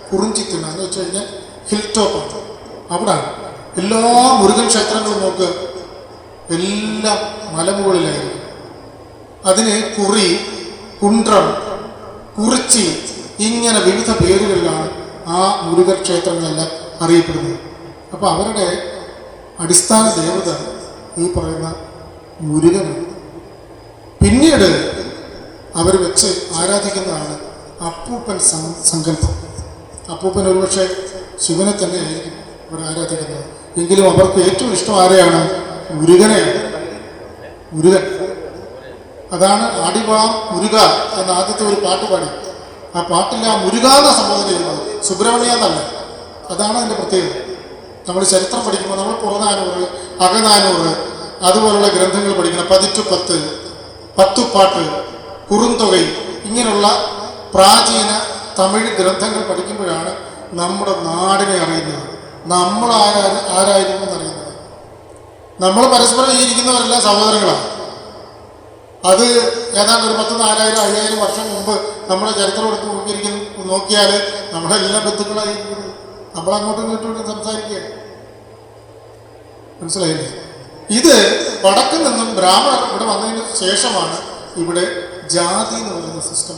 കുറിഞ്ചി തിണ എന്ന് വെച്ച് കഴിഞ്ഞാൽ ഹിൽ ടോപ്പാണ്. അവിടാണ് എല്ലാ മുരുകൻ ക്ഷേത്രങ്ങളും നോക്ക്, എല്ലാം മലമുകളിലായിരിക്കും. അതിന് കുറി, കുണ്ട്രം, കുറിച്ചി ഇങ്ങനെ വിവിധ പേരുകളിലാണ് ആ മുരുകൻ ക്ഷേത്രങ്ങളെല്ലാം അറിയപ്പെടുന്നത്. അപ്പോൾ അവരുടെ അടിസ്ഥാന ദേവത ഈ പറയുന്ന മുരുകനാണ്. പിന്നീട് അവർ വെച്ച് ആരാധിക്കുന്നതാണ് അപ്പൂപ്പൻ സങ്കല്പം. അപ്പൂപ്പൻ ഒരുപക്ഷെ ശിവനെ തന്നെയായിരിക്കും അവർ ആരാധിക്കുന്നത്. എങ്കിലും അവർക്ക് ഏറ്റവും ഇഷ്ടം ആരെയാണ്? മുരുകനെയാണ്. മുരുകൻ. അതാണ് ആടിവാം മുരുക എന്ന ആദ്യത്തെ ഒരു പാട്ട് പാടി. ആ പാട്ടിൽ ആ മുരുക എന്ന സംബോധന ചെയ്യുന്നത് സുബ്രഹ്മണ്യ എന്നല്ല. അതാണ് അതിൻ്റെ പ്രത്യേകത. നമ്മൾ ചരിത്രം പഠിക്കുമ്പോൾ നമ്മൾ പുറനാനൂറ്, അകനാനൂറ് അതുപോലുള്ള ഗ്രന്ഥങ്ങൾ പഠിക്കണം. 10 പത്തുപ്പാട്ട്, കുറുന്തൊകൈ ഇങ്ങനെയുള്ള പ്രാചീന തമിഴ് ഗ്രന്ഥങ്ങൾ പഠിക്കുമ്പോഴാണ് നമ്മുടെ നാടിനെ അറിയുന്നത്, നമ്മൾ ആരായിരുന്നു എന്നറിയുന്നത്. നമ്മൾ പരസ്പരം ഈ ഇരിക്കുന്നവരെല്ലാം സഹോദരങ്ങളാണ്. അത് ഏതാണ്ട് ഒരു 4000-5000 വർഷം മുമ്പ് നമ്മുടെ ചരിത്രം എടുത്ത് നോക്കിയാൽ നമ്മളെല്ലാം ബന്ധുക്കളായിരിക്കുന്നത്. നമ്മളങ്ങോട്ടും ഇങ്ങോട്ടും സംസാരിക്കുക. മനസ്സിലായില്ലേ? ഇത് വടക്കിൽ നിന്നും ബ്രാഹ്മണർ ഇവിടെ വന്നതിന് ശേഷമാണ് ഇവിടെ ജാതി എന്ന് പറയുന്ന സിസ്റ്റം.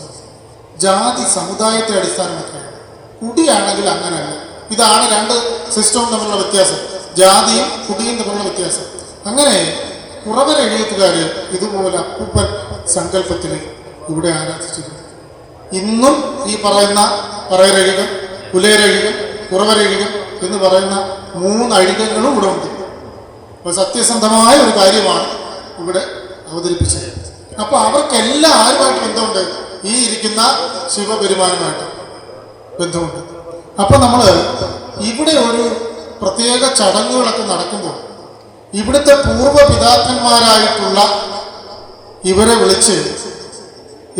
ജാതി സമുദായത്തെ അടിസ്ഥാനമാക്കിയാണ്. കുടിയാണെങ്കിൽ അങ്ങനെയല്ല. ഇതാണ് രണ്ട് സിസ്റ്റവും തമ്മിലുള്ള വ്യത്യാസം. ജാതിയും കുടിയും തമ്മിലുള്ള വ്യത്യാസം. അങ്ങനെ കുറവർ എഴുത്തുകാർ ഇതുപോലെ അപ്പൂപ്പൻ സങ്കല്പത്തിൽ ഇവിടെ ആരാധിച്ചിരുന്നു. ഇന്നും ഈ പറയുന്ന പറയരഴികൾ, പുലയരഴികൾ, കുറവരഴികൾ എന്ന് പറയുന്ന 3 അഴികങ്ങളും ഇവിടെ ഉണ്ട്. അപ്പോൾ സത്യസന്ധമായ ഒരു കാര്യമാണ് ഇവിടെ അവതരിപ്പിച്ചത്. അപ്പോൾ അവർക്കെല്ലാം ആരുമായിട്ട് ബന്ധമുണ്ട്? ഈ ഇരിക്കുന്ന ശിവപെരുമാനുമായിട്ട്. ബന്ധമുണ്ട്. അപ്പൊ നമ്മൾ ഇവിടെ ഒരു പ്രത്യേക ചടങ്ങുകളൊക്കെ നടക്കുമ്പോൾ ഇവിടുത്തെ പൂർവ്വപിതാക്കന്മാരായിട്ടുള്ള ഇവരെ വിളിച്ച്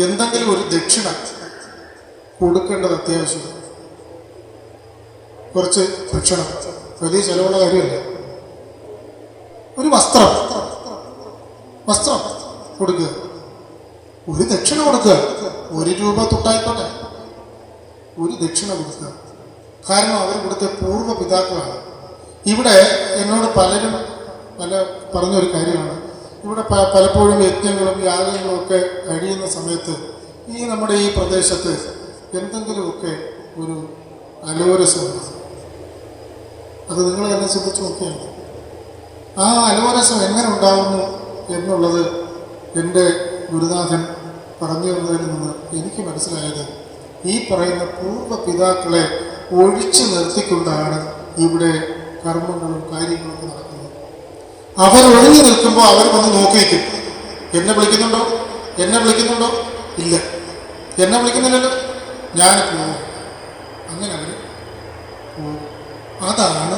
എന്തെങ്കിലും ഒരു ദക്ഷിണ കൊടുക്കേണ്ടത് അത്യാവശ്യമാണ്. കുറച്ച് ഭക്ഷണം, വലിയ ചെലവുള്ള കാര്യമല്ല. ഒരു വസ്ത്രം കൊടുക്കുക, ഒരു ദക്ഷിണ കൊടുക്കുക, 1 രൂപ തൊട്ടായിക്കോട്ടെ, ഒരു ദക്ഷിണ കൊടുക്കുക. കാരണം അവർ ഇവിടുത്തെ പൂർവ്വ പിതാക്കളാണ്. ഇവിടെ എന്നോട് പലരും പറഞ്ഞൊരു കാര്യമാണ്, ഇവിടെ പലപ്പോഴും യജ്ഞങ്ങളും യാഗങ്ങളും ഒക്കെ കഴിയുന്ന സമയത്ത് നമ്മുടെ ഈ പ്രദേശത്ത് എന്തെങ്കിലുമൊക്കെ ഒരു അലോരസമുണ്ട്. അത് നിങ്ങൾ തന്നെ ശ്രദ്ധിച്ച് നോക്കിയാൽ ആ അലോരസം എങ്ങനെ ഉണ്ടാകുന്നു എന്നുള്ളത് എൻ്റെ ഗുരുനാഥൻ പറഞ്ഞു തന്നതിൽ നിന്ന് എനിക്ക് മനസ്സിലായത് ഈ പറയുന്ന പൂർവ്വ പിതാക്കളെ ഒഴിച്ചു നിർത്തിക്കൊണ്ടാണ് ഇവിടെ കർമ്മങ്ങളും കാര്യങ്ങളൊക്കെ നടക്കുന്നത്. അവർ ഒഴിഞ്ഞു നിൽക്കുമ്പോൾ അവർ വന്ന് നോക്കി നിൽക്കും. എന്നെ വിളിക്കുന്നുണ്ടോ? ഇല്ല. എന്നെ വിളിക്കുന്നില്ലല്ലോ, ഞാൻ പോകും. അങ്ങനെ അവർ പോകും. അതാണ്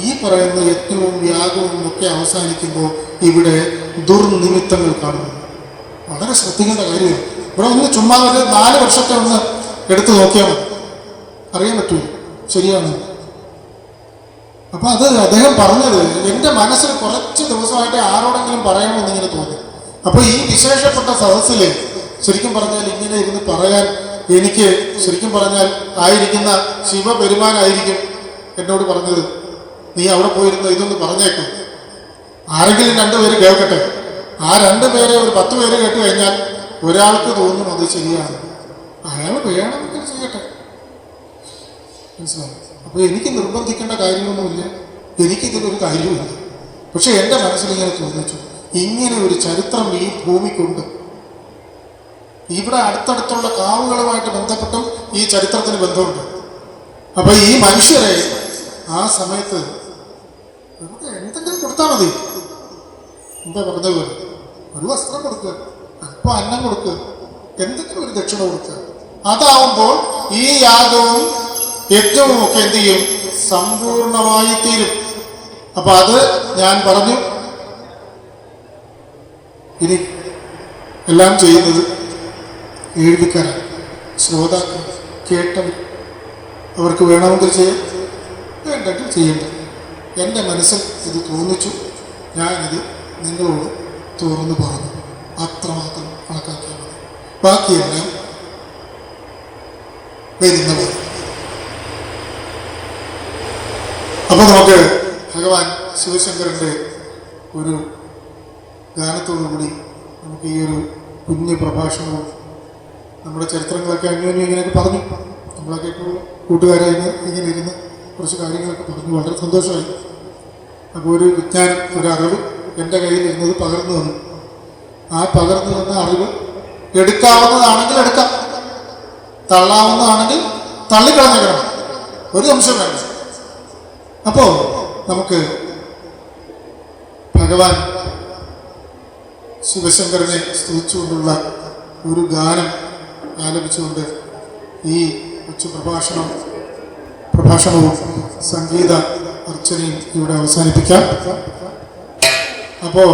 ഈ പറയുന്ന യജ്ഞവും യാഗവും ഒക്കെ അവസാനിക്കുമ്പോൾ ഇവിടെ ദുർനിമിത്തങ്ങൾ കാണുന്നത്. വളരെ ശ്രദ്ധിക്കേണ്ട കാര്യമാണ്. ഇവിടെ ഒന്ന് ചുമ്മാ ഒരു 4 വർഷത്തെ ഒന്ന് എടുത്തു നോക്കിയാൽ മതി, അറിയാൻ പറ്റൂ ശരിയാണ്. അപ്പൊ അത് അദ്ദേഹം പറഞ്ഞത് എൻ്റെ മനസ്സിൽ കുറച്ച് ദിവസമായിട്ട് ആരോടെങ്കിലും പറയണമെന്നിങ്ങനെ തോന്നി. അപ്പൊ ഈ വിശേഷപ്പെട്ട സദസ്സിൽ ശരിക്കും പറഞ്ഞാൽ ഇങ്ങനെ ഇരുന്ന് പറയാൻ എനിക്ക് ശരിക്കും പറഞ്ഞാൽ ആയിരിക്കുന്ന ശിവപെരുമാനായിരിക്കും എന്നോട് പറഞ്ഞത്, നീ അവിടെ പോയിരുന്ന ഇതൊന്ന് പറഞ്ഞേക്കും, ആരെങ്കിലും 2 പേര് കേൾക്കട്ടെ. ആ 2 പേരെ ഒരു 10 പേര് കേട്ട് കഴിഞ്ഞാൽ ഒരാൾക്ക് തോന്നും അത് ശരിയാണ്, അയാൾ വേണമെങ്കിൽ ചെയ്യട്ടെ. മനസ്സിലായി? അപ്പോൾ എനിക്ക് നിർബന്ധിക്കേണ്ട കാര്യമൊന്നുമില്ല, എനിക്കിതിലൊരു കാര്യമില്ല. പക്ഷെ എൻ്റെ മനസ്സിലിങ്ങനെ തോന്നിച്ചു, ഇങ്ങനെ ഒരു ചരിത്രം ഈ ഭൂമിക്കുണ്ട്. ഇവിടെ അടുത്തടുത്തുള്ള കാവുകളുമായിട്ട് ബന്ധപ്പെട്ടും ഈ ചരിത്രത്തിന് ബന്ധമുണ്ട്. അപ്പൊ ഈ മനുഷ്യരെ ആ സമയത്ത് എന്തെങ്കിലും കൊടുത്താൽ മതി. എന്താ പറഞ്ഞത് പോലെ ഒരു വസ്ത്രം കൊടുക്കുക, അല്പം അന്നം കൊടുക്കുക, എന്തെങ്കിലും ഒരു ദക്ഷിണ കൊടുക്കുക. അതാവുമ്പോൾ ഈ യാഗവും യജ്ഞവും ഒക്കെ എന്ത് ചെയ്യും? സമ്പൂർണമായി തീരും. അപ്പൊ അത് ഞാൻ പറഞ്ഞു. ഇനി എല്ലാം ചെയ്യുന്നത് എഴുതിക്കാരാണ്, ശ്രോതാക്കൾ, കേട്ടവർ. അവർക്ക് വേണമെങ്കിൽ ചെയ്യാം, വേണ്ടെങ്കിൽ ചെയ്യണ്ട. എൻ്റെ മനസ്സിൽ ഇത് തോന്നിച്ചു, ഞാനിത് നിങ്ങളോട് തുറന്നു പറഞ്ഞു. അത്രമാത്രം കണക്കാക്കിയാൽ മതി. ബാക്കിയെല്ലാം വരുന്നവർ. അപ്പൊ നമുക്ക് ഭഗവാൻ ശിവശങ്കരൻ്റെ ഒരു ഗാനത്തോടുകൂടി നമുക്ക് ഈ ഒരു കുഞ്ഞു പ്രഭാഷണവും നമ്മുടെ ചരിത്രങ്ങളൊക്കെ അന്യോന്യം ഇങ്ങനെയൊക്കെ പറഞ്ഞു. നമ്മളൊക്കെ ഇപ്പോൾ കൂട്ടുകാരായി ഇങ്ങനെ ഇരുന്ന് കുറച്ച് കാര്യങ്ങളൊക്കെ പറഞ്ഞു. വളരെ സന്തോഷമായി. അപ്പോൾ ഒരു വിജ്ഞാനം, ഒരു അറിവ് എൻ്റെ കയ്യിൽ ഇരുന്നത് പകർന്നു വന്നു. ആ പകർന്നു വന്ന അറിവ് എടുക്കാവുന്നതാണെങ്കിൽ എടുക്കാം, തള്ളാവുന്നതാണെങ്കിൽ തള്ളിക്കളഞ്ഞേക്കണം, ഒരു അംശം വേണ്ട. അപ്പോൾ നമുക്ക് ഭഗവാൻ ശിവശങ്കരനെ സ്തുതിച്ചുകൊണ്ടുള്ള ഒരു ഗാനം ആലപിച്ചുകൊണ്ട് ഈ ഉച്ച പ്രഭാഷണവും സംഗീത അർച്ചനയും ഇവിടെ അവസാനിപ്പിക്കാം. അപ്പോൾ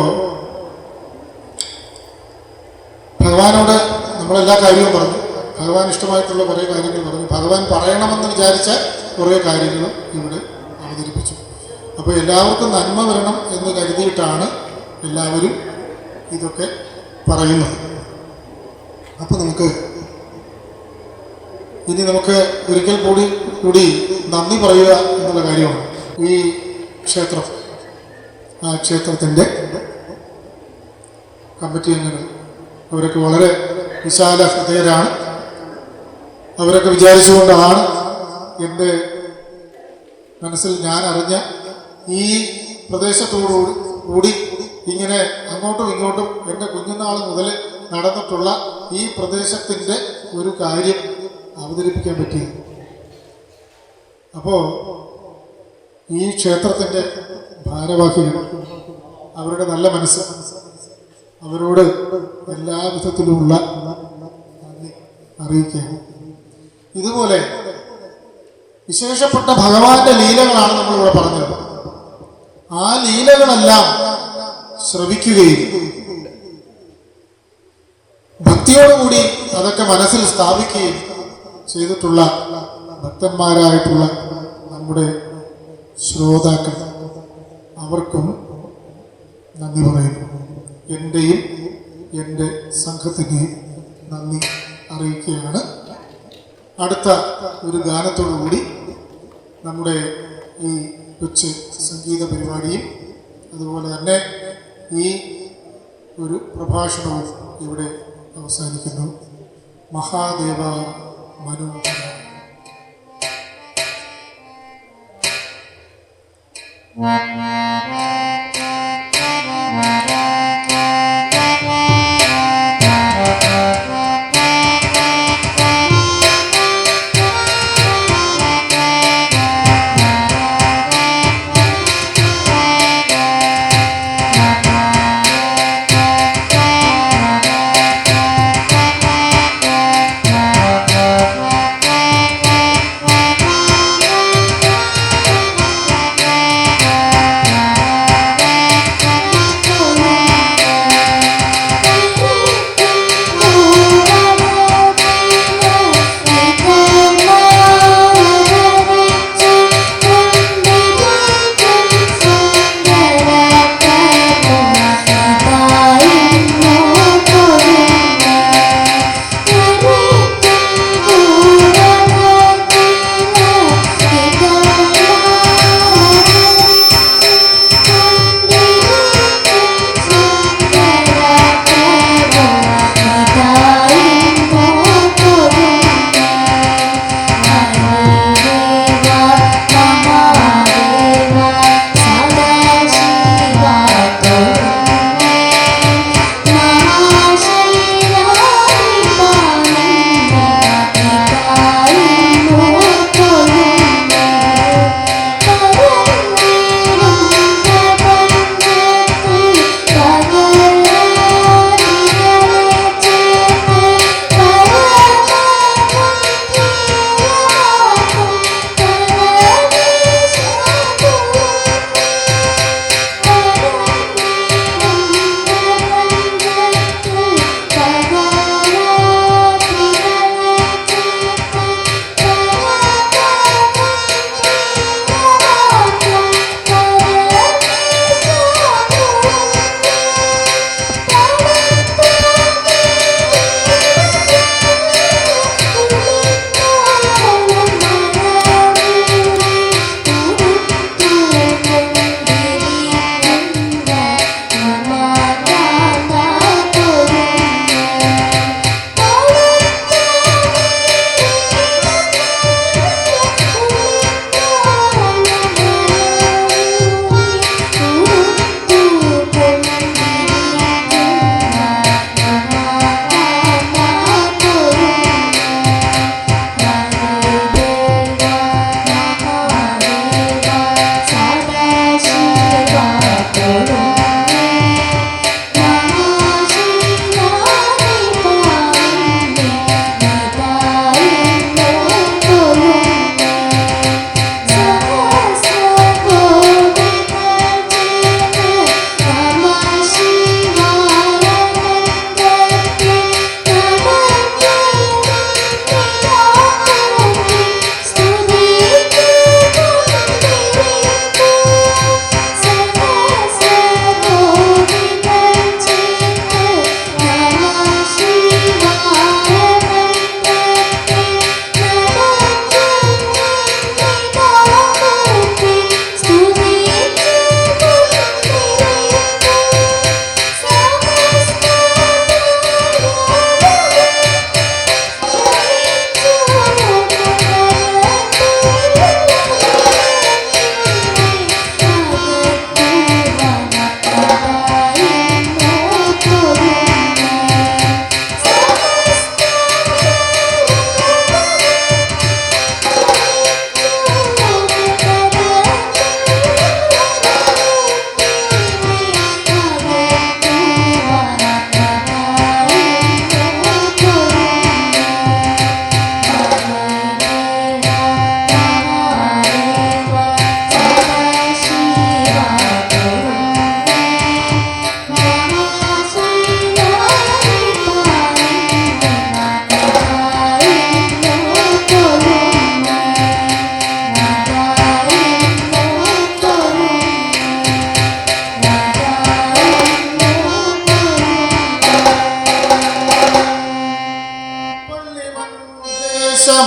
ഭഗവാനോട് നമ്മളെല്ലാ കാര്യവും പറഞ്ഞു. ഭഗവാൻ ഇഷ്ടമായിട്ടുള്ള കുറേ കാര്യങ്ങൾ പറഞ്ഞു. ഭഗവാൻ പറയണമെന്ന് വിചാരിച്ച കുറേ കാര്യങ്ങളും ഇവിടെ അവതരിപ്പിച്ചു. അപ്പോൾ എല്ലാവർക്കും നന്മ വരണം എന്ന് കരുതിയിട്ടാണ് എല്ലാവരും ഇതൊക്കെ പറയുന്നത്. അപ്പോൾ നമുക്ക് ഒരിക്കൽ കൂടി നന്ദി പറയുക എന്നുള്ള കാര്യമാണ്. ഈ ക്ഷേത്രം, ആ ക്ഷേത്രത്തിൻ്റെ കമ്മിറ്റി അംഗങ്ങൾ അവരൊക്കെ വളരെ വിശാല ഹൃദയരാണ്. അവരൊക്കെ വിചാരിച്ചുകൊണ്ടാണ് എൻ്റെ മനസ്സിൽ ഞാൻ അറിഞ്ഞ ഈ പ്രദേശത്തോടുകൂടി ഇങ്ങനെ അങ്ങോട്ടും ഇങ്ങോട്ടും എൻ്റെ കുഞ്ഞുനാൾ മുതൽ നടന്നിട്ടുള്ള ഈ പ്രദേശത്തിൻ്റെ ഒരു കാര്യം അവതരിപ്പിക്കാൻ പറ്റിയത്. അപ്പോൾ ഈ ക്ഷേത്രത്തിൻ്റെ ഭാരവാഹികൾ, അവരുടെ നല്ല മനസ്സ്, അവരോട് എല്ലാ വിധത്തിലുമുള്ള നന്ദി അറിയിക്കുകയാണ്. ഇതുപോലെ വിശേഷപ്പെട്ട ഭഗവാന്റെ ലീലകളാണ് നമ്മളിവിടെ പറഞ്ഞത്. ആ ലീലകളെല്ലാം ശ്രവിക്കുകയും ഭക്തിയോടുകൂടി അതൊക്കെ മനസ്സിൽ സ്ഥാപിക്കുകയും ചെയ്തിട്ടുള്ള ഭക്തന്മാരായിട്ടുള്ള നമ്മുടെ ശ്രോതാക്കൾ, അവർക്കും നന്ദി പറയുന്നു. എൻ്റെയും എൻ്റെ സംഘത്തിൻ്റെയും നന്ദി അറിയിക്കുകയാണ്. അടുത്ത ഒരു ഗാനത്തോടുകൂടി നമ്മുടെ ഈ കൊച്ചു സംഗീത പരിപാടിയും അതുപോലെ തന്നെ ഈ ഒരു പ്രഭാഷണവും ഇവിടെ അവസാനിക്കുന്നു. മഹാദേവ മനോഹര.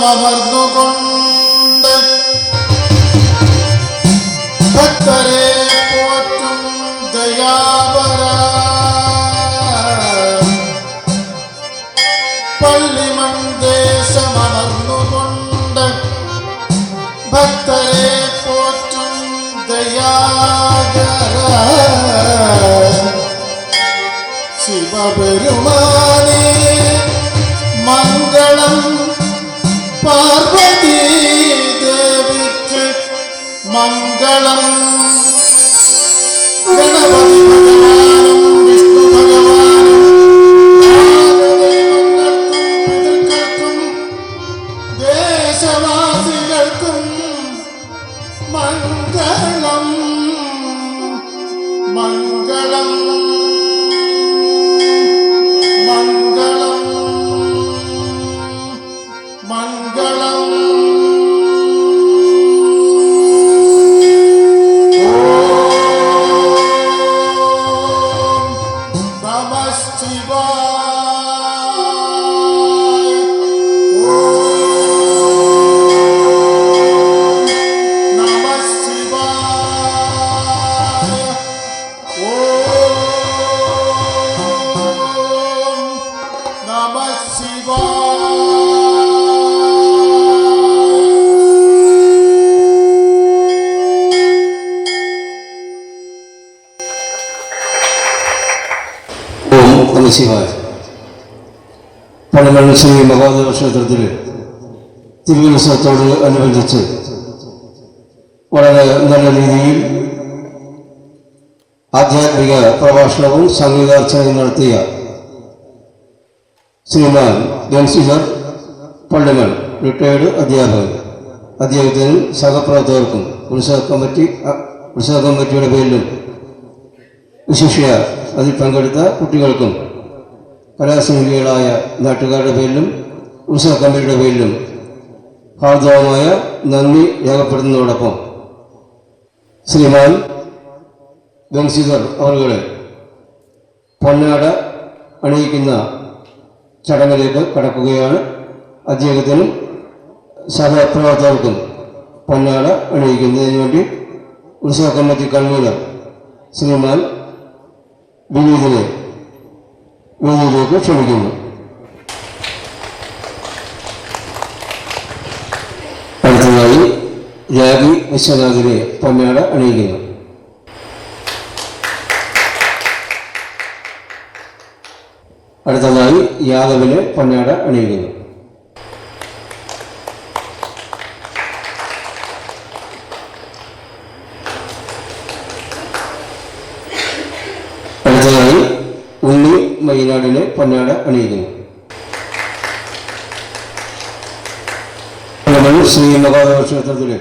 ദേശമമർന്നുകൊണ്ട് ഭക്തരെ പോറ്റും ദയാപര പള്ളിമൺ ദേശമമർന്നുകൊണ്ട് ഭക്തരെ പോറ്റും ദയാകര ശിവപെരുമാനേ മംഗളം പാർവതീ ദേവിക്ക് മംഗളം ഗണപതി ഭഗവാനും വിഷ്ണു ഭഗവാനും ദേവങ്ങൾക്കും പിതൃക്കൾക്കും ദേശവാസികൾക്കും മംഗളം മംഗളം മംഗളം മംഗളം ഓം നമഃ ശിവായ ഓം നമഃ ശിവായ ഓം നമഃ ശിവായ നമഃശിവായ. പള്ളിമൺ ശ്രീ മഹാദേവ ക്ഷേത്രത്തിൽ തിരുവുത്സവത്തോട് അനുബന്ധിച്ച് വളരെ നല്ല രീതിയിൽ ആധ്യാത്മിക പ്രഭാഷണവും സംഗീതാർച്ചനയും നടത്തിയ ശ്രീമാൻ ബെൻസിലർ പള്ളിമൺ റിട്ടയർഡ് അധ്യാപകൻ, അദ്ദേഹത്തിനും സഹപ്രവർത്തകർക്കും ഉത്സവ കമ്മിറ്റിയുടെ പേരിലും വിശിഷ്യ അതിൽ പങ്കെടുത്ത കുട്ടികൾക്കും കലാസ്നേഹികളായ നാട്ടുകാരുടെ പേരിലും ഉത്സവ കമ്മിറ്റിയുടെ പേരിലും ഹാർദവമായ നന്ദി രേഖപ്പെടുത്തുന്നതോടൊപ്പം ശ്രീമാൻ ബെൻസിദർ അവരുടെ പൊന്നാട അണിയിക്കുന്ന ചടങ്ങിലേക്ക് കടക്കുകയാണ്. അദ്ദേഹത്തിനും സഹപ്രവർത്തകർക്കും പൊന്നാട അണിയിക്കുന്നതിന് വേണ്ടി ഉത്സവ കമ്മിറ്റി കൺവീനർ ശ്രീമാൻ വിനീതിനെ വേദിയിലേക്ക് ക്ഷണിക്കുന്നു. അടുത്തതായി രാഗി വിശ്വനാഥിനെ പൊന്നാട അണിയിക്കുന്നു. അടുത്തതായി യാദവിനെ പൊന്നാട അണിയിക്കുന്നു. അടുത്തതായി ഉണ്ണി മൈനാടിനെ പൊന്നാട അണിയിക്കുന്നു. ശ്രീ മഹാദേവ ക്ഷേത്രത്തിലെ